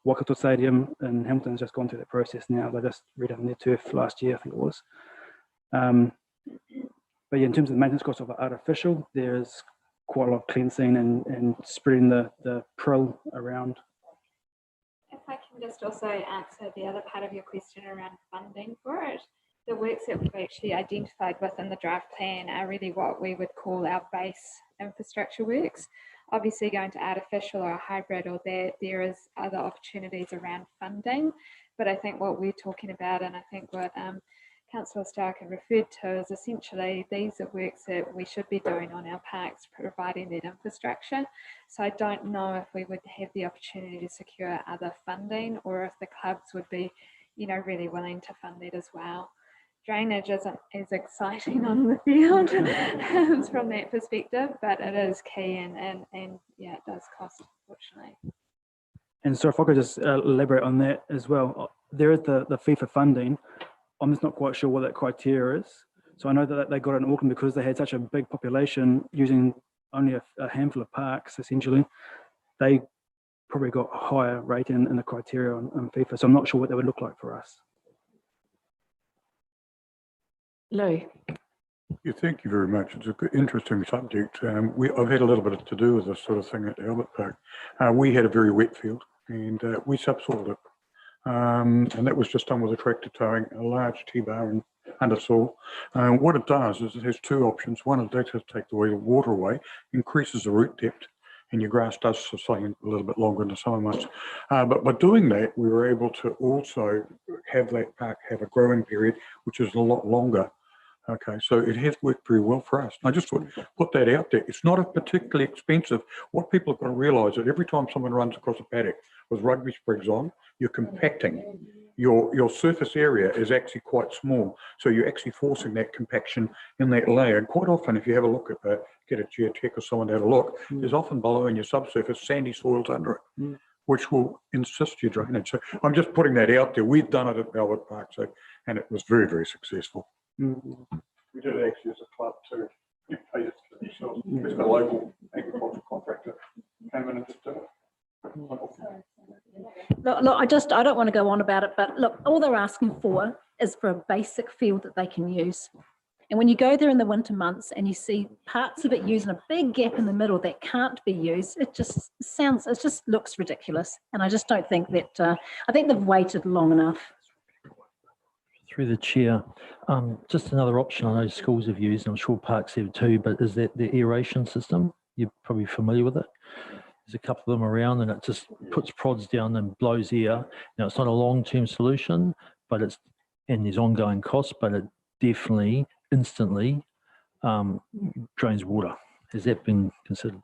Waikato Stadium in Hamilton's just gone through that process now. They just redone their turf last year, I think it was. But yeah, in terms of the maintenance cost of artificial, there's quite a lot of cleansing and spreading the prill around. If I can just also answer the other part of your question around funding for it. The works that we've actually identified within the draft plan are really what we would call our base infrastructure works. Obviously going to artificial or hybrid, or there is other opportunities around funding, but I think what we're talking about, and I think what Councillor Stark had referred to, is essentially these are works that we should be doing on our parks, providing that infrastructure. So I don't know if we would have the opportunity to secure other funding, or if the clubs would be, you know, really willing to fund that as well. Drainage isn't as exciting on the field from that perspective, but it is key, and yeah, it does cost, unfortunately. And so if I could just elaborate on that as well, there is the FIFA funding. I'm just not quite sure what that criteria is. So I know that they got it in Auckland because they had such a big population using only a handful of parks, essentially. They probably got a higher rating in the criteria on FIFA. So I'm not sure what that would look like for us. Lou. Yeah, thank you very much. It's an interesting subject. I've had a little bit to do with this sort of thing at the Albert Park. We had a very wet field, and we subsoiled it. And that was just done with a tractor towing a large T-bar and undersoil. What it does is it has 2 options. One is that to take the water away, increases the root depth, and your grass does sustain a little bit longer in the summer months. But by doing that, we were able to also have that park have a growing period, which is a lot longer Okay, so it has worked very well for us. I just thought, put that out there. It's not a particularly expensive. What people have got to realise that every time someone runs across a paddock with rugby sprigs on, you're compacting. Your surface area is actually quite small. So you're actually forcing that compaction in that layer. And quite often, if you have a look at get a geotech or someone to have a look, there's often below in your subsurface sandy soils under it, which will insist your drainage. So I'm just putting that out there. We've done it at Albert Park, and it was very, very successful. We did it actually as a club too. We paid it to themselves. Just a local agricultural contractor came in and just did it. Look, I don't want to go on about it, but look, all they're asking for is for a basic field that they can use. And when you go there in the winter months and you see parts of it using a big gap in the middle that can't be used, it just looks ridiculous. And I just don't think that, I think they've waited long enough. Through the chair, just another option I know schools have used, and I'm sure parks have too, but is that the aeration system. You're probably familiar with it. There's a couple of them around, and it just puts prods down and blows air. Now, it's not a long-term solution, but and there's ongoing costs, but it definitely instantly drains water. Has that been considered?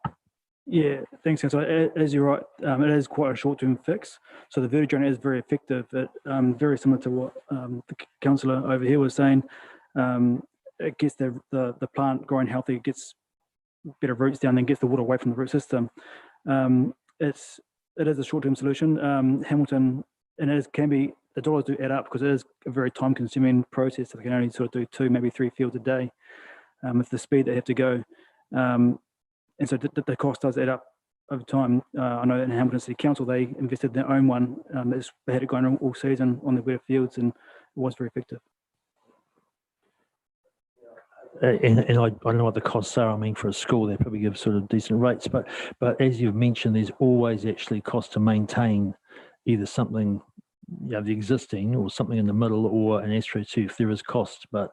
Yeah, thanks, Councillor. As you're right, it is quite a short-term fix. So the vertidrain is very effective. It, very similar to what the councillor over here was saying. It gets the plant growing healthy, it gets better roots down, and gets the water away from the root system. It is a short-term solution. Hamilton, and the dollars do add up because it is a very time-consuming process. So they can only sort of do 2, maybe 3 fields a day with the speed they have to go. And so the cost does add up over time. I know in Hamilton City Council, they invested in their own one. They had it going all season on the wetter fields, and it was very effective. And I don't know what the costs are. I mean, for a school, they probably give sort of decent rates. But as you've mentioned, there's always actually cost to maintain either something, the existing, or something in the middle, or an AstroTurf if there is cost. But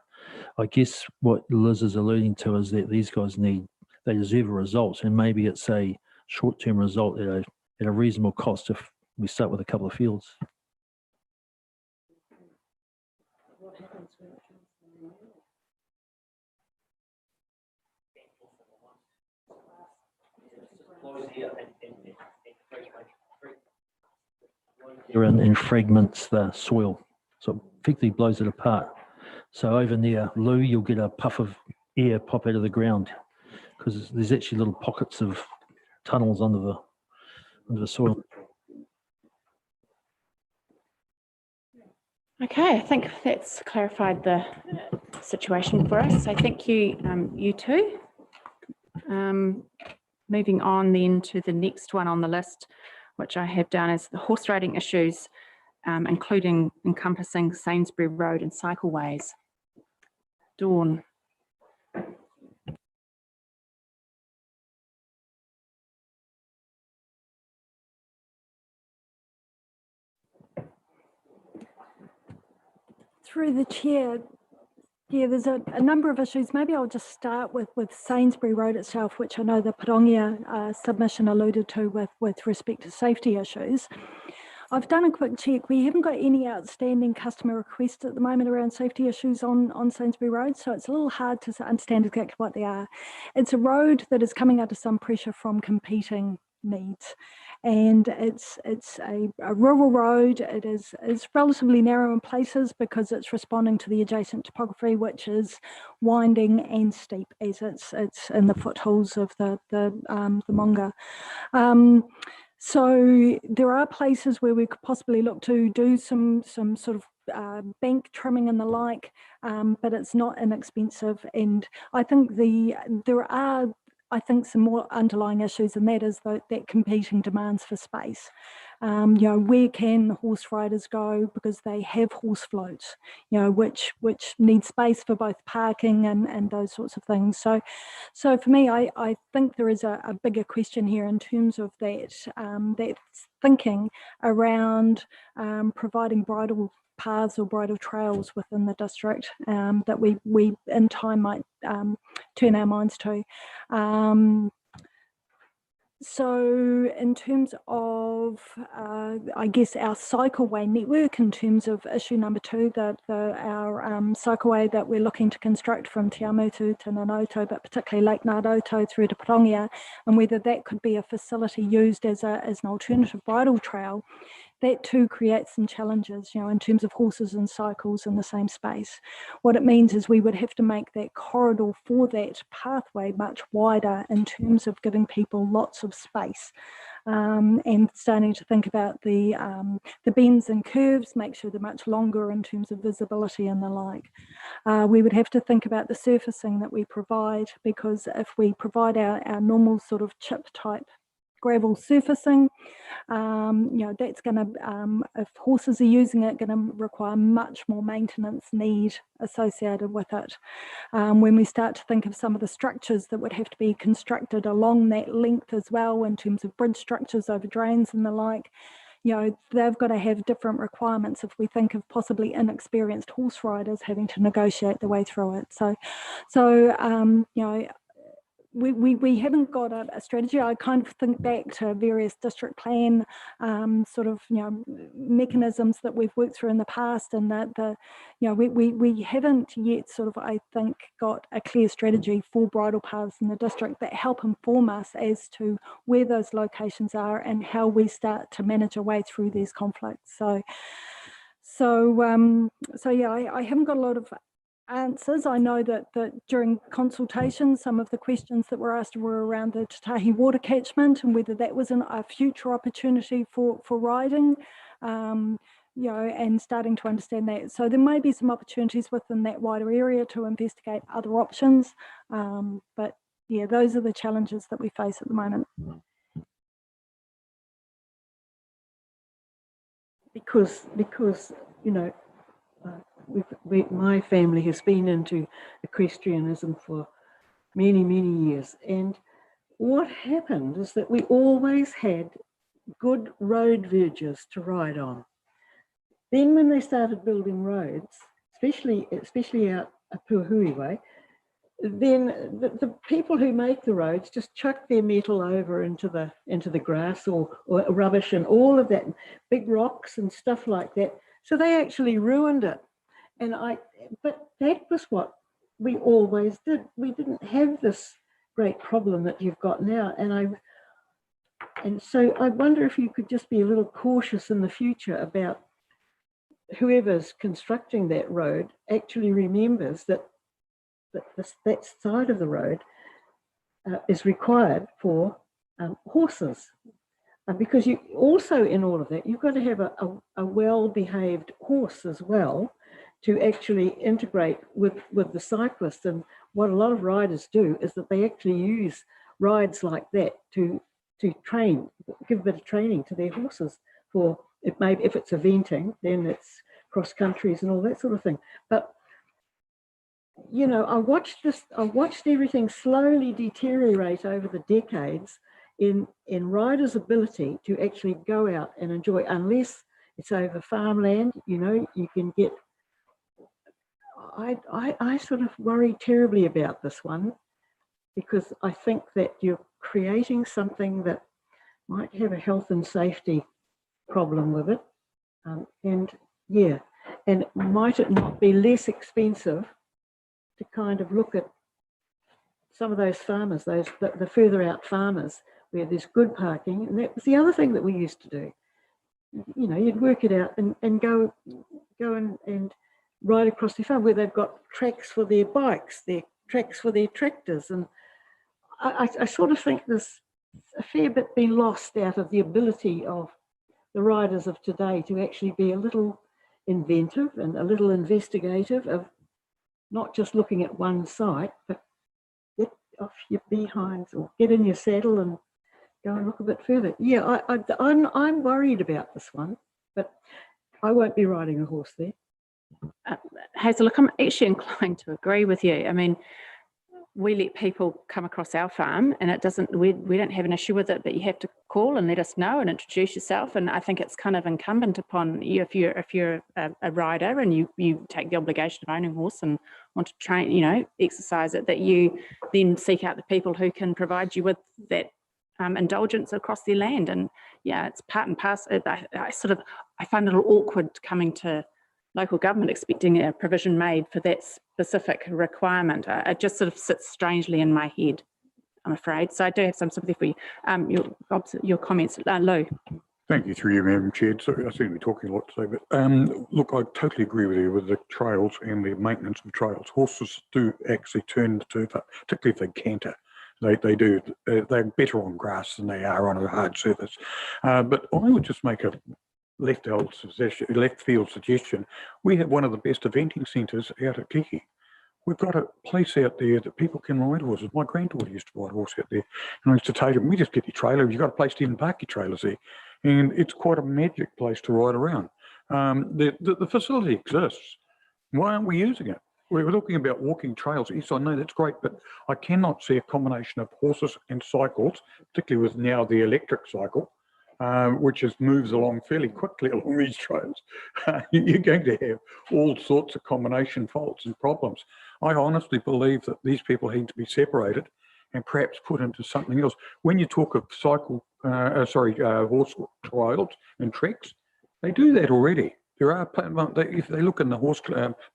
I guess what Liz is alluding to is that these guys they deserve a result, and maybe it's a short-term result at a reasonable cost if we start with a couple of fields. And fragments the soil, so it effectively blows it apart. So over near Lou, you'll get a puff of air pop out of the ground because there's actually little pockets of tunnels under the soil. Okay, I think that's clarified the situation for us. So thank you, you two. Moving on then to the next one on the list, which I have down as the horse riding issues, encompassing Sainsbury Road and cycleways. Dawn. Through the chair, yeah, there's a number of issues. Maybe I'll just start with Sainsbury Road itself, which I know the Parongia submission alluded to with respect to safety issues. I've done a quick check. We haven't got any outstanding customer requests at the moment around safety issues on Sainsbury Road, so it's a little hard to understand exactly what they are. It's a road that is coming under some pressure from competing needs, and it's a rural road. It's relatively narrow in places because it's responding to the adjacent topography, which is winding and steep as it's in the foothills of the Monga. So there are places where we could possibly look to do some sort of bank trimming and the like, but it's not inexpensive. And I think there are some more underlying issues, and that is that competing demands for space. Where can horse riders go because they have horse floats, which need space for both parking and those sorts of things. So for me, I think there is a bigger question here in terms of that thinking around providing bridle paths or bridle trails within the district that we in time might turn our minds to. So in terms of, I guess, our cycleway network, in terms of issue number 2, our cycleway that we're looking to construct from Te Amutu to Nanoto, but particularly Lake Naroto through to Parongia, and whether that could be a facility used as an alternative bridle trail, that too creates some challenges, in terms of horses and cycles in the same space. What it means is we would have to make that corridor for that pathway much wider in terms of giving people lots of space, and starting to think about the bends and curves, make sure they're much longer in terms of visibility and the like. We would have to think about the surfacing that we provide, because if we provide our normal sort of chip type gravel surfacing, that's going to, if horses are using it, going to require much more maintenance need associated with it. When we start to think of some of the structures that would have to be constructed along that length as well, in terms of bridge structures over drains and the like, they've got to have different requirements if we think of possibly inexperienced horse riders having to negotiate their way through it. We haven't got a strategy. I kind of think back to various district plan mechanisms that we've worked through in the past, and that we haven't yet sort of, I think, got a clear strategy for bridle paths in the district that help inform us as to where those locations are and how we start to manage our way through these conflicts. I haven't got a lot of answers. I know that during consultation, some of the questions that were asked were around the Tatahi water catchment and whether that was a future opportunity for riding, and starting to understand that. So there may be some opportunities within that wider area to investigate other options. But yeah, those are the challenges that we face at the moment. Because my family has been into equestrianism for many, many years. And what happened is that we always had good road verges to ride on. Then when they started building roads, especially out a Puahui way, then the people who make the roads just chuck their metal over into the grass or rubbish and all of that, big rocks and stuff like that. So they actually ruined it. But that was what we always did. We didn't have this great problem that you've got now. And so I wonder if you could just be a little cautious in the future about whoever's constructing that road actually remembers that that side of the road is required for horses. Because you also, in all of that, you've got to have a well-behaved horse as well to actually integrate with the cyclist. And what a lot of riders do is that they actually use rides like that to train, give a bit of training to their horses for, if it's eventing, then it's cross countries and all that sort of thing. But I watched everything slowly deteriorate over the decades in riders' ability to actually go out and enjoy, unless it's over farmland, you can get. I sort of worry terribly about this one, because I think that you're creating something that might have a health and safety problem with it. And might it not be less expensive to kind of look at some of those farmers, the further out farmers, where there's good parking. And that was the other thing that we used to do. You'd work it out and go and ride across the farm where they've got tracks for their bikes, their tracks for their tractors. And I sort of think there's a fair bit been lost out of the ability of the riders of today to actually be a little inventive and a little investigative of not just looking at one site, but get off your behinds or get in your saddle and go and look a bit further. Yeah, I'm worried about this one, but I won't be riding a horse there. Hazel, look, I'm actually inclined to agree with you. I mean, we let people come across our farm, and we don't have an issue with it, but you have to call and let us know and introduce yourself. And I think it's kind of incumbent upon you, if you're a rider and you take the obligation of owning a horse and want to train, exercise it, that you then seek out the people who can provide you with that indulgence across their land. And yeah, it's part and parcel. I find it a little awkward coming to local government expecting a provision made for that specific requirement. It just sort of sits strangely in my head, I'm afraid. So I do have some sympathy for you. Your comments, Lou. Thank you through you, Madam Chair. Sorry, I seem to be talking a lot today, but look, I totally agree with you with the trails and the maintenance of trails. Horses do actually turn the turf up, particularly if they canter. They do. They're better on grass than they are on a hard surface. But I would just make a left field suggestion. We have one of the best eventing centres out at Kihikihi. We've got a place out there that people can ride horses. My granddaughter used to ride horse out there, and I used to take them. We just get your trailer. You've got a place to even park your trailers there, and it's quite a magic place to ride around. The facility exists. Why aren't we using it? We're talking about walking trails. Yes, I know that's great, but I cannot see a combination of horses and cycles, particularly with now the electric cycle, which moves along fairly quickly along these trails. You're going to have all sorts of combination faults and problems. I honestly believe that these people need to be separated and perhaps put into something else. When you talk of horse trials and treks, they do that already. There are, if they look in the horse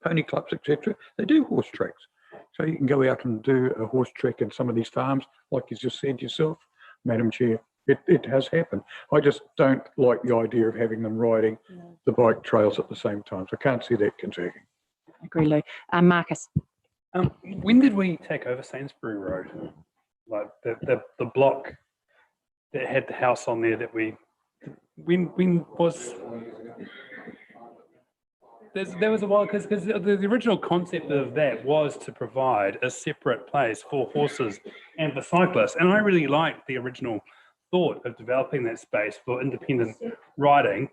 pony clubs, etc., they do horse treks. So you can go out and do a horse trek in some of these farms, like you just said yourself, Madam Chair. It has happened. I just don't like the idea of having them riding the bike trails at the same time. So I can't see that continuing. I agree, Lou. Marcus. When did we take over Sainsbury Road? Like the block that had the house on there that when was... There was a while, because the original concept of that was to provide a separate place for horses and for cyclists. And I really liked the original thought of developing that space for independent riding,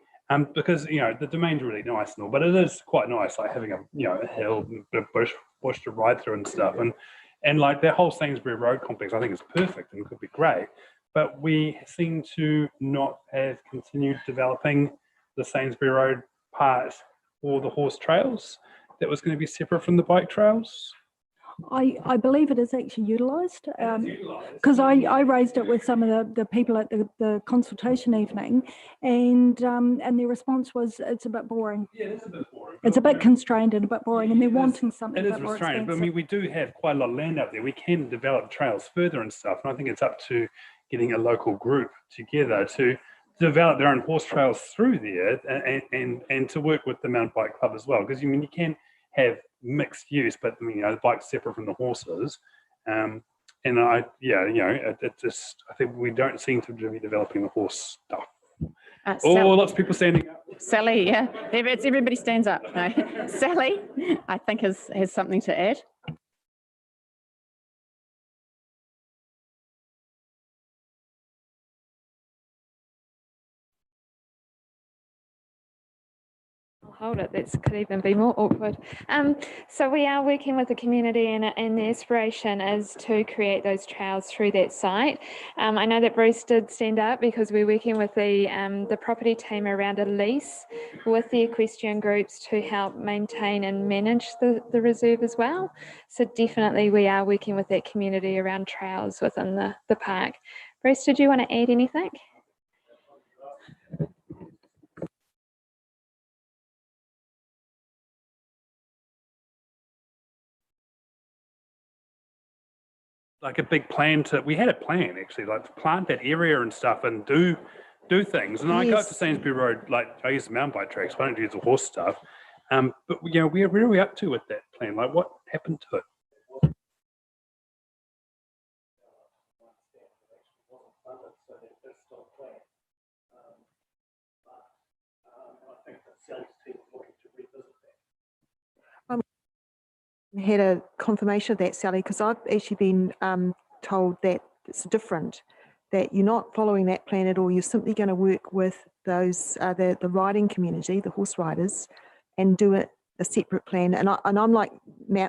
because the domain's really nice and all, but it is quite nice, like having a hill, a bit of bush to ride through and stuff, and like that whole Sainsbury Road complex, I think is perfect and could be great. But we seem to not have continued developing the Sainsbury Road part or the horse trails that was going to be separate from the bike trails. I believe it is actually utilised, because I raised it with some of the people at the consultation evening, and their response was it's a bit boring. Yeah, it's a bit boring. It's a bit constrained and a bit boring, and they're wanting something a bit more expensive. But I mean, we do have quite a lot of land out there. We can develop trails further and stuff, and I think it's up to getting a local group together to develop their own horse trails through there, and to work with the mountain bike club as well, because you can have mixed use, but the bike's separate from the horses, and I think we don't seem to be developing the horse stuff. Lots of people standing up. Sally, yeah, it's everybody stands up. No. Sally, I think has something to add. Hold it, that could even be more awkward. So we are working with the community, and the aspiration is to create those trails through that site. I know that Bruce did stand up because we're working with the property team around a lease with the equestrian groups to help maintain and manage the reserve as well. So definitely we are working with that community around trails within the park. Bruce, did you want to add anything? Like a big plan we had a plan actually, like to plant that area and stuff and do things. And I go to Sainsbury Road, like I use the mountain bike tracks, but I don't use the horse stuff. But where are we up to with that plan? Like what happened to it? Had a confirmation of that, Sally, because I've actually been told that it's different, that you're not following that plan at all. You're simply going to work with those the riding community, the horse riders, and do a separate plan. And I'm like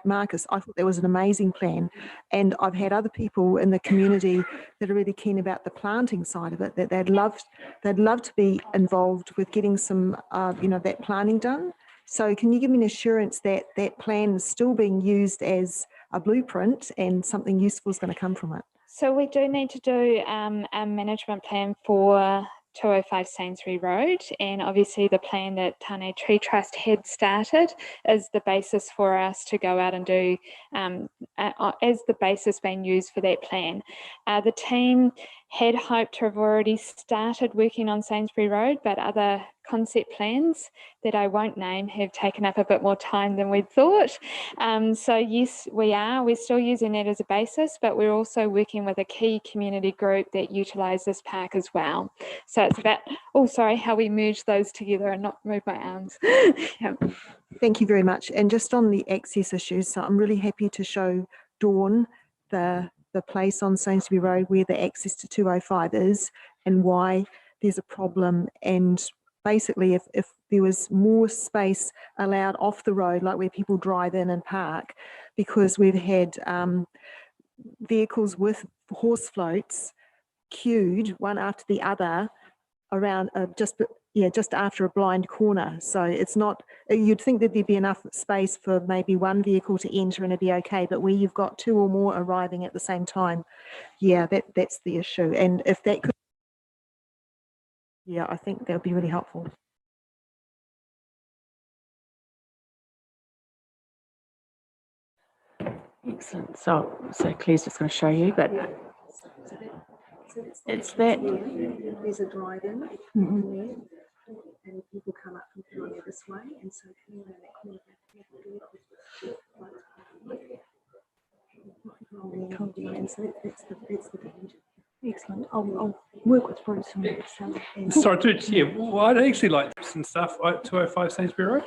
Marcus, I thought that was an amazing plan, and I've had other people in the community that are really keen about the planting side of it, that they'd love to be involved with getting some that planting done. So can you give me an assurance that that plan is still being used as a blueprint and something useful is going to come from it? So we do need to do a management plan for 205 Sainsbury Road, and obviously the plan that Tane Tree Trust had started is the basis for us to go out and do as the basis being used for that plan. The team had hoped to have already started working on Sainsbury Road, but other concept plans that I won't name have taken up a bit more time than we'd thought. So yes, we're still using that as a basis, but we're also working with a key community group that utilise this park as well. So it's about, how we merge those together and not move my arms. Yeah. Thank you very much. And just on the access issues, so I'm really happy to show Dawn the place on Sainsbury Road where the access to 205 is and why there's a problem. And basically, if there was more space allowed off the road, like where people drive in and park, because we've had vehicles with horse floats queued one after the other around just after a blind corner. So it's not, you'd think that there'd be enough space for maybe one vehicle to enter and it'd be okay, but where you've got two or more arriving at the same time, that's the issue. And if that could, I think that would be really helpful. Excellent. So Claire's just going to show you, but it's that. There's a drive-in there, and people come up from Kihikihi this way, and so coming around that corner. And so that's the danger. Excellent. I'll work with Bruce on that. Sorry, well, I'd actually like some stuff at 205 Sainsbury Road.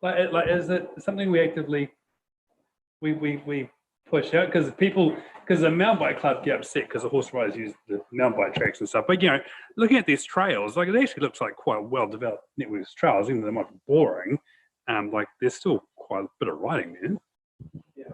Like, is it something we actively we push out because the mountain bike club get upset because the horse riders use the mountain bike tracks and stuff. But looking at these trails, like it actually looks like quite a well-developed network of trails, even though they might be boring. Like there's still quite a bit of riding there. Yeah.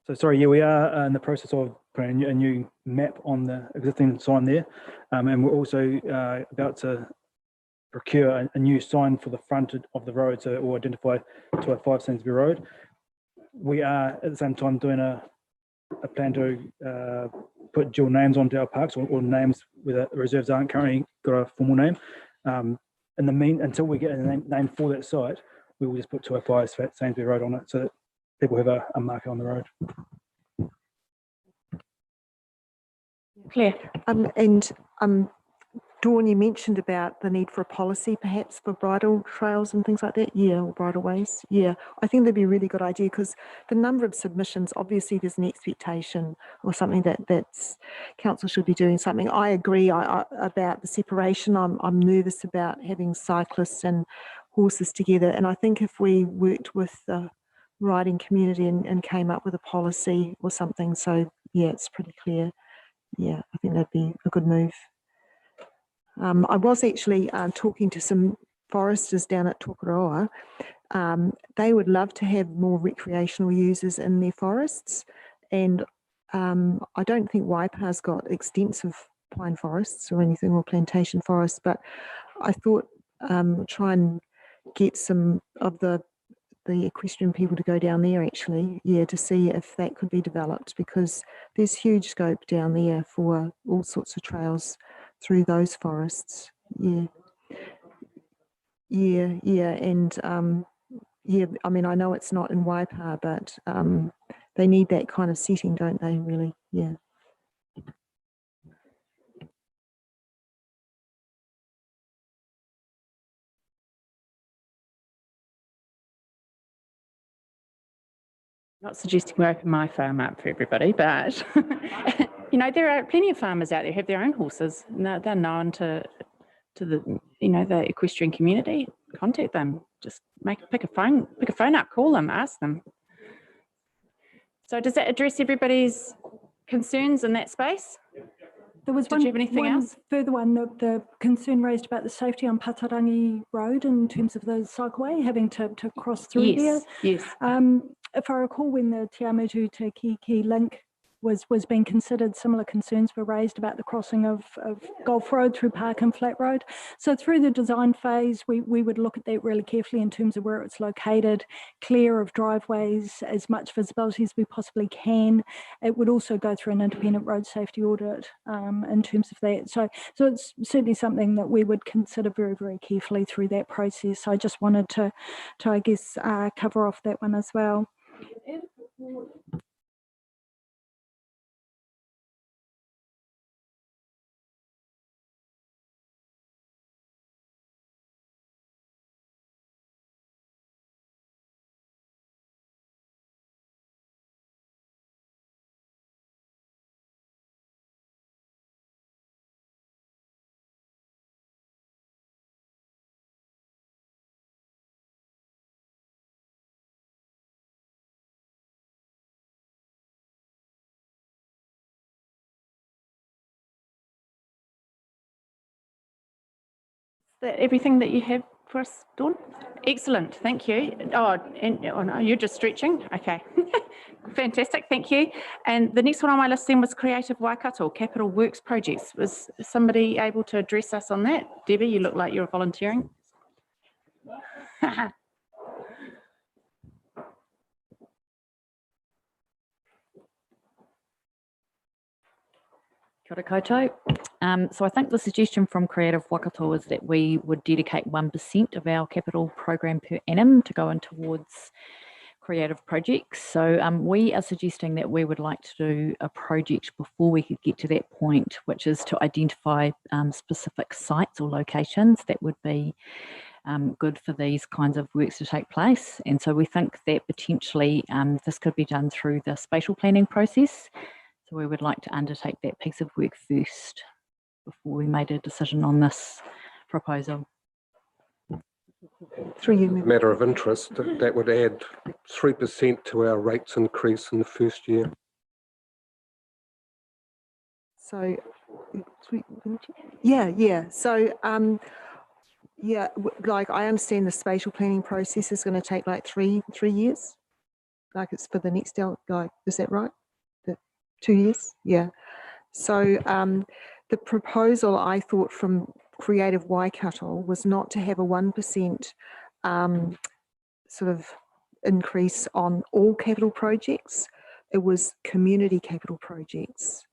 So sorry, we are in the process of putting a new map on the existing sign there, and we're also about to procure a new sign for the front of the road, so it will identify 205 Sainsbury Road. We are at the same time doing a plan to put dual names onto our parks, or names where the reserves aren't currently got a formal name. Until we get a name for that site, we will just put 205 Sainsbury Road on it, so that people have a marker on the road. Claire. Dawn, you mentioned about the need for a policy perhaps for bridle trails and things like that, or bridleways. I think that'd be a really good idea because the number of submissions, obviously there's an expectation or something that's council should be doing something. I agree about the separation. I'm nervous about having cyclists and horses together, and I think if we worked with the riding community and came up with a policy or something, so it's pretty clear. I think that'd be a good move. I was actually talking to some foresters down at Tokoroa. They would love to have more recreational users in their forests, and I don't think Waipa's got extensive pine forests or anything, or plantation forests, but I thought try and get some of the equestrian people to go down there actually, to see if that could be developed, because there's huge scope down there for all sorts of trails through those forests. And I mean, I know it's not in Waipa, but they need that kind of setting, don't they, really? Not suggesting we open my farm up for everybody, but there are plenty of farmers out there who have their own horses, and they're known to the the equestrian community. Contact them. Just pick a phone up, call them, ask them. So does that address everybody's concerns in that space? There was Did you have anything else? Further one, the concern raised about the safety on Patarangi Road in terms of the cycleway having to cross through there. Yes. if I recall, when the Te Amutu to Kihikihi link was being considered, similar concerns were raised about the crossing of Gulf Road through Park and Flat Road. So through the design phase, we would look at that really carefully in terms of where it's located, clear of driveways, as much visibility as we possibly can. It would also go through an independent road safety audit in terms of that. So it's certainly something that we would consider very, very carefully through that process. So I just wanted to I guess, cover off that one as well. That everything that you have for us, Dawn? Excellent, thank you. Oh no, you're just stretching? Okay. Fantastic, thank you. And the next one on my list then was Creative Waikato, Capital Works Projects. Was somebody able to address us on that? Debbie, you look like you're volunteering. Kia ora koutou. So I think the suggestion from Creative Waikato is that we would dedicate 1% of our capital program per annum to go in towards creative projects. So we are suggesting that we would like to do a project before we could get to that point, which is to identify specific sites or locations that would be good for these kinds of works to take place. And so we think that potentially this could be done through the spatial planning process. So we would like to undertake that piece of work first before we made a decision on this proposal. Matter of interest, that would add 3% to our rates increase in the first year. So, yeah. So, yeah, like I understand the spatial planning process is going to take like three years. Like it's for the next, like, is that right? 2 years, yeah. So the proposal I thought from Creative Waikato was not to have a 1% sort of increase on all capital projects. It was community capital projects.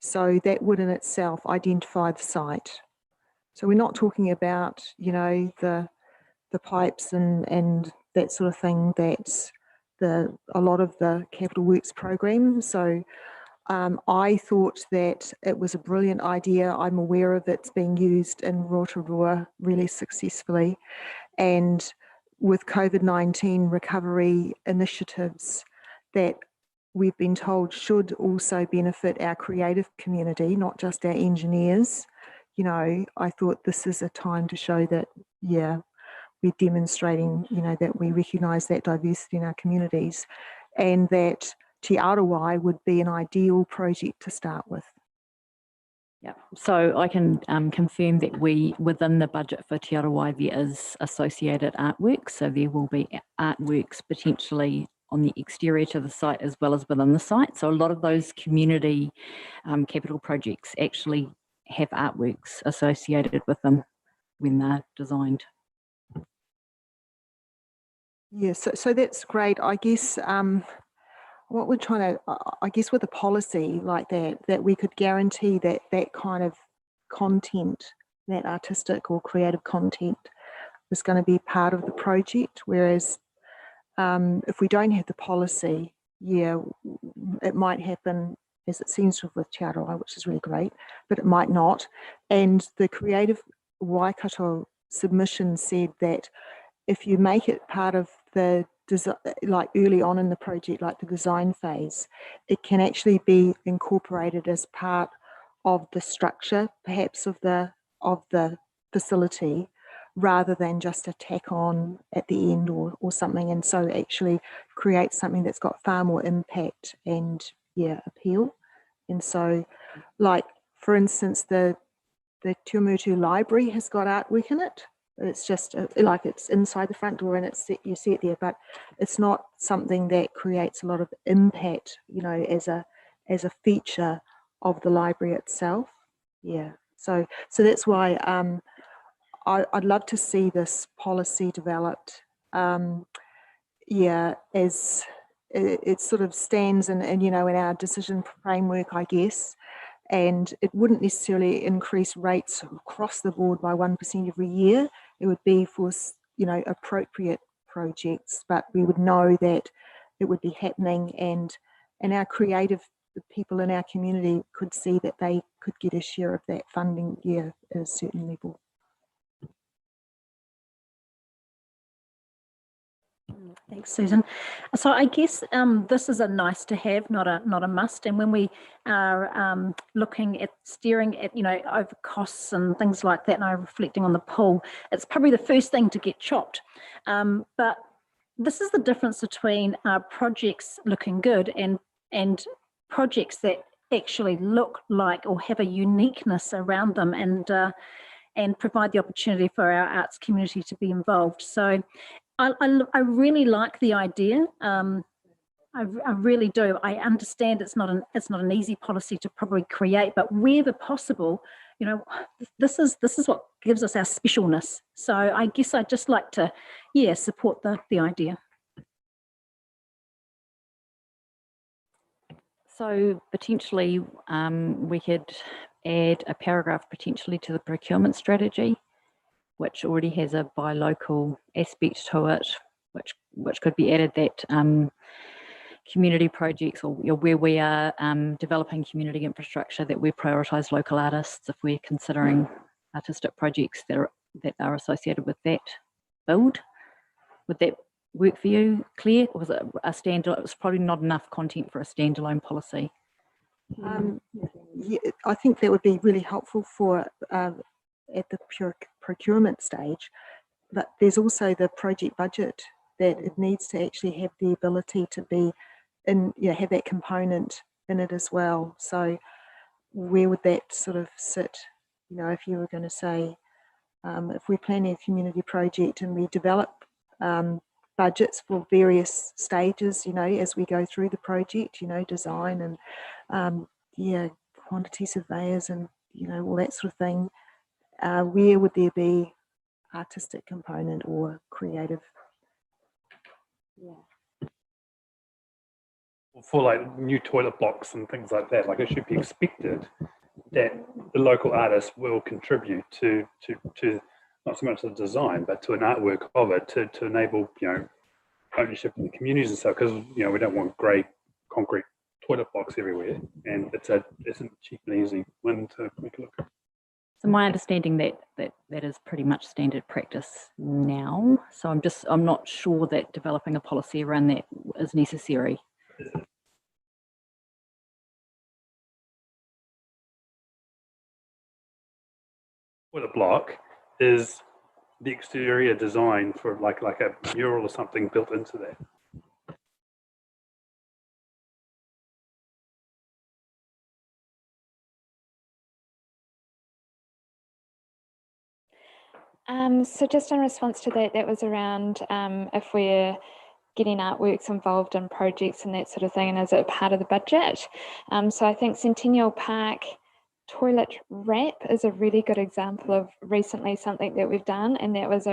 So that would in itself identify the site. So we're not talking about, you know, the pipes and that sort of thing. That's a lot of the capital works program. So I thought that it was a brilliant idea. I'm aware of it's being used in Rotorua really successfully. And with COVID-19 recovery initiatives that we've been told should also benefit our creative community, not just our engineers, you know, I thought this is a time to show that, yeah, we're demonstrating, you know, that we recognise that diversity in our communities and that Te Arawai would be an ideal project to start with. Yeah, so I can confirm that within the budget for Te Arawai, there is associated artworks. So there will be artworks potentially on the exterior to the site as well as within the site. So a lot of those community capital projects actually have artworks associated with them when they're designed. Yeah, so that's great. I guess what we're trying to, I guess with a policy like that we could guarantee that that kind of content, that artistic or creative content is going to be part of the project. Whereas if we don't have the policy, yeah, it might happen as it seems to with Te Arawai, which is really great, but it might not. And the Creative Waikato submission said that if you make it part of the design, like early on in the project, like the design phase, it can actually be incorporated as part of the structure, perhaps of the facility, rather than just a tack on at the end or something, and so actually create something that's got far more impact and appeal. And so, like for instance, the Te Amutu Library has got artwork in it. It's just like it's inside the front door and you see it there, but it's not something that creates a lot of impact, you know, as a feature of the library itself. Yeah, so that's why I'd love to see this policy developed. Yeah, as it sort of stands in you know, in our decision framework, I guess. And it wouldn't necessarily increase rates across the board by 1% every year. It would be for, you know, appropriate projects, but we would know that it would be happening, and our creative people in our community could see that they could get a share of that funding, yeah, at a certain level. Thanks, Susan. So I guess this is a nice to have, not a must. And when we are looking at steering at, you know, over costs and things like that, and I'm reflecting on the pool, it's probably the first thing to get chopped. But this is the difference between projects looking good and projects that actually look like or have a uniqueness around them and provide the opportunity for our arts community to be involved. So I really like the idea. I really do. I understand it's not an easy policy to probably create, but wherever possible, you know, this is what gives us our specialness. So I guess I'd just like to, yeah, support the idea. So potentially we could add a paragraph potentially to the procurement strategy, which already has a buy local aspect to it, which could be added that community projects or where we are developing community infrastructure, that we prioritise local artists if we're considering artistic projects that are associated with that build. Would that work for you, Claire? Or was it a standalone? It was probably not enough content for a standalone policy. Yeah, I think that would be really helpful for at the procurement stage, but there's also the project budget that it needs to actually have the ability to be in, you know, have that component in it as well. So where would that sort of sit? You know, if you were going to say, if we're planning a community project and we develop budgets for various stages, you know, as we go through the project, you know, design and yeah, quantity surveyors and, you know, all that sort of thing, where would there be artistic component or creative? Yeah. For like new toilet blocks and things like that, like it should be expected that the local artists will contribute to not so much the design, but to an artwork of it to enable, you know, ownership in the communities and stuff, because, you know, we don't want grey concrete toilet blocks everywhere, and it's a cheap and easy one to make a look. So my understanding that is pretty much standard practice now. So I'm not sure that developing a policy around that is necessary. Toilet block is the exterior design for like a mural or something built into that. So just in response to that, that was around if we're getting artworks involved in projects and that sort of thing, and is it part of the budget? So I think Centennial Park toilet wrap is a really good example of recently something that we've done, and that was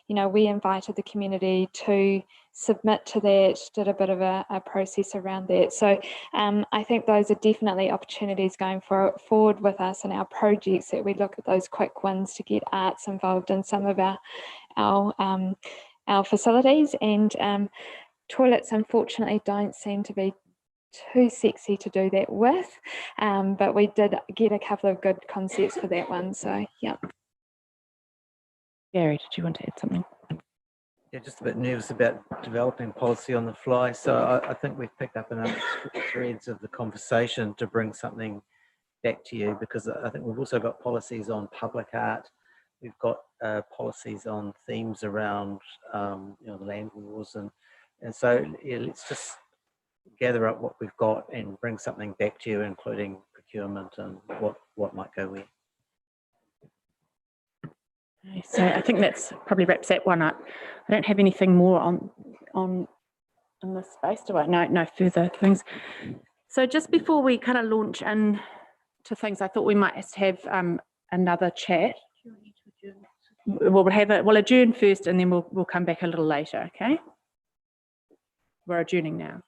we invited the community to submit to that, did a bit of a process around that. So I think those are definitely opportunities going forward with us in our projects, that we look at those quick wins to get arts involved in some of our facilities. And toilets unfortunately don't seem to be too sexy to do that with, but we did get a couple of good concepts for that one. So yeah. Gary, did you want to add something? Yeah, just a bit nervous about developing policy on the fly. So I think we've picked up enough threads of the conversation to bring something back to you, because I think we've also got policies on public art. We've got policies on themes around the land wars, and so yeah, let's just gather up what we've got and bring something back to you, including procurement and what might go where. So I think that's probably wraps that one up. I don't have anything more on in this space, do I? No further things. So just before we kind of launch into things, I thought we might have another chat. We'll adjourn first, and then we'll come back a little later. Okay, we're adjourning now.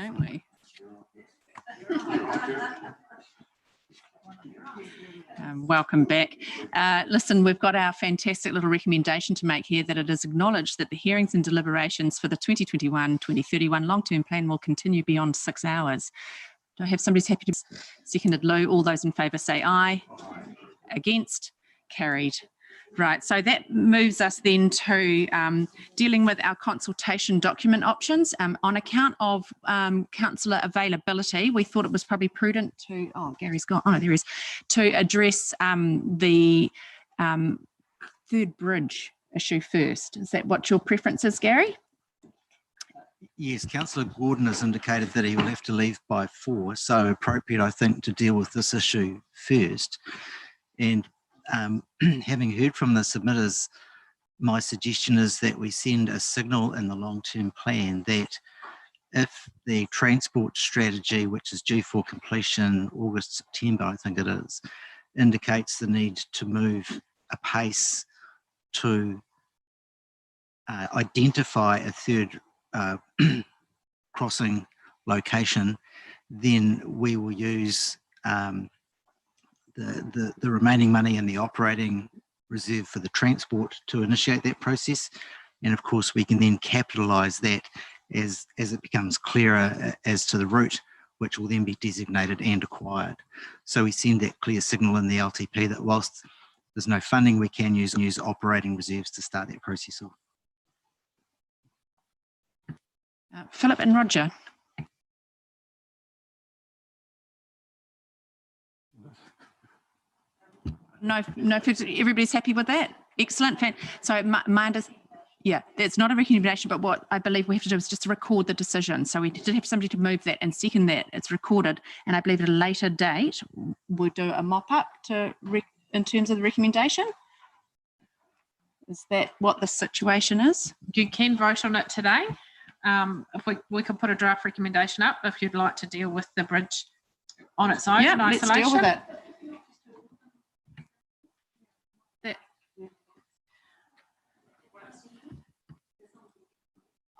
don't we? Welcome back. Listen, we've got our fantastic little recommendation to make here that it is acknowledged that the hearings and deliberations for the 2021-2031 long-term plan will continue beyond 6 hours. Do I have somebody who's happy to seconded Lou? All those in favour say aye. Against? Carried. Right, so that moves us then to dealing with our consultation document options. On account of councillor availability, we thought it was probably prudent to, oh, Gary's gone, oh, there he is, to address the third bridge issue first. Is that what your preference is, Gary? Yes, Councillor Gordon has indicated that he will have to leave by 4, so appropriate, I think, to deal with this issue first. And having heard from the submitters, my suggestion is that we send a signal in the long-term plan that if the transport strategy, which is due for completion August, September, I think it is, indicates the need to move apace to identify a third crossing location, then we will use the remaining money in the operating reserve for the transport to initiate that process. And of course, we can then capitalise that as it becomes clearer as to the route, which will then be designated and acquired. So we send that clear signal in the LTP that whilst there's no funding, we can use operating reserves to start that process off. Philip and Roger. No, everybody's happy with that. Excellent. So yeah, that's not a recommendation, but what I believe we have to do is just record the decision. So we did have somebody to move that and second that. It's recorded, and I believe at a later date we'll do a mop-up in terms of the recommendation. Is that what the situation is? You can vote on it today. If we can put a draft recommendation up if you'd like to deal with the bridge on its own in isolation. Let's deal with it.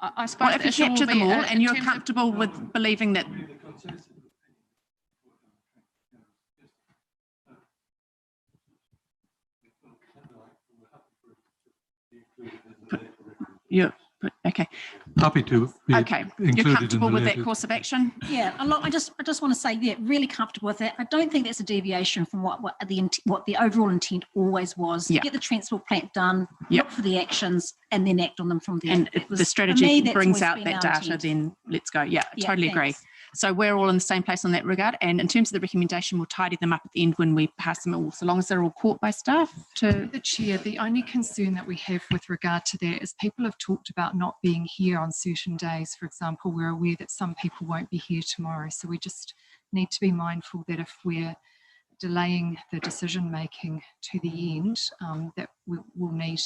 I suppose if you capture them all and you're comfortable with believing that. Yeah. Okay. Happy to be okay. You're comfortable with that course of action? Yeah, I just want to say, yeah, really comfortable with it. I don't think that's a deviation from what the overall intent always was. Yeah. Get the transport plan done, yep. Look for the actions, and then act on them from there. And if the strategy brings out that data, then let's go. Yeah, I totally agree. So we're all in the same place on that regard. And in terms of the recommendation, we'll tidy them up at the end when we pass them all, so long as they're all caught by staff. The Chair, the only concern that we have with regard to that is people have talked about not being here on certain days. For example, we're aware that some people won't be here tomorrow. So we just need to be mindful that if we're delaying the decision making to the end, that we'll need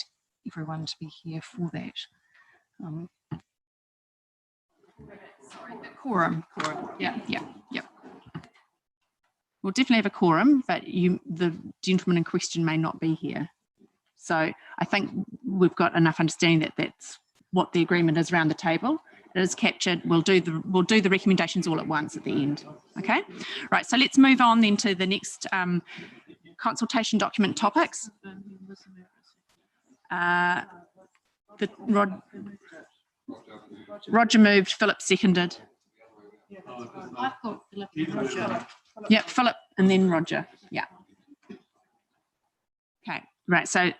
everyone to be here for that. Sorry, the quorum. Yeah. We'll definitely have a quorum, but the gentleman in question may not be here. So I think we've got enough understanding that that's what the agreement is around the table. It is captured. We'll do the recommendations all at once at the end. Okay, right. So let's move on then to the next consultation document topics. Roger moved, Philip seconded. I thought Philip and Roger. Yeah, Philip and then Roger. Yeah. Okay, right. So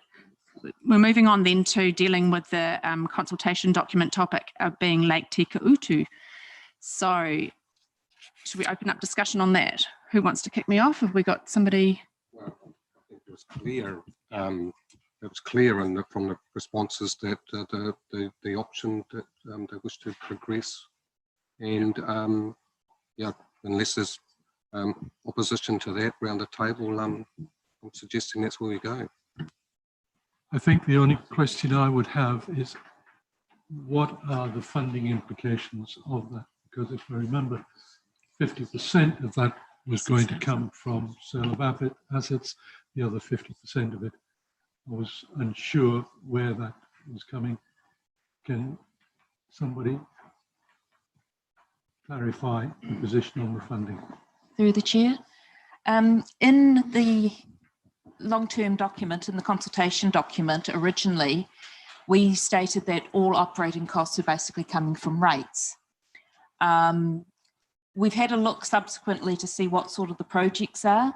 we're moving on then to dealing with the consultation document topic of being Lake Tika Utu. So should we open up discussion on that? Who wants to kick me off? Have we got somebody? Well, I think it was clear. It was clear from the responses that the option that they wish to progress, and yeah, unless there's opposition to that around the table, I'm suggesting that's where we go. I think the only question I would have is what are the funding implications of that? Because if I remember, 50% of that was going to come from sale of assets, the other 50% of it I was unsure where that was coming. Can somebody clarify the position on the funding? Through the chair. In the long-term document, in the consultation document, originally, we stated that all operating costs are basically coming from rates. We've had a look subsequently to see what sort of the projects are.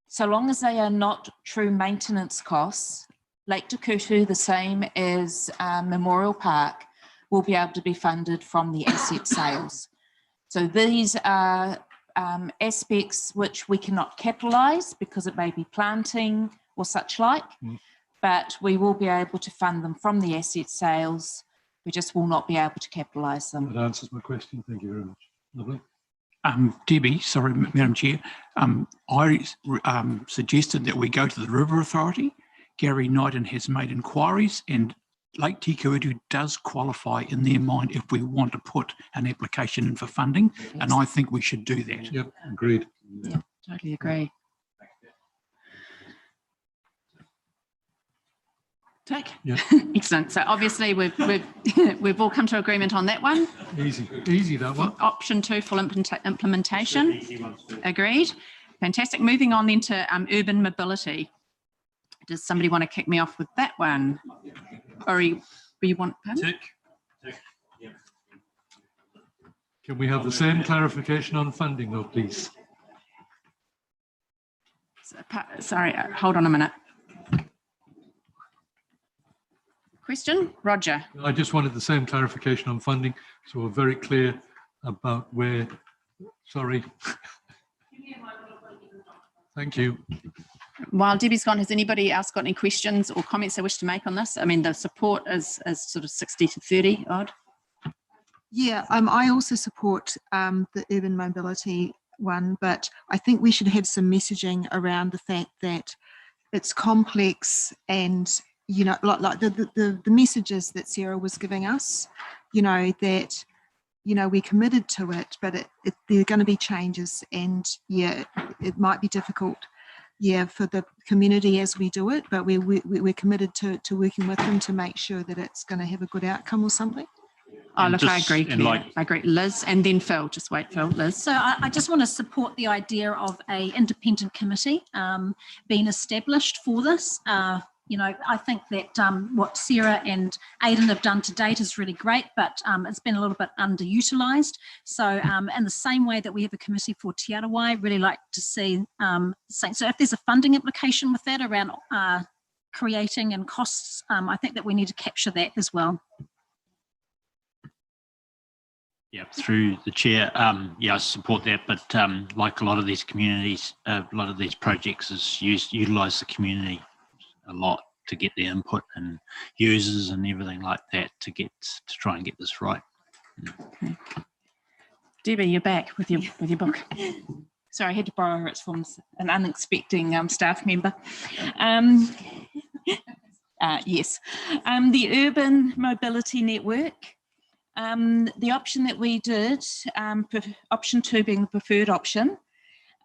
So long as they are not true maintenance costs, Lake Tukutu, the same as Memorial Park, will be able to be funded from the asset sales. So these are aspects which we cannot capitalise because it may be planting or such like, but we will be able to fund them from the asset sales. We just will not be able to capitalise them. That answers my question. Thank you very much. Lovely. Debbie, sorry, Madam Chair, I suggested that we go to the River Authority. Gary Knighton has made inquiries and Lake Tukutu does qualify in their mind if we want to put an application in for funding, and I think we should do that. Yep, agreed. Yeah, totally agree. Take. Yeah. Excellent. So obviously we've all come to agreement on that one. Easy that one. Option 2, full implementation. Agreed. Fantastic. Moving on then to urban mobility. Does somebody want to kick me off with that one? Or you want? Tick. Can we have the same clarification on funding though, please? Sorry, hold on a minute. Question, Roger. I just wanted the same clarification on funding, so we're very clear about where, sorry. Thank you. While Debbie's gone, has anybody else got any questions or comments they wish to make on this? I mean, the support is sort of 60 to 30 odd. Yeah, I also support the urban mobility one, but I think we should have some messaging around the fact that it's complex and, you know, like the messages that Sarah was giving us, you know, that, you know, we're committed to it, but there are going to be changes and, yeah, it might be difficult, yeah, for the community as we do it, but we're committed to working with them to make sure that it's going to have a good outcome or something. Oh, look, I agree, Claire. I agree. Liz, and then Phil. Just wait, Phil. Liz. So I just want to support the idea of a independent committee being established for this. You know, I think that what Sarah and Aidan have done to date is really great, but it's been a little bit underutilised. So in the same way that we have a committee for Te Arawai, really like to see, so if there's a funding implication with that around creating and costs, I think that we need to capture that as well. Yeah, through the chair, yeah, I support that, but like a lot of these communities, a lot of these projects is utilise the community a lot to get their input and users and everything like that to try and get this right. Okay. Debbie, you're back with your book. Sorry, I had to borrow it from an unexpected staff member. Yes, the Urban Mobility Network. The option that we did, option 2 being the preferred option,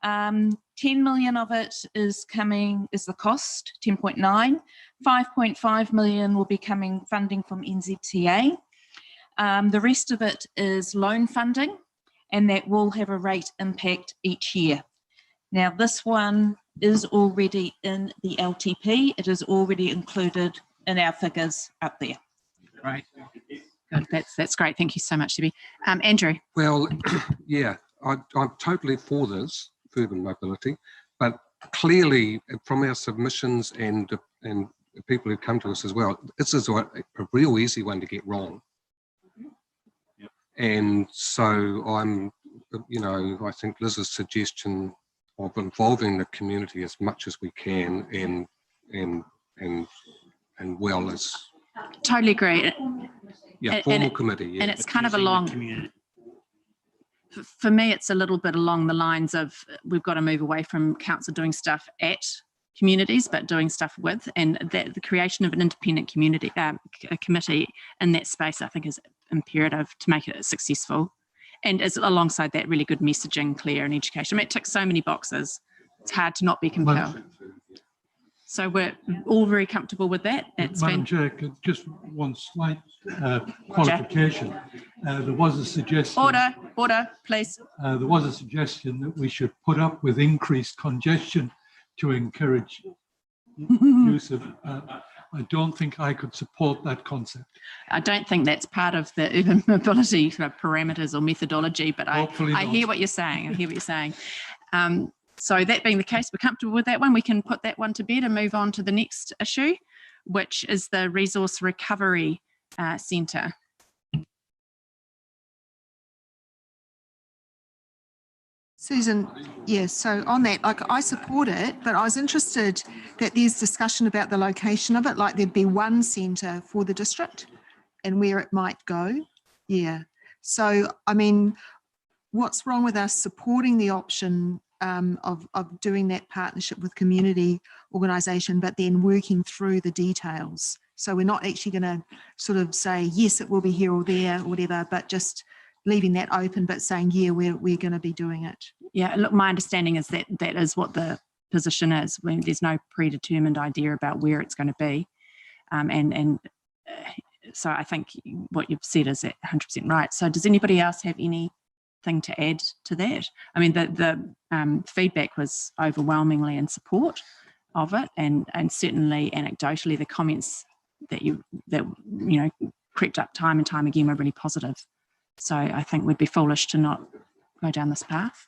10 million of it is the cost, 10.9, 5.5 million will be coming funding from NZTA. The rest of it is loan funding, and that will have a rate impact each year. Now, this one is already in the LTP. It is already included in our figures up there. Right. Good. That's great. Thank you so much, Debbie. Andrew. Well, yeah, I'm totally for this, for urban mobility, but clearly from our submissions and people who come to us as well, this is a real easy one to get wrong. Yep. And so I'm, you know, I think Liz's suggestion of involving the community as much as we can and well as totally agree. Yeah, formal committee. Yeah. And it's kind of along, for me, it's a little bit along the lines of we've got to move away from council doing stuff at communities, but doing stuff with, and that the creation of an independent community a committee in that space, I think, is imperative to make it successful. And as alongside that, really good messaging, clear, and education. I mean, it ticks so many boxes. It's hard to not be compelled. So we're all very comfortable with that. That's Madam Chair, just one slight qualification. There was a suggestion. Order, please. There was a suggestion that we should put up with increased congestion to encourage use of. I don't think I could support that concept. I don't think that's part of the urban mobility parameters or methodology, but I hear what you're saying. I hear what you're saying. So that being the case, we're comfortable with that one. We can put that one to bed and move on to the next issue, which is the Resource Recovery Centre. Susan, yes, so on that, like I support it, but I was interested that there's discussion about the location of it, like there'd be one centre for the district and where it might go. Yeah. So, I mean, what's wrong with us supporting the option of doing that partnership with community organisation, but then working through the details? So we're not actually going to sort of say, yes, it will be here or there or whatever, but just leaving that open, but saying, yeah, we're going to be doing it. Yeah, look, my understanding is that that is what the position is. When there's no predetermined idea about where it's going to be. So I think what you've said is 100% right. So does anybody else have anything to add to that? I mean, the feedback was overwhelmingly in support of it, and certainly anecdotally the comments that crept up time and time again were really positive. So I think we'd be foolish to not go down this path.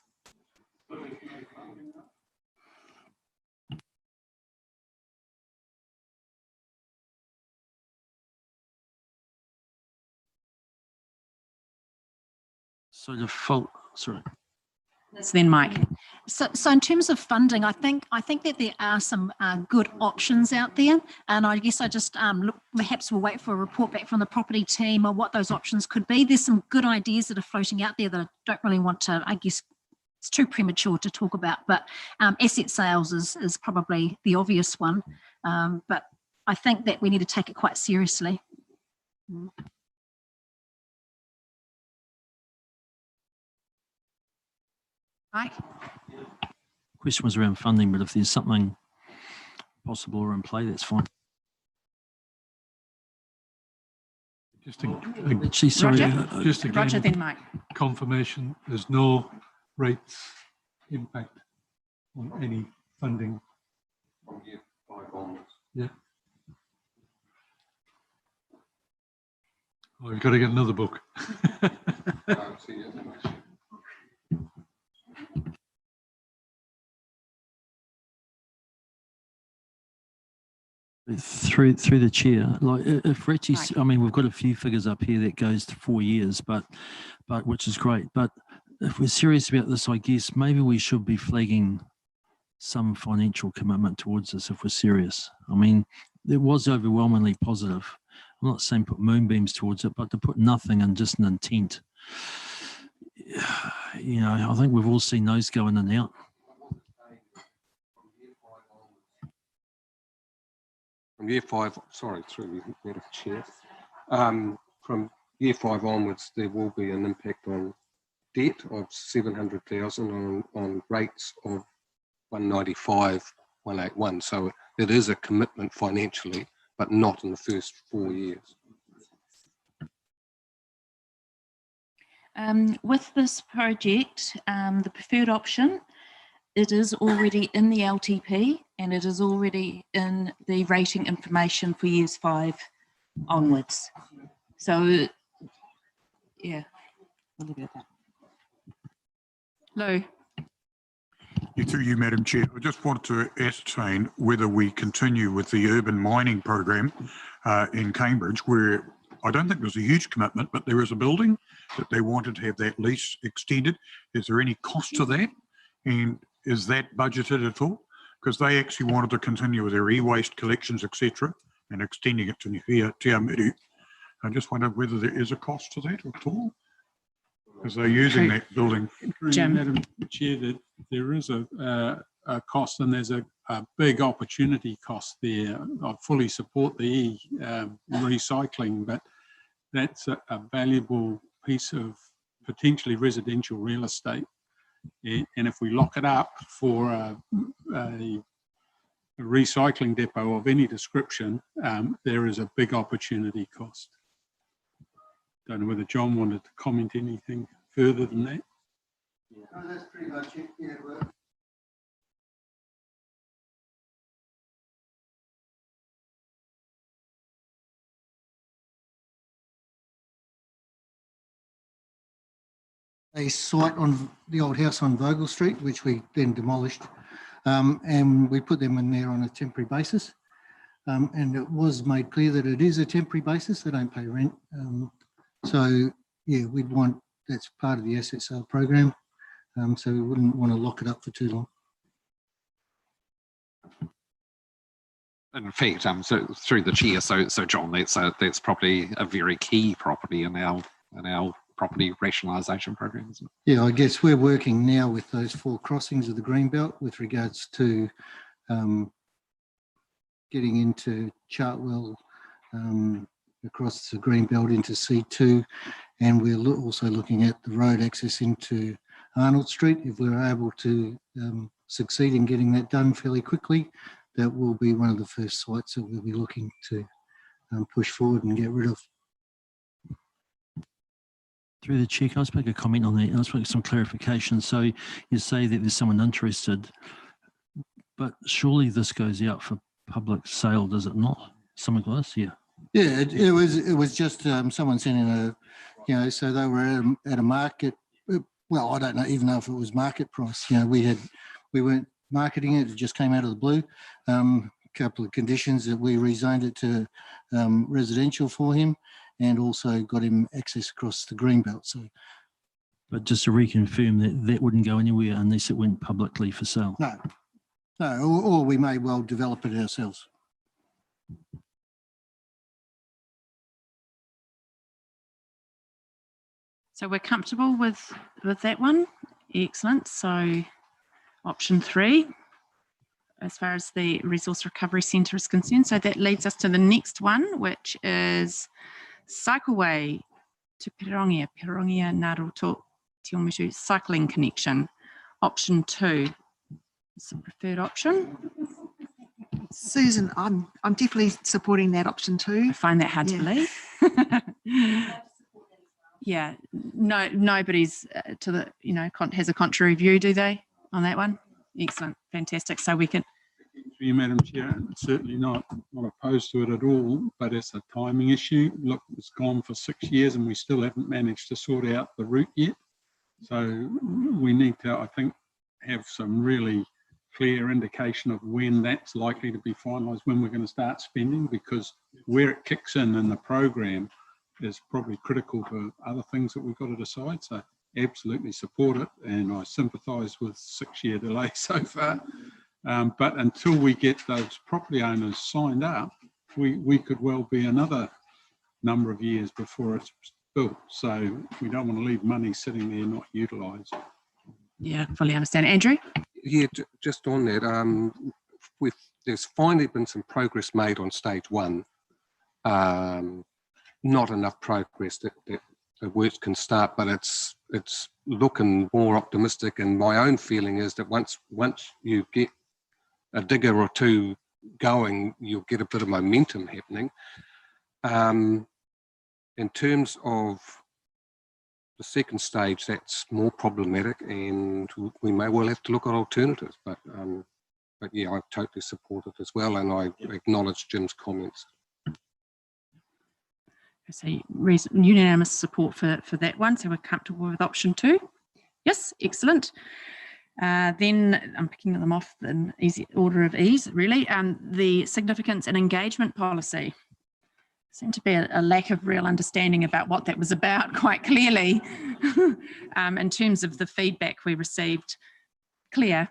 So the fault, sorry. So then, Mike. So in terms of funding, I think that there are some good options out there, and I guess I just look, perhaps we'll wait for a report back from the property team on what those options could be. There's some good ideas that are floating out there that I don't really want to, I guess it's too premature to talk about, but asset sales is probably the obvious one, but I think that we need to take it quite seriously. Mike? Question was around funding, but if there's something possible or in play, that's fine. Actually, sorry, just again, Roger, then Mike. Confirmation, there's no rates impact on any funding. From year 5 onwards. Yeah. Oh, you've got to get another book. Through the chair, like if Richie, I mean, we've got a few figures up here that goes to 4 years, but which is great. But if we're serious about this, I guess maybe we should be flagging some financial commitment towards this if we're serious. I mean, it was overwhelmingly positive. I'm not saying put moonbeams towards it, but to put nothing and just an intent. You know, I think we've all seen those go in and out. From year 5, sorry, through the chair. From year 5 onwards, there will be an impact on debt of 700,000 on rates of 195, 181. So it is a commitment financially, but not in the first 4 years. With this project, the preferred option, it is already in the LTP and it is already in the rating information for years 5 onwards. So, yeah, we'll leave it at that. Lou. Through you, Madam Chair, I just want to ascertain whether we continue with the urban mining program in Cambridge, where I don't think there's a huge commitment, but there is a building that they wanted to have that lease extended. Is there any cost to that? And is that budgeted at all? Because they actually wanted to continue with their e-waste collections, etc., and extending it to Te Amiru. I just wondered whether there is a cost to that at all, because they're using that building. Jim. Madam Chair, that there is a cost, and there's a big opportunity cost there. I fully support the recycling, but that's a valuable piece of potentially residential real estate. And if we lock it up for a a recycling depot of any description, there is a big opportunity cost. Don't know whether John wanted to comment anything further than that. Yeah, that's pretty much it. Yeah, well, a site on the old house on Vogel Street, which we then demolished, and we put them in there on a temporary basis. And it was made clear that it is a temporary basis, they don't pay rent. So yeah, we'd want, that's part of the asset sale program. So we wouldn't want to lock it up for too long. In fact, so through the chair, so John, that's probably a very key property in our property rationalisation program, isn't it? Yeah, I guess we're working now with those 4 crossings of the Greenbelt with regards to getting into Chartwell, across the Greenbelt into C2, and we're also looking at the road access into Arnold Street. If we're able to succeed in getting that done fairly quickly, that will be one of the first sites that we'll be looking to push forward and get rid of. Through the chair, can I just make a comment on that? I just make some clarification. So you say that there's someone interested, but surely this goes out for public sale, does it not? Something like this, yeah. Yeah, it was just someone sending a, you know, so they were at a market. Well, I don't know even know if it was market price. You know, we weren't marketing it; it just came out of the blue. A couple of conditions that we rezoned it to residential for him, and also got him access across the Greenbelt. So, but just to reconfirm that wouldn't go anywhere unless it went publicly for sale. No, or we may well develop it ourselves. So we're comfortable with that one. Excellent. So option 3, as far as the Resource Recovery Centre is concerned. So that leads us to the next one, which is Cycleway to Pirongia Naruto Tiomushu cycling connection. Option 2 is the preferred option. Susan, I'm definitely supporting that option 2. I find that hard to believe. Yeah, no, nobody's to the, you know, has a contrary view, do they, on that one? Excellent, fantastic. So we can. Thank you, Madam Chair. Certainly not opposed to it at all, but it's a timing issue. Look, it's gone for 6 years and we still haven't managed to sort out the route yet. So we need to, I think, have some really clear indication of when that's likely to be finalised, when we're going to start spending, because where it kicks in the program is probably critical to other things that we've got to decide. So absolutely support it, and I sympathise with 6-year delay so far. But until we get those property owners signed up, we could well be another number of years before it's built. So we don't want to leave money sitting there not utilised. Yeah, fully understand. Andrew? Yeah, just on that, there's finally been some progress made on stage 1. Not enough progress that the works can start, but it's looking more optimistic. And my own feeling is that once you get a digger or 2 going, you'll get a bit of momentum happening. In terms of the second stage, that's more problematic, and we may well have to look at alternatives. But yeah, I totally support it as well, and I acknowledge Jim's comments. So unanimous support for that one. So we're comfortable with option 2. Yes, excellent. Then I'm picking them off in easy order of ease, really. The significance and engagement policy. Seemed to be a lack of real understanding about what that was about, quite clearly, in terms of the feedback we received. Claire?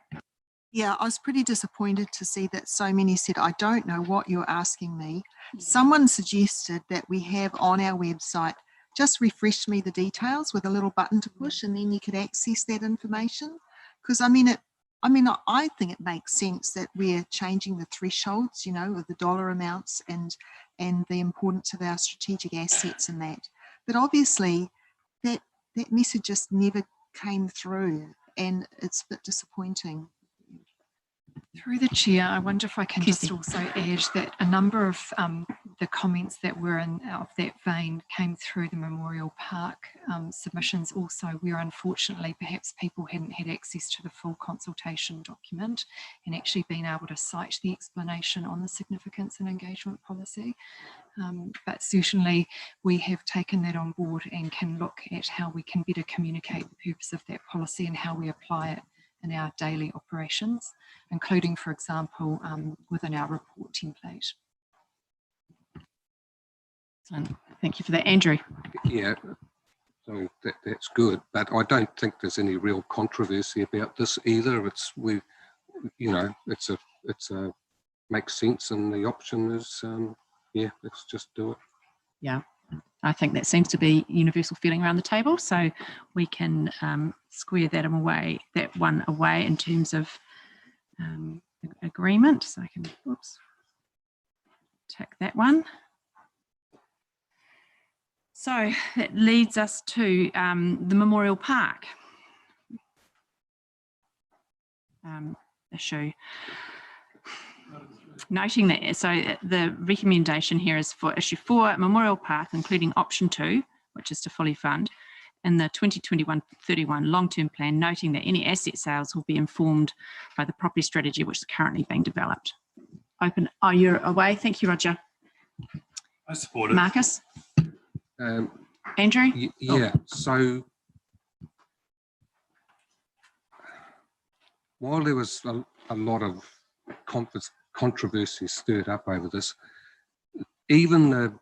Yeah, I was pretty disappointed to see that so many said, I don't know what you're asking me. Someone suggested that we have on our website, just refresh me the details with a little button to push, and then you could access that information. Because I think it makes sense that we're changing the thresholds, you know, of the dollar amounts and the importance of our strategic assets and that. But obviously that message just never came through, and it's a bit disappointing. Through the chair, I wonder if I can just also add that a number of the comments that were in of that vein came through the Memorial Park submissions also, where unfortunately perhaps people hadn't had access to the full consultation document and actually been able to cite the explanation on the significance and engagement policy. But certainly we have taken that on board and can look at how we can better communicate the purpose of that policy and how we apply it in our daily operations, including, for example, within our report template. Thank you for that, Andrew. Yeah, so that's good, but I don't think there's any real controversy about this either. It's it's a makes sense, and the option is yeah, let's just do it. Yeah, I think that seems to be universal feeling around the table, so we can square that one away in terms of agreement. So I can tick that one. So that leads us to the Memorial Park issue. Noting that, so the recommendation here is for issue 4, Memorial Park, including option 2, which is to fully fund, in the 2021-31 long-term plan, noting that any asset sales will be informed by the property strategy which is currently being developed. Open, oh, you're away. Thank you, Roger. I support it. Marcus? Andrew? Yeah, so while there was a lot of controversy stirred up over this, even the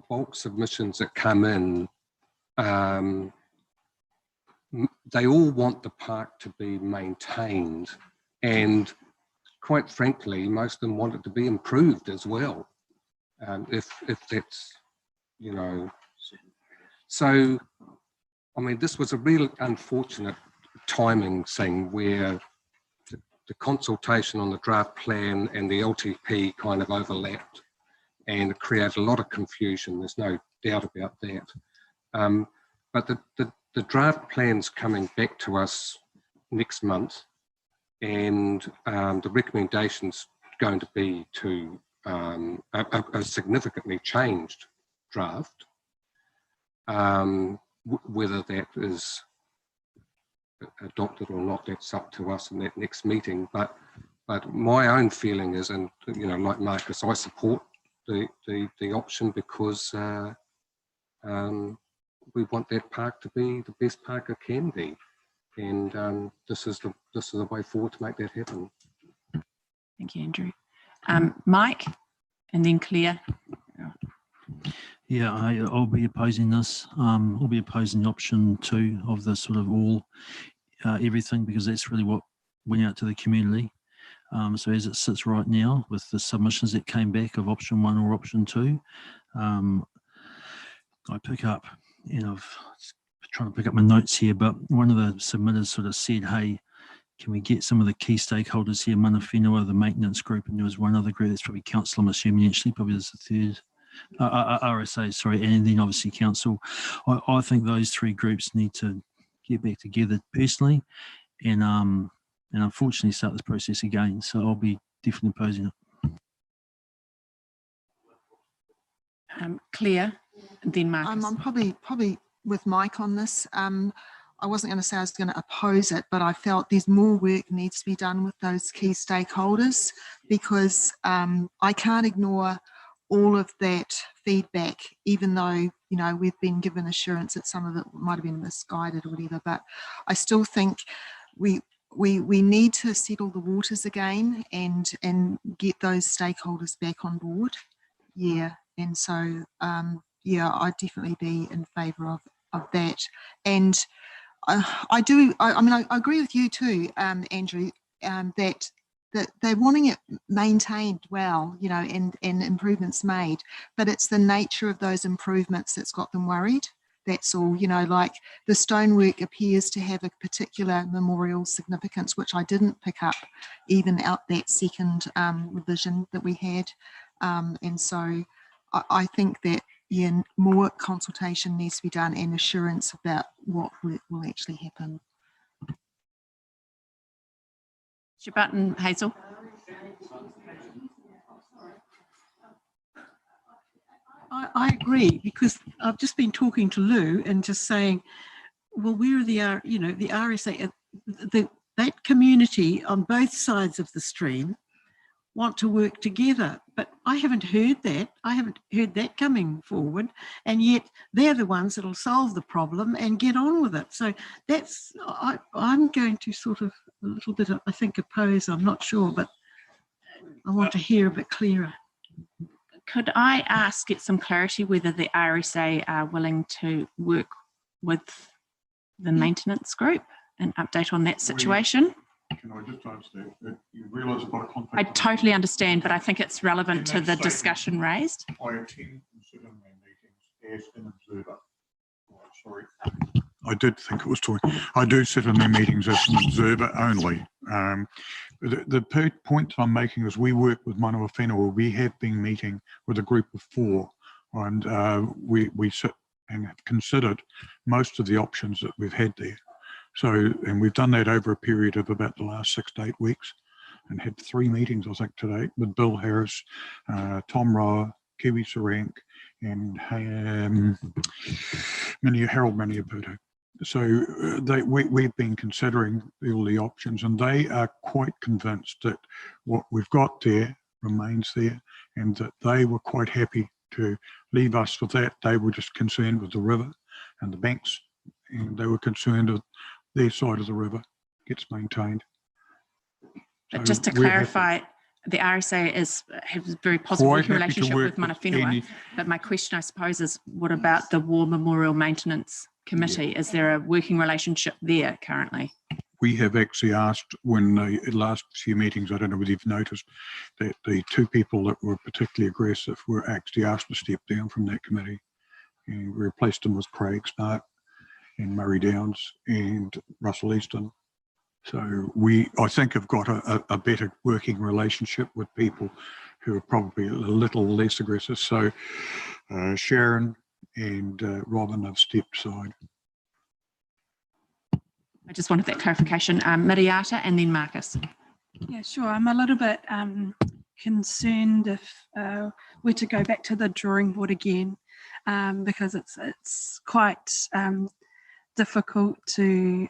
bulk submissions that come in, they all want the park to be maintained, and quite frankly, most of them want it to be improved as well, if that's, you know. So, I mean, this was a real unfortunate timing thing where the consultation on the draft plan and the LTP kind of overlapped and created a lot of confusion. There's no doubt about that. But the draft plan's coming back to us next month, and the recommendation's going to be to a significantly changed draft. Whether that is adopted or not, that's up to us in that next meeting. But my own feeling is, and you know, like Marcus, I support the option because we want that park to be the best park it can be, and this is the way forward to make that happen. Thank you, Andrew. Mike, and then Claire. Yeah, I'll be opposing this. I'll be opposing option 2 of the sort of everything, because that's really what went out to the community. So as it sits right now with the submissions that came back of option 1 or option 2, I pick up, you know, trying to pick up my notes here, but one of the submitters sort of said, hey, can we get some of the key stakeholders here, Mana Whenua, the maintenance group, and there was one other group, that's probably council, I'm assuming, actually, probably there's the third. RSA, sorry, and then obviously council. I think those 3 groups need to get back together personally, and unfortunately start this process again. So I'll be definitely opposing it. Claire, and then Marcus. I'm probably with Mike on this. I wasn't going to say I was going to oppose it, but I felt there's more work needs to be done with those key stakeholders, because I can't ignore all of that feedback, even though, you know, we've been given assurance that some of it might have been misguided or whatever, but I still think we need to settle the waters again and get those stakeholders back on board. Yeah, and so yeah, I'd definitely be in favour of that. And I mean, I agree with you too, Andrew, that they're wanting it maintained well, you know, and improvements made, but it's the nature of those improvements that's got them worried. That's all, you know, like the stonework appears to have a particular memorial significance, which I didn't pick up even out that second revision that we had. And so I think that, yeah, more consultation needs to be done and assurance about what will actually happen. Your button, Hazel. I agree, because I've just been talking to Lou and just saying, well, where are the RSA, that community on both sides of the stream want to work together, but I haven't heard that. I haven't heard that coming forward, and yet they're the ones that'll solve the problem and get on with it. So that's, I'm going to sort of a little bit, I think, oppose, I'm not sure, but I want to hear a bit clearer. Could I get some clarity whether the RSA are willing to work with the maintenance group and update on that situation? Can I just understand that you realise I've got a conflict? I totally understand, but I think it's relevant to the discussion raised. I attend and sit in their meetings as an observer. Oh, sorry. I did think it was talking. I do sit in their meetings as an observer only. The point I'm making is we work with Manawa Whenua. We have been meeting with a group of 4, and we sit and have considered most of the options that we've had there. So, and we've done that over a period of about the last 6 to 8 weeks, and had 3 meetings, I think, today with Bill Harris, Tom Roa, Kiwi Sarank, and Harold Maniaputo. So we've been considering all the options, and they are quite convinced that what we've got there remains there, and that they were quite happy to leave us with that. They were just concerned with the river and the banks, and they were concerned with their side of the river gets maintained. But So just to clarify, the RSA has a very positive working relationship with Mana Whenua. But my question, I suppose, is what about the War Memorial Maintenance Committee? Is there a working relationship there currently? We have actually asked, when the last few meetings, I don't know whether you've noticed, that the 2 people that were particularly aggressive were actually asked to step down from that committee, and we replaced them with Craig Smart and Murray Downs and Russell Easton. So I think, have got a better working relationship with people who are probably a little less aggressive. So Sharon and Robin have stepped aside. I just wanted that clarification. Miriata and then Marcus. Yeah, sure. I'm a little bit concerned if we're to go back to the drawing board again, because it's quite difficult to,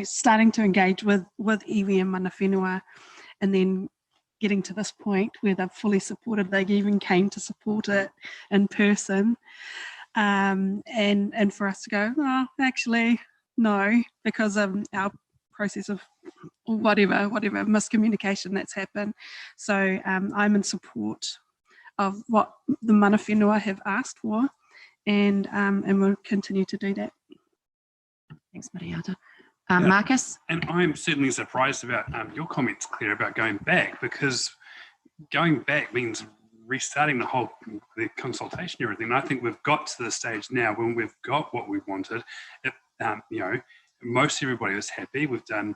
starting to engage with iwi and Mana Whenua, and then getting to this point where they've fully supported, they even came to support it in person, and for us to go, oh, actually, no, because of our process of whatever miscommunication that's happened. So I'm in support of what the Mana Whenua have asked for, and we'll continue to do that. Thanks, Mariata. Marcus? And I'm certainly surprised about your comments, Claire, about going back, because going back means restarting the consultation and everything. And I think we've got to the stage now when we've got what we wanted. Most everybody was happy. We've done,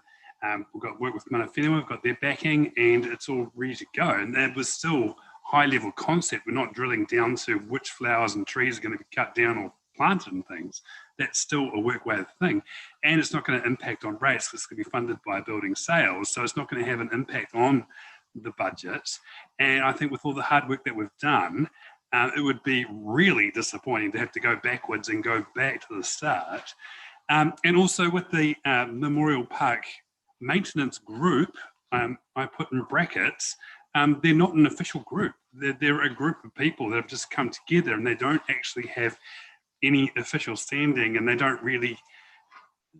we've got work with Mana Whenua, we've got their backing, and it's all ready to go. And that was still high-level concept. We're not drilling down to which flowers and trees are going to be cut down or planted and things. That's still a work-way thing. And it's not going to impact on rates because it's going to be funded by building sales. So it's not going to have an impact on the budgets. And I think with all the hard work that we've done, it would be really disappointing to have to go backwards and go back to the start. And also with the Memorial Park Maintenance Group, I put in brackets, they're not an official group. They're a group of people that have just come together, and they don't actually have any official standing, and they don't really,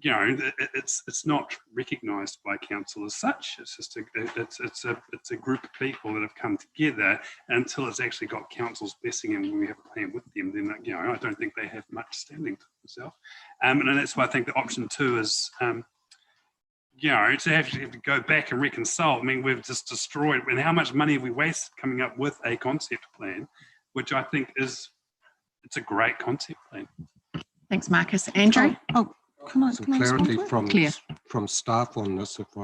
it's not recognised by council as such. It's just it's a group of people that have come together. Until it's actually got council's blessing and we have a plan with them, then I don't think they have much standing to themselves. And that's why I think the option 2 is to have to go back and reconcile. I mean, we've just destroyed, and how much money have we wasted coming up with a concept plan, which I think it's a great concept plan. Thanks, Marcus. Andrew? Some clarity from staff on this, if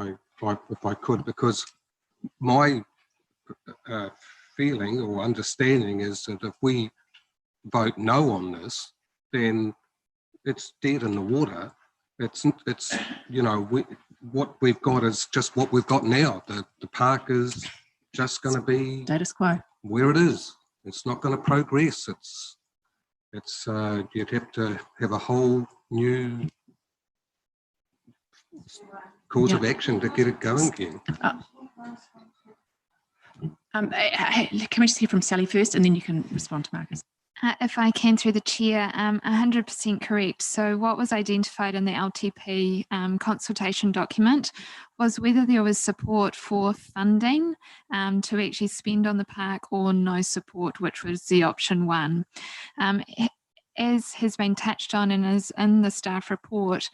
I could, because my feeling or understanding is that if we vote no on this, then it's dead in the water. It's what we've got is just what we've got now. The park is just going to be status quo where it is. it's not going to progress. You'd have to have a whole new course of action to get it going again. Can we just hear from Sally first, and then you can respond to Marcus? If I can, through the chair, 100% correct. So what was identified in the LTP consultation document was whether there was support for funding to actually spend on the park, or no support, which was the option 1. As has been touched on and is in the staff report,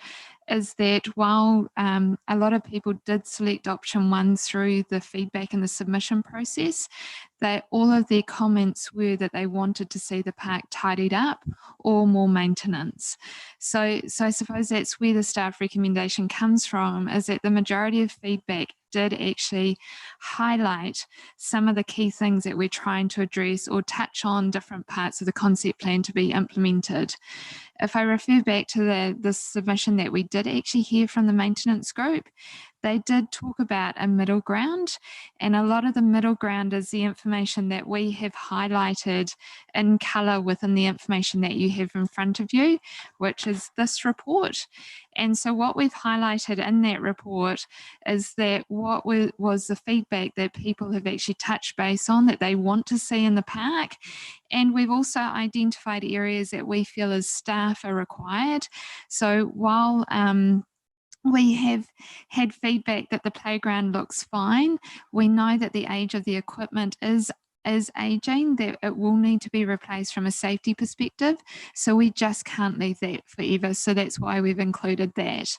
is that while a lot of people did select option 1 through the feedback and the submission process, that all of their comments were that they wanted to see the park tidied up or more maintenance. So I suppose that's where the staff recommendation comes from, is that the majority of feedback did actually highlight some of the key things that we're trying to address, or touch on different parts of the concept plan to be implemented. If I refer back to the submission that we did actually hear from the maintenance group, they did talk about a middle ground, and a lot of the middle ground is the information that we have highlighted in colour within the information that you have in front of you, which is this report. And so what we've highlighted in that report is that what was the feedback that people have actually touched base on that they want to see in the park. And we've also identified areas that we feel as staff are required. So while we have had feedback that the playground looks fine, we know that the age of the equipment is aging, that it will need to be replaced from a safety perspective. So we just can't leave that forever. So that's why we've included that.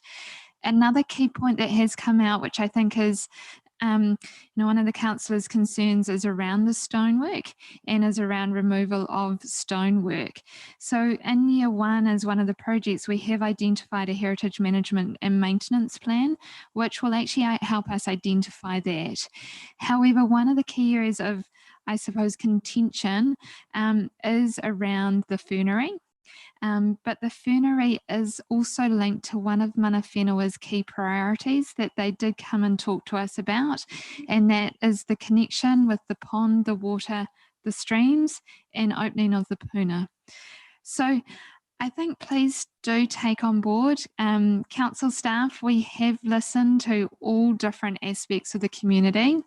Another key point that has come out, which I think is one of the councillors' concerns, is around the stonework and is around removal of stonework. So in year 1, as one of the projects, we have identified a heritage management and maintenance plan, which will actually help us identify that. However, one of the key areas of, I suppose, contention is around the fernery. But the fernery is also linked to one of Mana Whenua's key priorities that they did come and talk to us about, and that is the connection with the pond, the water, the streams, and opening of the puna. So I think please do take on board, council staff, we have listened to all different aspects of the community,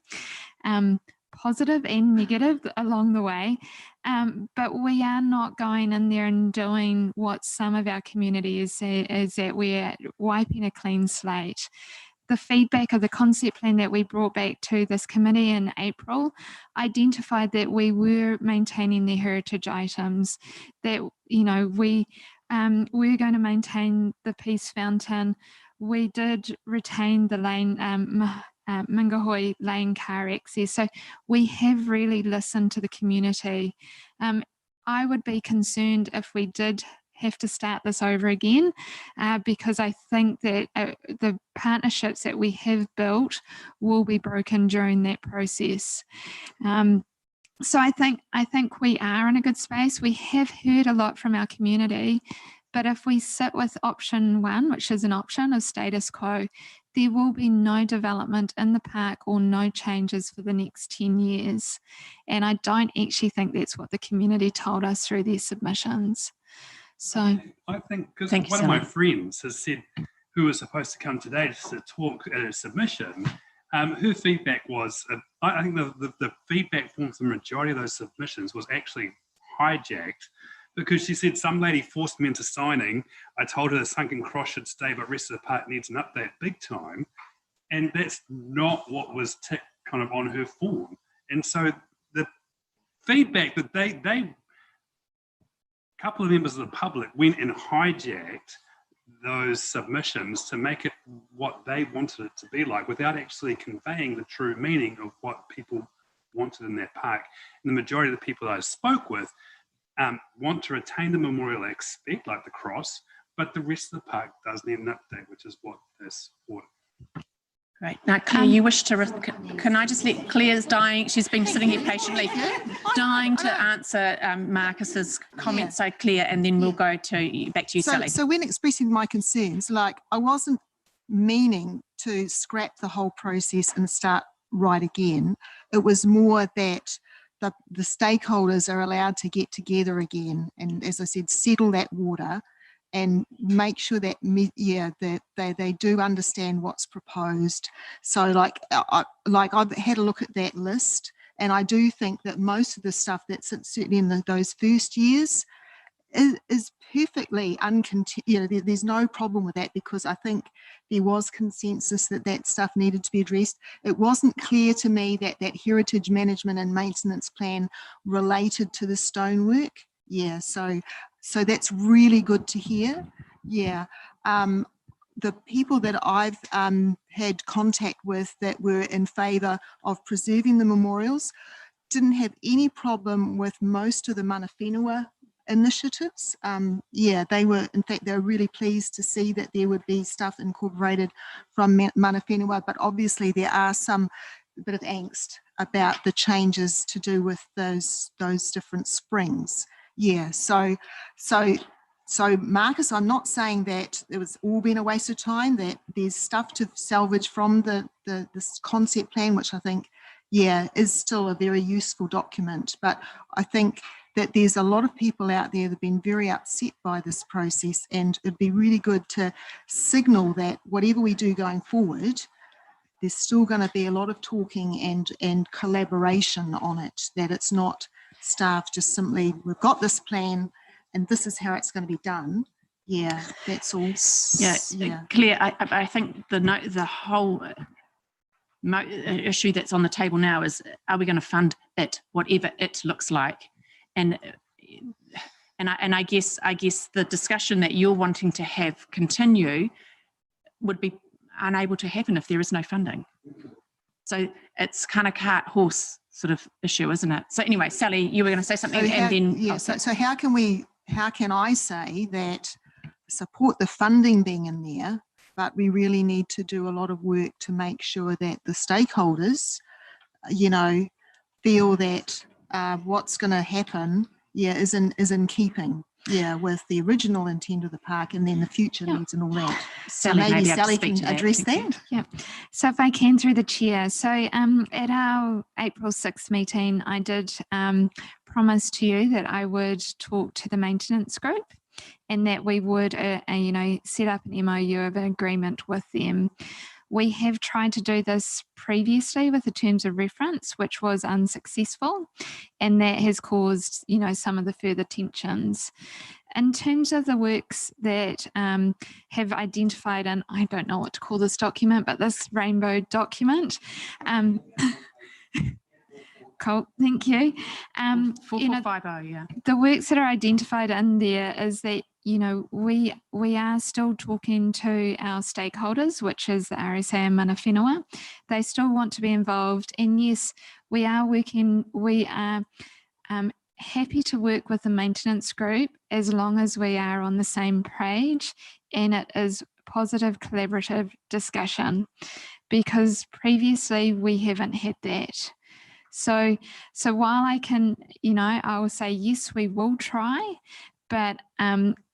positive and negative along the way, but we are not going in there and doing what some of our community is that we're wiping a clean slate. The feedback of the concept plan that we brought back to this committee in April identified that we were maintaining the heritage items, that we're going to maintain the Peace Fountain. We did retain the lane, Mingahoi lane car access. So we have really listened to the community. I would be concerned if we did have to start this over again, because I think that the partnerships that we have built will be broken during that process. So I think we are in a good space. We have heard a lot from our community, but if we sit with option 1, which is an option of status quo, there will be no development in the park or no changes for the next 10 years. And I don't actually think that's what the community told us through their submissions. So I think, because one of my friends has said, who was supposed to come today to talk at a submission, her feedback was, I think the feedback from the majority of those submissions was actually hijacked, because she said some lady forced me into signing. I told her the sunken cross should stay, but rest of the park needs an update big time. And that's not what was ticked kind of on her form. And so the feedback that a couple of members of the public went and hijacked those submissions to make it what they wanted it to be like, without actually conveying the true meaning of what people wanted in their park. And the majority of the people I spoke with want to retain the memorial aspect, like the cross, but the rest of the park does need an update, which is what they support. Great. Now, Claire, you wish to, can I just let Claire's dying, she's been sitting here patiently, dying to answer Marcus's comments. So Claire, and then we'll go to back to you, Sally. So when expressing my concerns, like, I wasn't meaning to scrap the whole process and start right again. It was more that the stakeholders are allowed to get together again, and as I said, settle that water and make sure that that they do understand what's proposed. So like I've had a look at that list, and I do think that most of the stuff that's certainly in those first years is perfectly there's no problem with that, because I think there was consensus that stuff needed to be addressed. It wasn't clear to me that heritage management and maintenance plan related to the stonework. Yeah, so that's really good to hear. Yeah. The people that I've had contact with that were in favour of preserving the memorials didn't have any problem with most of the mana whenua initiatives. They were, in fact, they were really pleased to see that there would be stuff incorporated from mana whenua, but obviously there are some bit of angst about the changes to do with those different springs. Yeah, so Marcus, I'm not saying that it was all been a waste of time, that there's stuff to salvage from this concept plan, which I think, is still a very useful document. But I think that there's a lot of people out there that have been very upset by this process, and it'd be really good to signal that whatever we do going forward, there's still going to be a lot of talking and collaboration on it, that it's not staff just simply, we've got this plan and this is how it's going to be done. Yeah, that's all. Yeah. Claire, I think the whole issue that's on the table now is, are we going to fund it, whatever it looks like? And I guess the discussion that you're wanting to have continue would be unable to happen if there is no funding. So it's kind of cart horse sort of issue, isn't it? So anyway, Sally, you were going to say something, so how can I say that support the funding being in there, but we really need to do a lot of work to make sure that the stakeholders, feel that what's going to happen, is in keeping, with the original intent of the park, and then the future needs and all that. Sally, so maybe Sally can address that. Yeah. So if I can, through the chair. So at our April 6th meeting, I did promise to you that I would talk to the maintenance group, and that we would, set up an MOU of an agreement with them. We have tried to do this previously with the terms of reference, which was unsuccessful, and that has caused, some of the further tensions. In terms of the works that have identified, and I don't know what to call this document, but this rainbow document, cool, thank you. 4450, the works that are identified in there is that, we are still talking to our stakeholders, which is the RSA and mana whenua. They still want to be involved. And yes, we are happy to work with the maintenance group as long as we are on the same page and it is positive collaborative discussion, because previously we haven't had that. So while I can, I will say, yes, we will try, but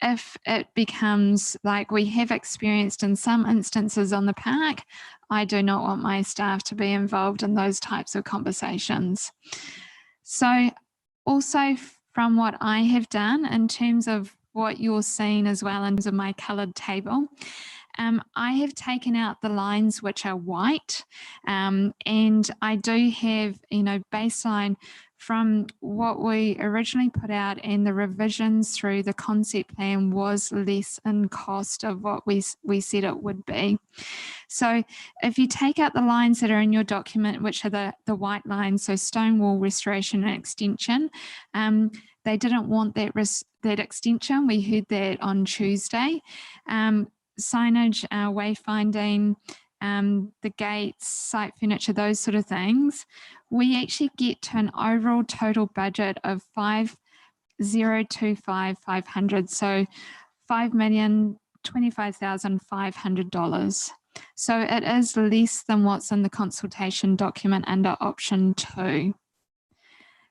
if it becomes like we have experienced in some instances on the park, I do not want my staff to be involved in those types of conversations. So also from what I have done in terms of what you're seeing as well in terms of my coloured table, I have taken out the lines which are white, and I do have, baseline from what we originally put out, and the revisions through the concept plan was less in cost of what we said it would be. So if you take out the lines that are in your document, which are the white lines, so stone wall restoration and extension, they didn't want that extension. We heard that on Tuesday. Signage, wayfinding, the gates, site furniture, those sort of things, we actually get to an overall total budget of $5,025,500, so $5,025,500. So it is less than what's in the consultation document under option 2.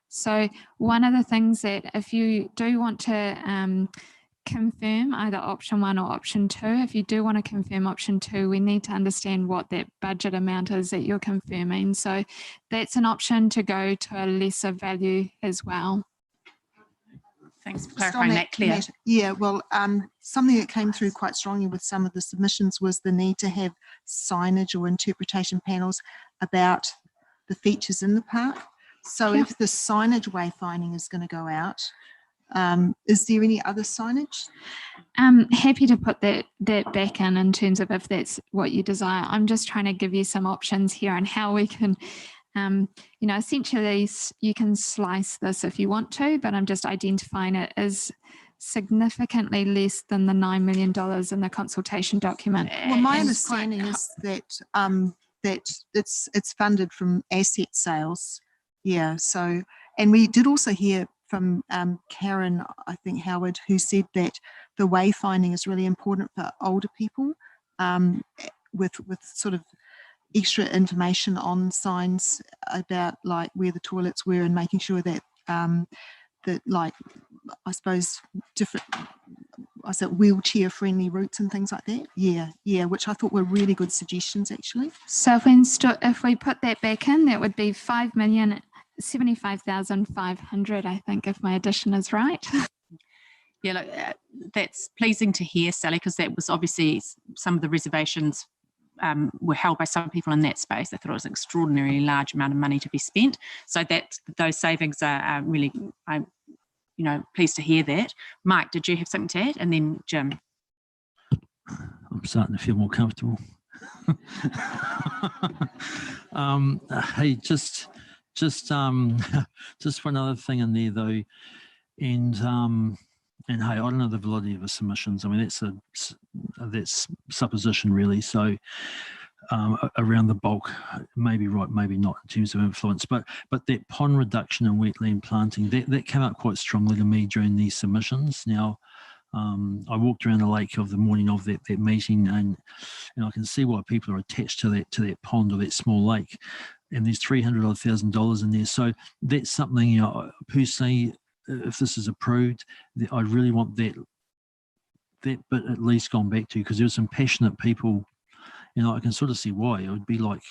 So one of the things that if you do want to confirm either option 1 or option 2, if you do want to confirm option 2, we need to understand what that budget amount is that you're confirming. So that's an option to go to a lesser value as well. Thanks for Just on clarifying that, Claire. matter, yeah, well, something that came through quite strongly with some of the submissions was the need to have signage or interpretation panels about the features in the park. So if the signage wayfinding is going to go out, is there any other signage? I'm happy to put that back in terms of if that's what you desire. I'm just trying to give you some options here on how we can, you know, essentially you can slice this if you want to, but I'm just identifying it as significantly less than the $9 million in the consultation document. Well, my understanding is that that it's funded from asset sales. Yeah. So, and we did also hear from Karen, I think Howard, who said that the wayfinding is really important for older people, with sort of extra information on signs about like where the toilets were and making sure that that, like, I suppose different, I said wheelchair friendly routes and things like that. Yeah, which I thought were really good suggestions actually. So if we put that back in, that would be 5,075,500, I think, if my addition is right. Yeah, look, that's pleasing to hear, Sally, because that was obviously some of the reservations were held by some people in that space. They thought it was an extraordinarily large amount of money to be spent. So that those savings are really, I'm pleased to hear that. Mike, did you have something to add? And then Jim. I'm starting to feel more comfortable. Hey, just one other thing in there though, and hey, I don't know the validity of the submissions. I mean, that's supposition really. So around the bulk, maybe right, maybe not in terms of influence, but that pond reduction and wetland planting, that came out quite strongly to me during these submissions. Now, I walked around the lake of the morning of that meeting, and I can see why people are attached to that pond or that small lake, and there's $300,000 in there. So that's something, personally, if this is approved, I really want that bit at least gone back to, because there were some passionate people. I can sort of see why. It would be like,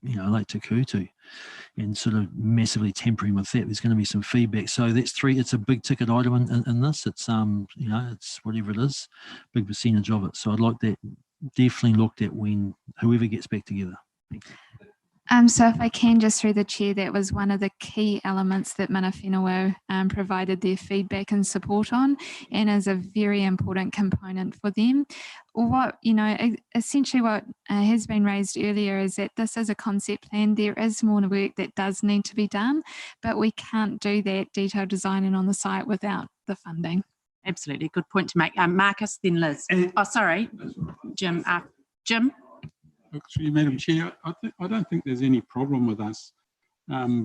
Lake Takutu, and sort of massively tampering with that. There's going to be some feedback. So that's it's a big ticket item in this. It's, it's whatever it is, big percentage of it. So I'd like that definitely looked at when whoever gets back together. So if I can just through the chair, that was one of the key elements that Mana Whenua provided their feedback and support on, and is a very important component for them. What, essentially what has been raised earlier is that this is a concept plan. There is more work that does need to be done, but we can't do that detailed designing on the site without the funding. Absolutely, good point to make. Marcus, then Liz. Sorry, Jim. Jim? Actually, Madam Chair, I don't think there's any problem with us,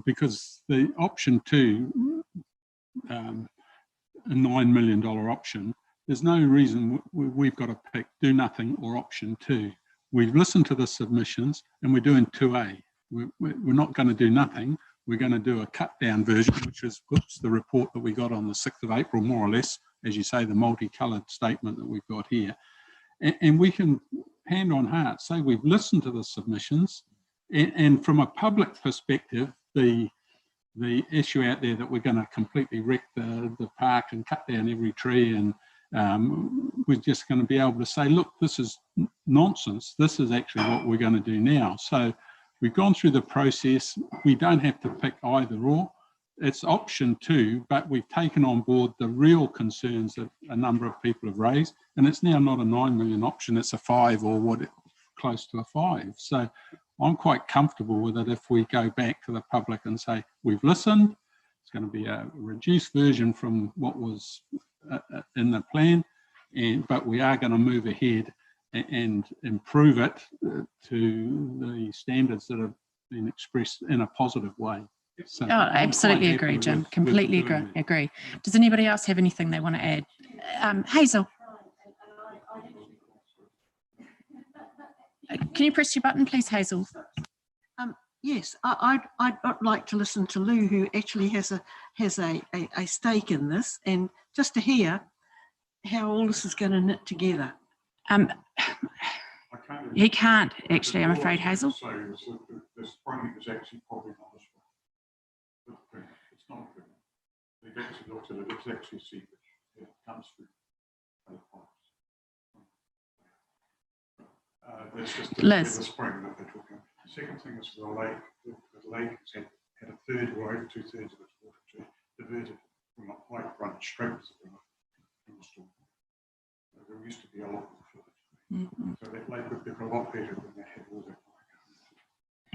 because the option 2, a $9 million option, there's no reason we've got to pick do nothing or option 2. We've listened to the submissions and we're doing 2A. We're not going to do nothing. We're going to do a cut down version, which is the report that we got on the 6th of April, more or less, as you say, the multicoloured statement that we've got here. And we can, hand on heart, say we've listened to the submissions, and from a public perspective, the issue out there that we're going to completely wreck the park and cut down every tree, and we're just going to be able to say, look, this is nonsense. This is actually what we're going to do now. So we've gone through the process. We don't have to pick either or. It's option 2, but we've taken on board the real concerns that a number of people have raised, and it's now not a 9 million option, it's a 5 or close to a 5. So I'm quite comfortable with it if we go back to the public and say, we've listened, it's going to be a reduced version from what was in the plan, but we are going to move ahead and improve it to the standards that have been expressed in a positive way. So absolutely agree, Jim. Completely agree. Does anybody else have anything they want to add? Hazel. Can you press your button, please, Hazel? Yes, I'd like to listen to Lou, who actually has a stake in this, and just to hear how all this is going to knit together? He can't actually, I'm afraid, Hazel. So the spring is actually probably not a spring. It's not a spring. They've actually looked at it, it's actually seepage. It comes through other pipes. That's just the spring that they're talking about. The second thing is the lake. The lake has had a third or over 2/3 of its water diverted from a pipe run straight to the river in the storm. There used to be a lot more fluid. So that lake would look a lot better when they had all that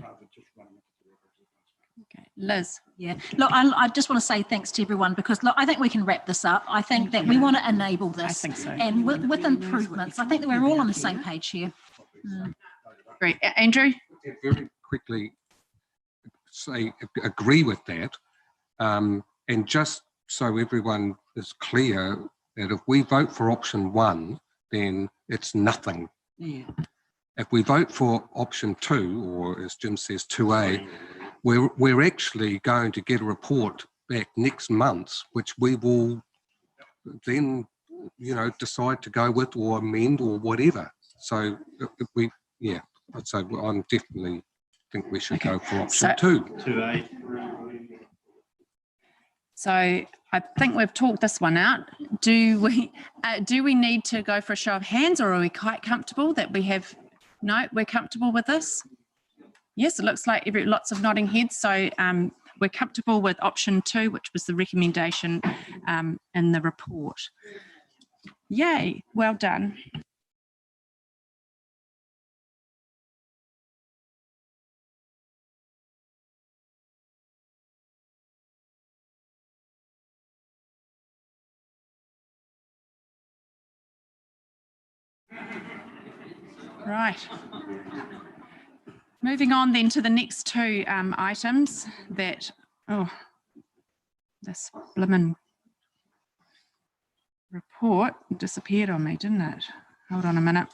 rather than just running into the river. Okay, Liz. Yeah, look, I just want to say thanks to everyone because look, I think we can wrap this up. I think that we want to enable this. I think so. And with improvements, I think that we're all on the same page here. Great. Andrew? Yeah, very quickly agree with that. And just so everyone is clear that if we vote for option 1, then it's nothing. Yeah. If we vote for option 2, or as Jim says, 2A, we're actually going to get a report back next month, which we will then, decide to go with or amend or whatever. So so I'm definitely think we should go for option 2. 2A. So I think we've talked this one out. Do we need to go for a show of hands, or are we quite comfortable that we have? No, we're comfortable with this. Yes, it looks like lots of nodding heads. So we're comfortable with option 2, which was the recommendation in the report. Yay, well done. Right. Moving on then to the next 2 items that, this blimmin' report disappeared on me, didn't it? Hold on a minute.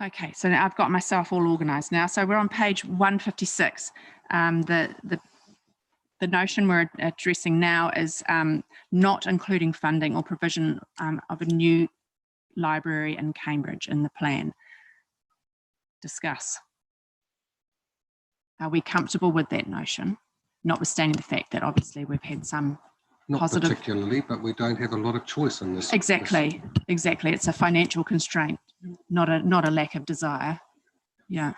Okay, so now I've got myself all organised now. So we're on page 156. The notion we're addressing now is not including funding or provision of a new library in Cambridge in the plan. Discuss. Are we comfortable with that notion, notwithstanding the fact that obviously we've had some Not positive... particularly, but we don't have a lot of choice in this. Exactly. It's a financial constraint, not a lack of desire. Yeah.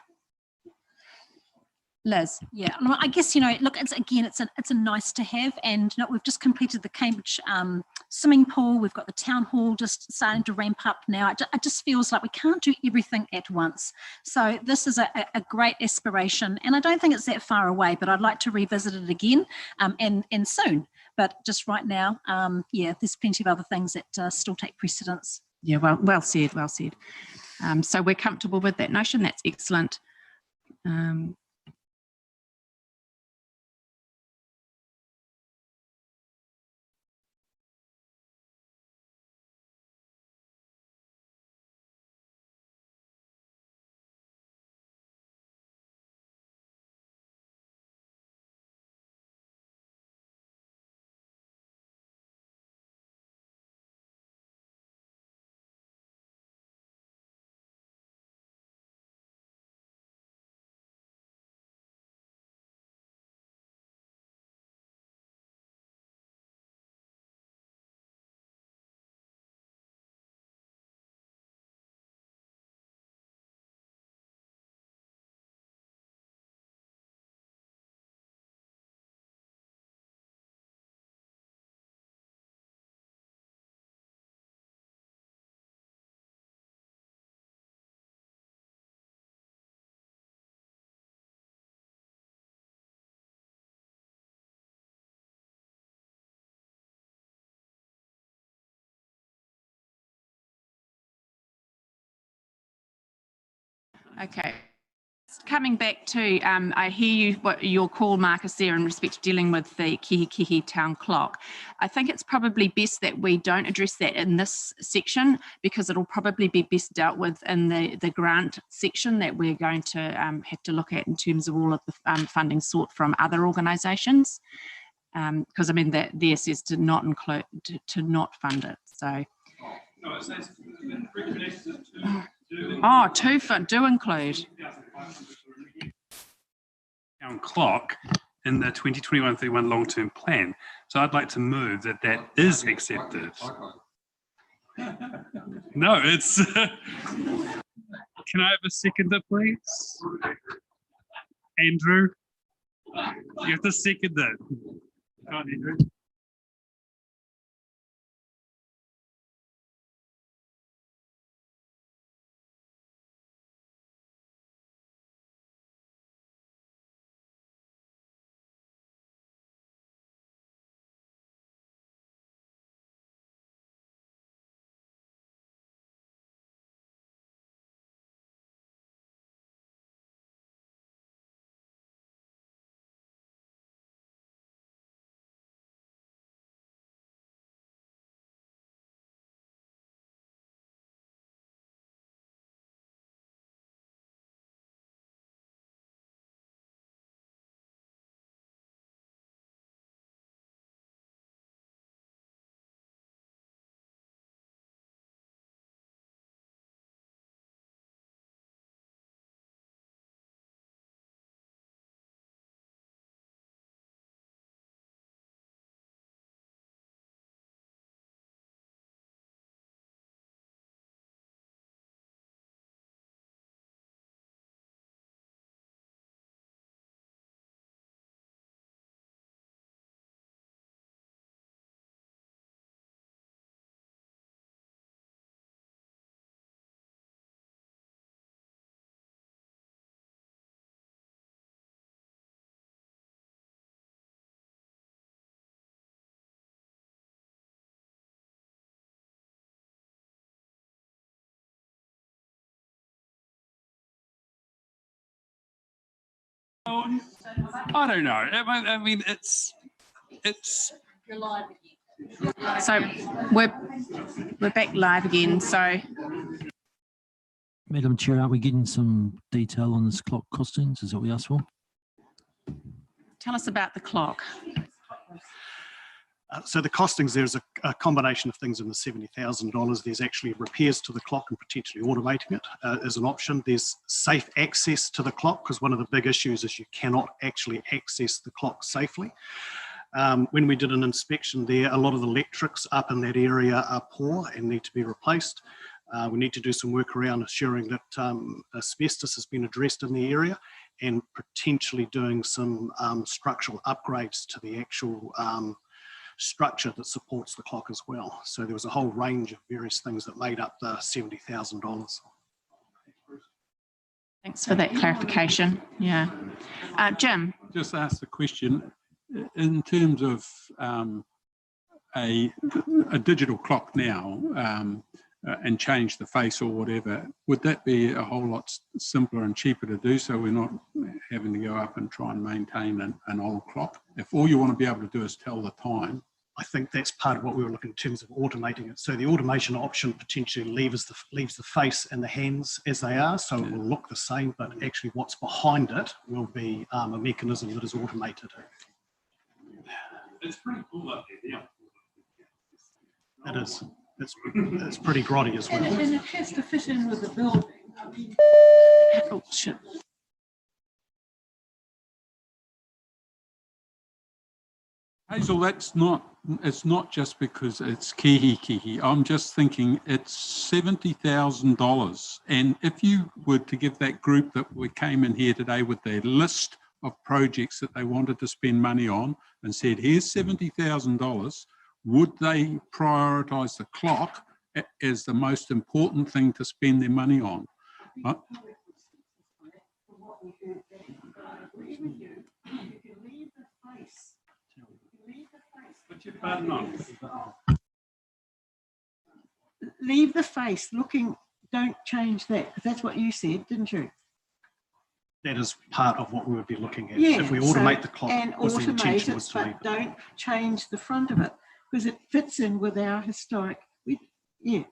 Liz. Yeah, I guess, look, it's a nice to have, and we've just completed the Cambridge swimming pool. We've got the town hall just starting to ramp up now. It just feels like we can't do everything at once. So this is a great aspiration, and I don't think it's that far away, but I'd like to revisit it again and soon. But just right now, there's plenty of other things that still take precedence. Yeah, well said. So we're comfortable with that notion. That's excellent. Okay, coming back to, I hear you, what your call, Marcus, there in respect to dealing with the Kihikihi town clock. I think it's probably best that we don't address that in this section, because it'll probably be best dealt with in the grant section that we're going to have to look at in terms of all of the funding sought from other organisations. Because I mean that there says to not include, to not fund it. So. No, it says recommendations do include. Town clock in the 2021-31 long-term plan. So I'd like to move that that is accepted. No, it's. Can I have a seconder, please? Andrew, you have to second it. Come on, Andrew. I don't know. I mean, it's. So we're back live again. So, Madam Chair, are we getting some detail on this clock costings? Is that what we asked for? tell us about the clock. So the costings, there's a combination of things in the $70,000. There's actually repairs to the clock and potentially automating it as an option. There's safe access to the clock, because one of the big issues is you cannot actually access the clock safely. When we did an inspection there, a lot of the electrics up in that area are poor and need to be replaced. We need to do some work around ensuring that asbestos has been addressed in the area, and potentially doing some structural upgrades to the actual structure that supports the clock as well. So there was a whole range of various things that made up the $70,000. Thanks for that clarification. Yeah. Jim? Just ask the question, in terms of a digital clock now, and change the face or whatever, would that be a whole lot simpler and cheaper to do, so we're not having to go up and try and maintain an old clock? If all you want to be able to do is tell the time. I think that's part of what we were looking in terms of automating it. So the automation option potentially leaves the face and the hands as they are, so it will look the same, but actually what's behind it will be a mechanism that is automated. It's pretty cool up there, yeah. It is. It's pretty grotty as well. And it has to fit in with the building. I mean, oh, shit. Hazel, it's not just because it's Kihikihi. I'm just thinking it's $70,000. And if you were to give that group that we came in here today with their list of projects that they wanted to spend money on and said, here's $70,000, would they prioritise the clock as the most important thing to spend their money on? Leave the face looking, don't change that, because that's what you said, didn't you? that is part of what we would be looking at. Yeah, If we so- automate the clock, and was the automate intention it, was to leave. but don't change the front of it because it fits in with our historic. It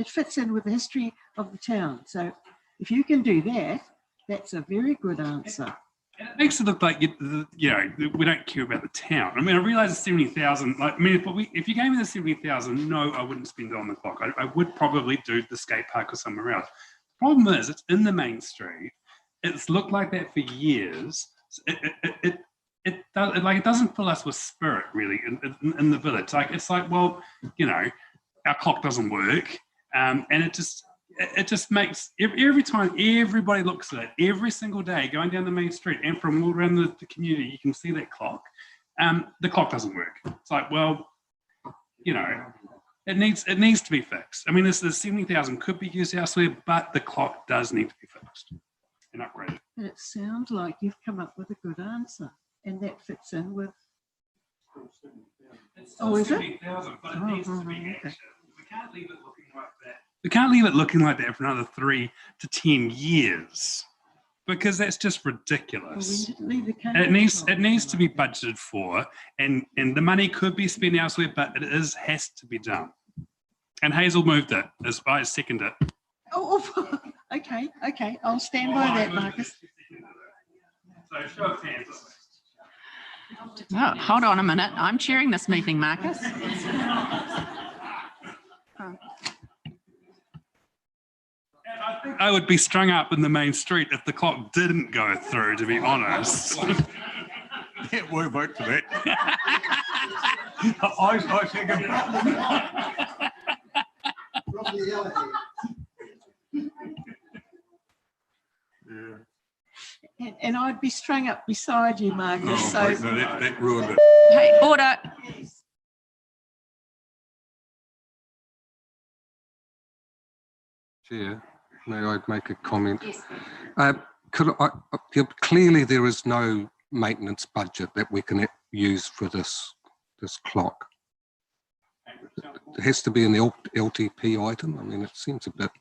fits in with the history of the town. So if you can do that, that's a very good answer. And it makes it look like we don't care about the town. I mean, I realise it's 70,000. Like, I mean, if you gave me the 70,000, no, I wouldn't spend it on the clock. I would probably do the skate park or somewhere else. The problem is, it's in the main street. It's looked like that for years. It doesn't fill us with spirit really in the village. It's like, well, our clock doesn't work, and it just makes every time everybody looks at it, every single day going down the main street and from all around the community, you can see that clock. The clock doesn't work. It's like, well, it needs to be fixed. I mean, the 70,000 could be used elsewhere, but the clock does need to be fixed and upgraded. And it sounds like you've come up with a good answer, and that fits in with. Oh, is it? 70,000, but it needs to be okay. action. We can't leave it looking like that. We can't leave it looking like that for another 3 to 10 years, because that's just ridiculous. It needs to be budgeted for, and the money could be spent elsewhere, but it has to be done. And Hazel moved it, as I second it. Oh, okay. I'll stand by that, Marcus. So show of hands. Oh, hold on a minute. I'm chairing this meeting, Marcus. I think I would be strung up in the main street if the clock didn't go through, to be honest. Yeah, we'll vote for that. I second. Yeah. And I'd be strung up beside you, Marcus. Oh, so wait, no, that ruined it. Hey, order. Chair, may I make a comment? Yes. Clearly there is no maintenance budget that we can use for this clock. It has to be an LTP item. I mean, it seems a bit.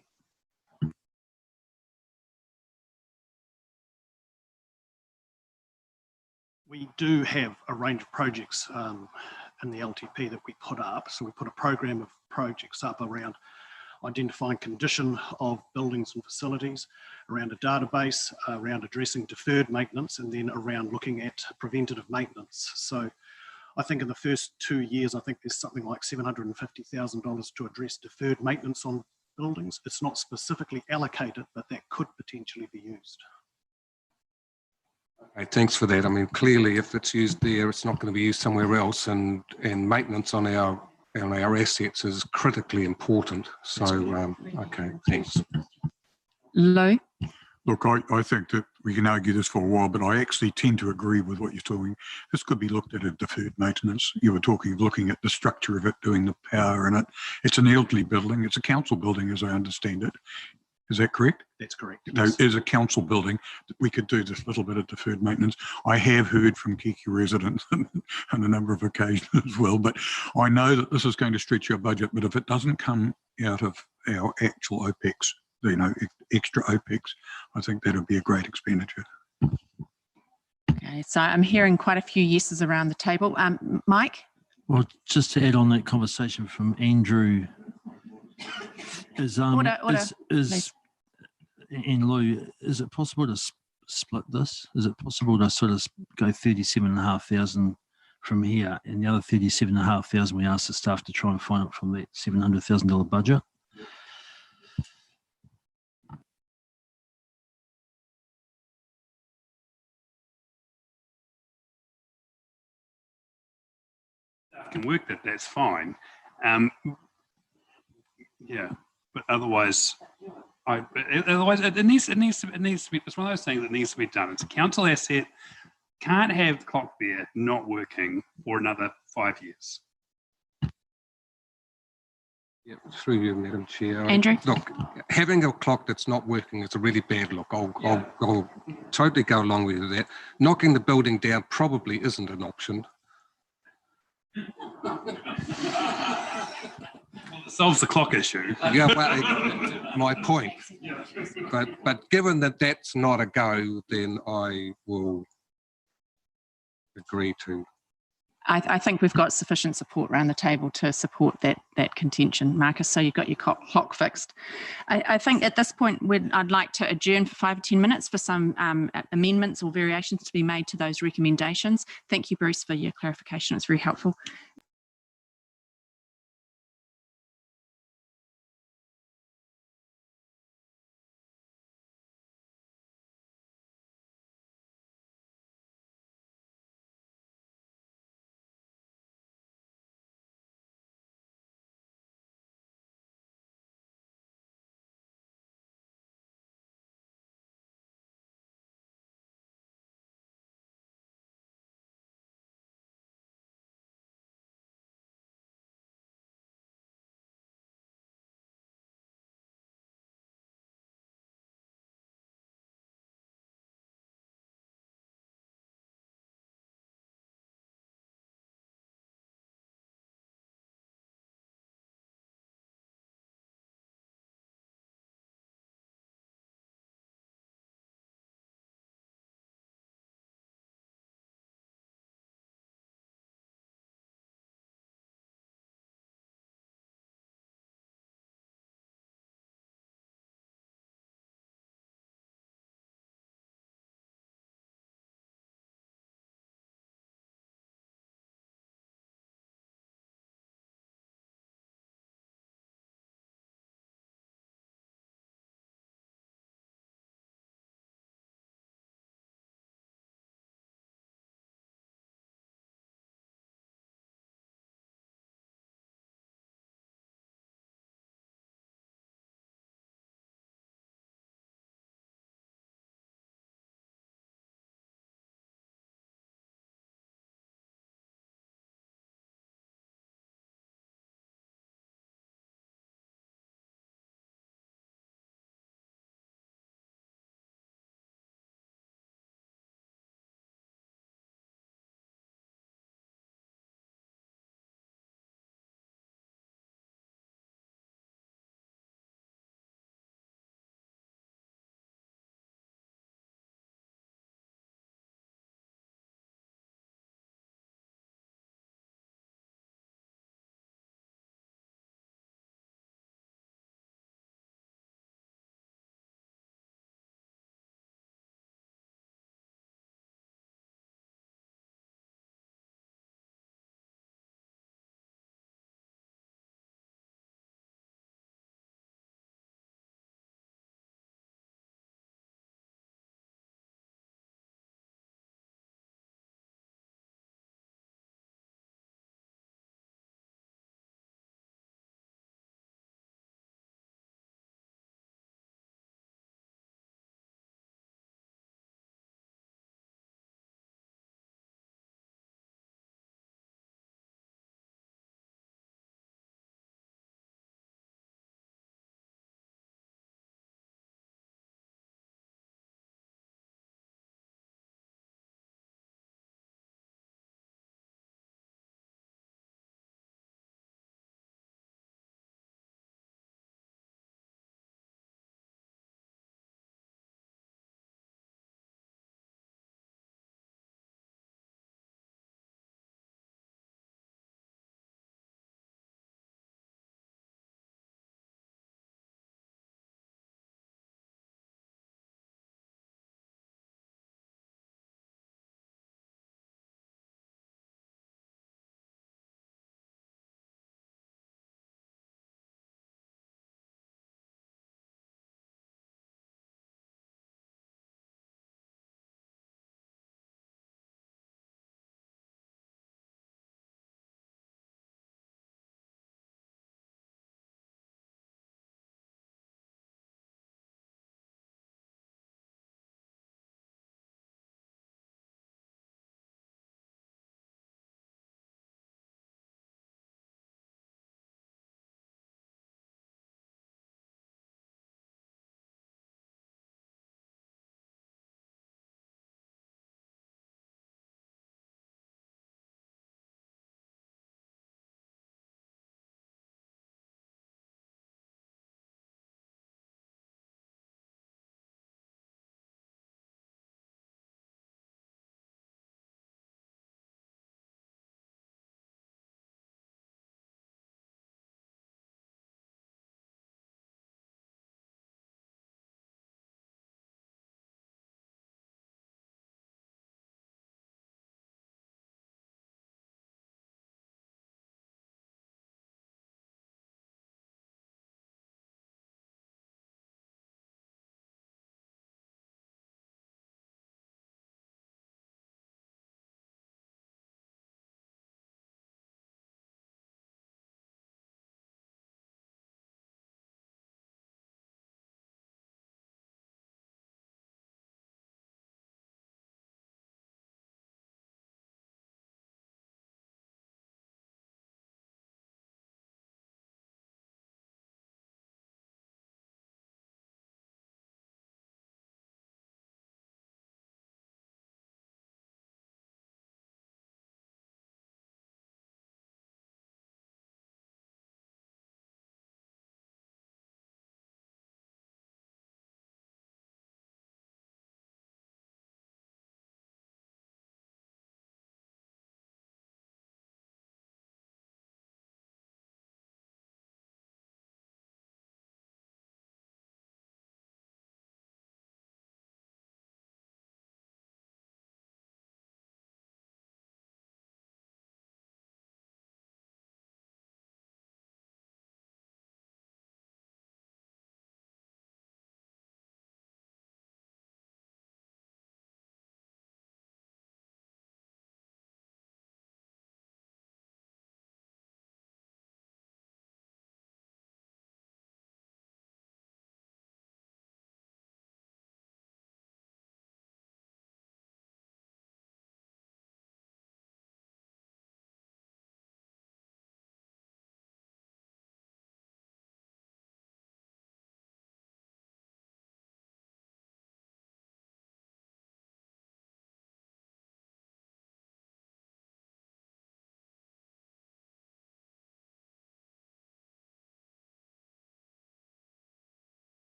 We do have a range of projects in the LTP that we put up. So we put a program of projects up around identifying condition of buildings and facilities, around a database, around addressing deferred maintenance, and then around looking at preventative maintenance. So I think in the first 2 years, I think there's something like $750,000 to address deferred maintenance on buildings. It's not specifically allocated, but that could potentially be used. Okay, thanks for that. I mean, clearly, if it's used there, it's not going to be used somewhere else, and maintenance on our assets is critically important. So, okay, thanks. Lou? Look, I think that we can argue this for a while, but I actually tend to agree with what you're talking. This could be looked at as deferred maintenance. You were looking at the structure of it, doing the power in it. It's an elderly building. It's a council building, as I understand it. Is that correct? That's correct. No, as a council building, we could do this little bit of deferred maintenance. I have heard from Kihikihi residents on a number of occasions as well, but I know that this is going to stretch our budget, but if it doesn't come out of our actual OPEX, extra OPEX, I think that would be a great expenditure. Okay, so I'm hearing quite a few yeses around the table. Mike? Well, just to add on that conversation from Andrew, and Lou, is it possible to split this? Is it possible to sort of go 37,500 from here, and the other 37,500 we asked the staff to try and find it from that $700,000 budget? Can work that's fine. Yeah, but otherwise, it needs to be. It's one of those things that needs to be done. It's a council asset. Can't have the clock there not working for another 5 years. Yeah, through you, Madam Chair. Andrew? Look, having a clock that's not working is a really bad look. I'll totally go along with that. Knocking the building down probably isn't an option. solves the clock issue. Yeah, well, my point. But given that that's not a go, then I will agree to. I think we've got sufficient support around the table to support that contention, Marcus. So you've got your clock fixed. I think at this point I'd like to adjourn for 5 or 10 minutes for some amendments or variations to be made to those recommendations. Thank you, Bruce, for your clarification. It's very helpful.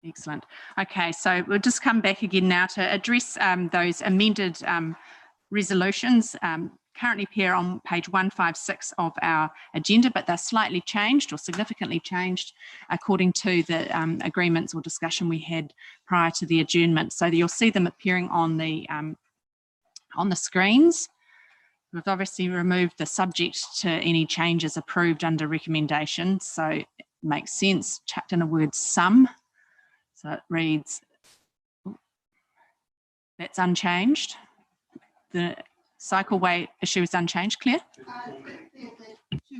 Excellent. Okay, so we'll just come back again now to address those amended resolutions. Currently appear on page 156 of our agenda, but they're slightly changed or significantly changed according to the agreements or discussion we had prior to the adjournment. So you'll see them appearing on the screens. We've obviously removed the subject to any changes approved under recommendation, so it makes sense. Chucked in a word "some," so it reads, that's unchanged. The Cycleway issue is unchanged. Claire?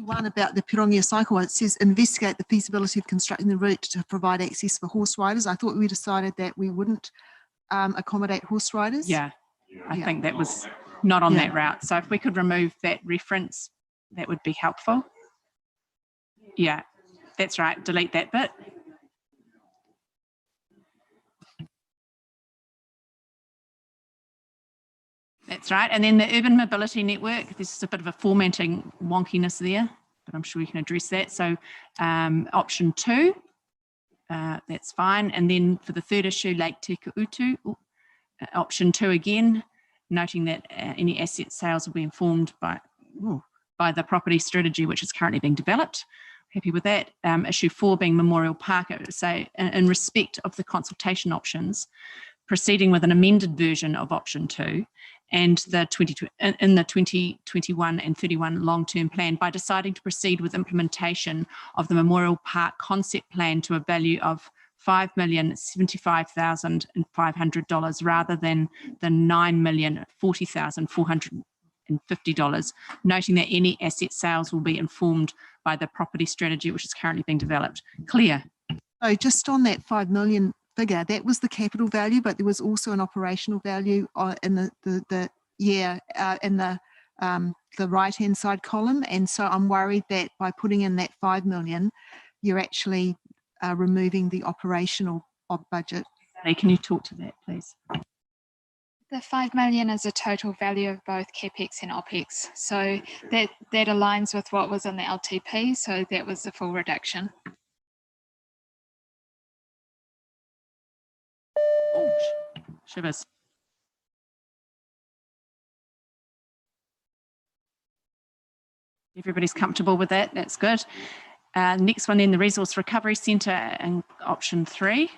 One about the Pirongia Cycleway, it says investigate the feasibility of constructing the route to provide access for horse riders. I thought we decided that we wouldn't accommodate horse riders. Yeah, I think that was not on that route. So if we could remove that reference, that would be helpful. Yeah, that's right. Delete that bit. That's right. And then the urban mobility network, there's just a bit of a formatting wonkiness there, but I'm sure we can address that. So option 2, that's fine. And then for the third issue, Lake Te Utu, option 2 again, noting that any asset sales will be informed by the property strategy which is currently being developed. Happy with that. Issue 4 being Memorial Park, I would say in respect of the consultation options, proceeding with an amended version of option 2 and in the 2021 and 31 long-term plan by deciding to proceed with implementation of the Memorial Park concept plan to a value of $5,075,500 rather than the $9,040,450, noting that any asset sales will be informed by the property strategy which is currently being developed. Claire? So just on that 5 million figure, that was the capital value, but there was also an operational value in the right hand side column, and so I'm worried that by putting in that 5 million, you're actually removing the operational budget. Hey, can you talk to that, please? The 5 million is a total value of both CapEx and OpEx, so that aligns with what was in the LTP. So that was the full reduction. Oh, shivers. Everybody's comfortable with that. That's good. Next one then, the Resource Recovery Centre and option 3.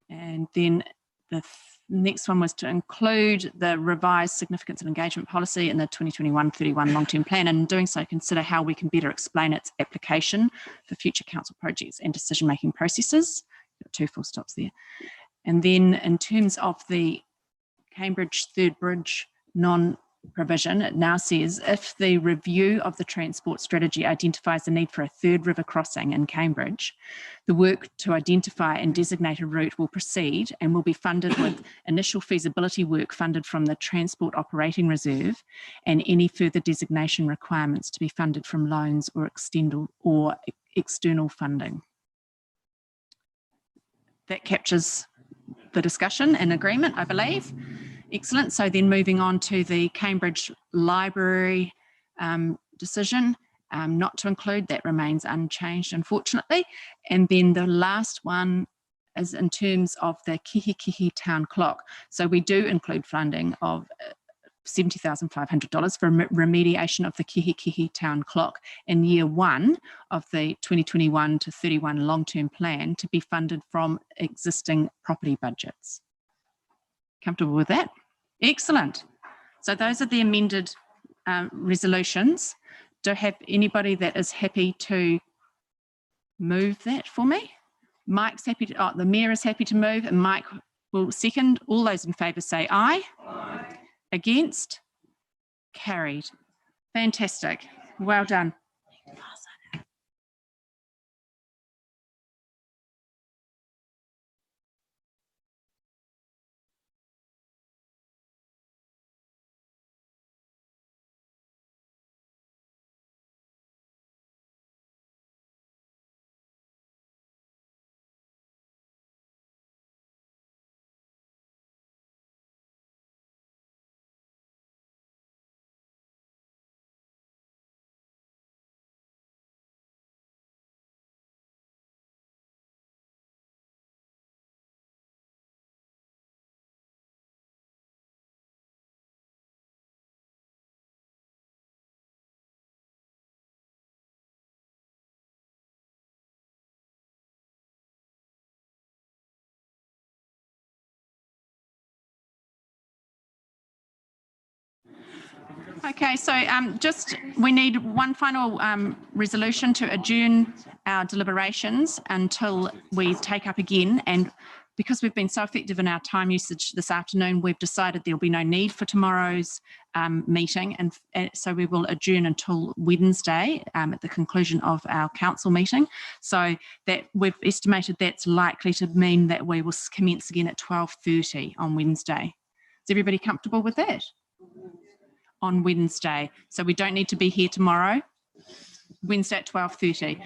And then the next one was to include the revised significance and engagement policy in the 2021-31 long-term plan, and in doing so consider how we can better explain its application for future council projects and decision-making processes. Got 2 full stops there. And then in terms of the Cambridge Third Bridge non-provision, it now says if the review of the transport strategy identifies the need for a third river crossing in Cambridge, the work to identify and designate a route will proceed and will be funded with initial feasibility work funded from the Transport Operating Reserve, and any further designation requirements to be funded from loans or external funding. That captures the discussion and agreement, I believe. Excellent. So then moving on to the Cambridge Library decision, not to include, that remains unchanged, unfortunately. And then the last one is in terms of the Kihikihi town clock. So we do include funding of $70,500 for remediation of the Kihikihi town clock in year 1 of the 2021 to 31 long-term plan to be funded from existing property budgets. Comfortable with that? Excellent. So those are the amended resolutions. Do I have anybody that is happy to move that for me? Mike's happy to, the Mayor is happy to move, and Mike will second. All those in favour say aye. Aye. Against? Carried. Fantastic. Well done. Okay, so just we need one final resolution to adjourn our deliberations until we take up again. And because we've been so effective in our time usage this afternoon, we've decided there'll be no need for tomorrow's meeting. And so we will adjourn until Wednesday at the conclusion of our council meeting. So that we've estimated that's likely to mean that we will commence again at 12:30 on Wednesday. Is everybody comfortable with that? On Wednesday. So we don't need to be here tomorrow. Wednesday at 12:30.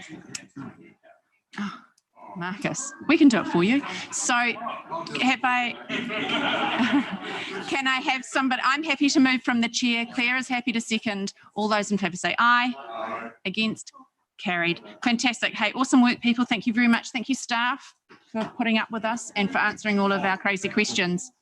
Oh, Marcus, we can do it for you. So can I have somebody? I'm happy to move from the chair. Claire is happy to second. All those in favour say aye. Aye. Against? Carried. Fantastic. Hey, awesome work, people. Thank you very much. Thank you, staff, for putting up with us and for answering all of our crazy questions.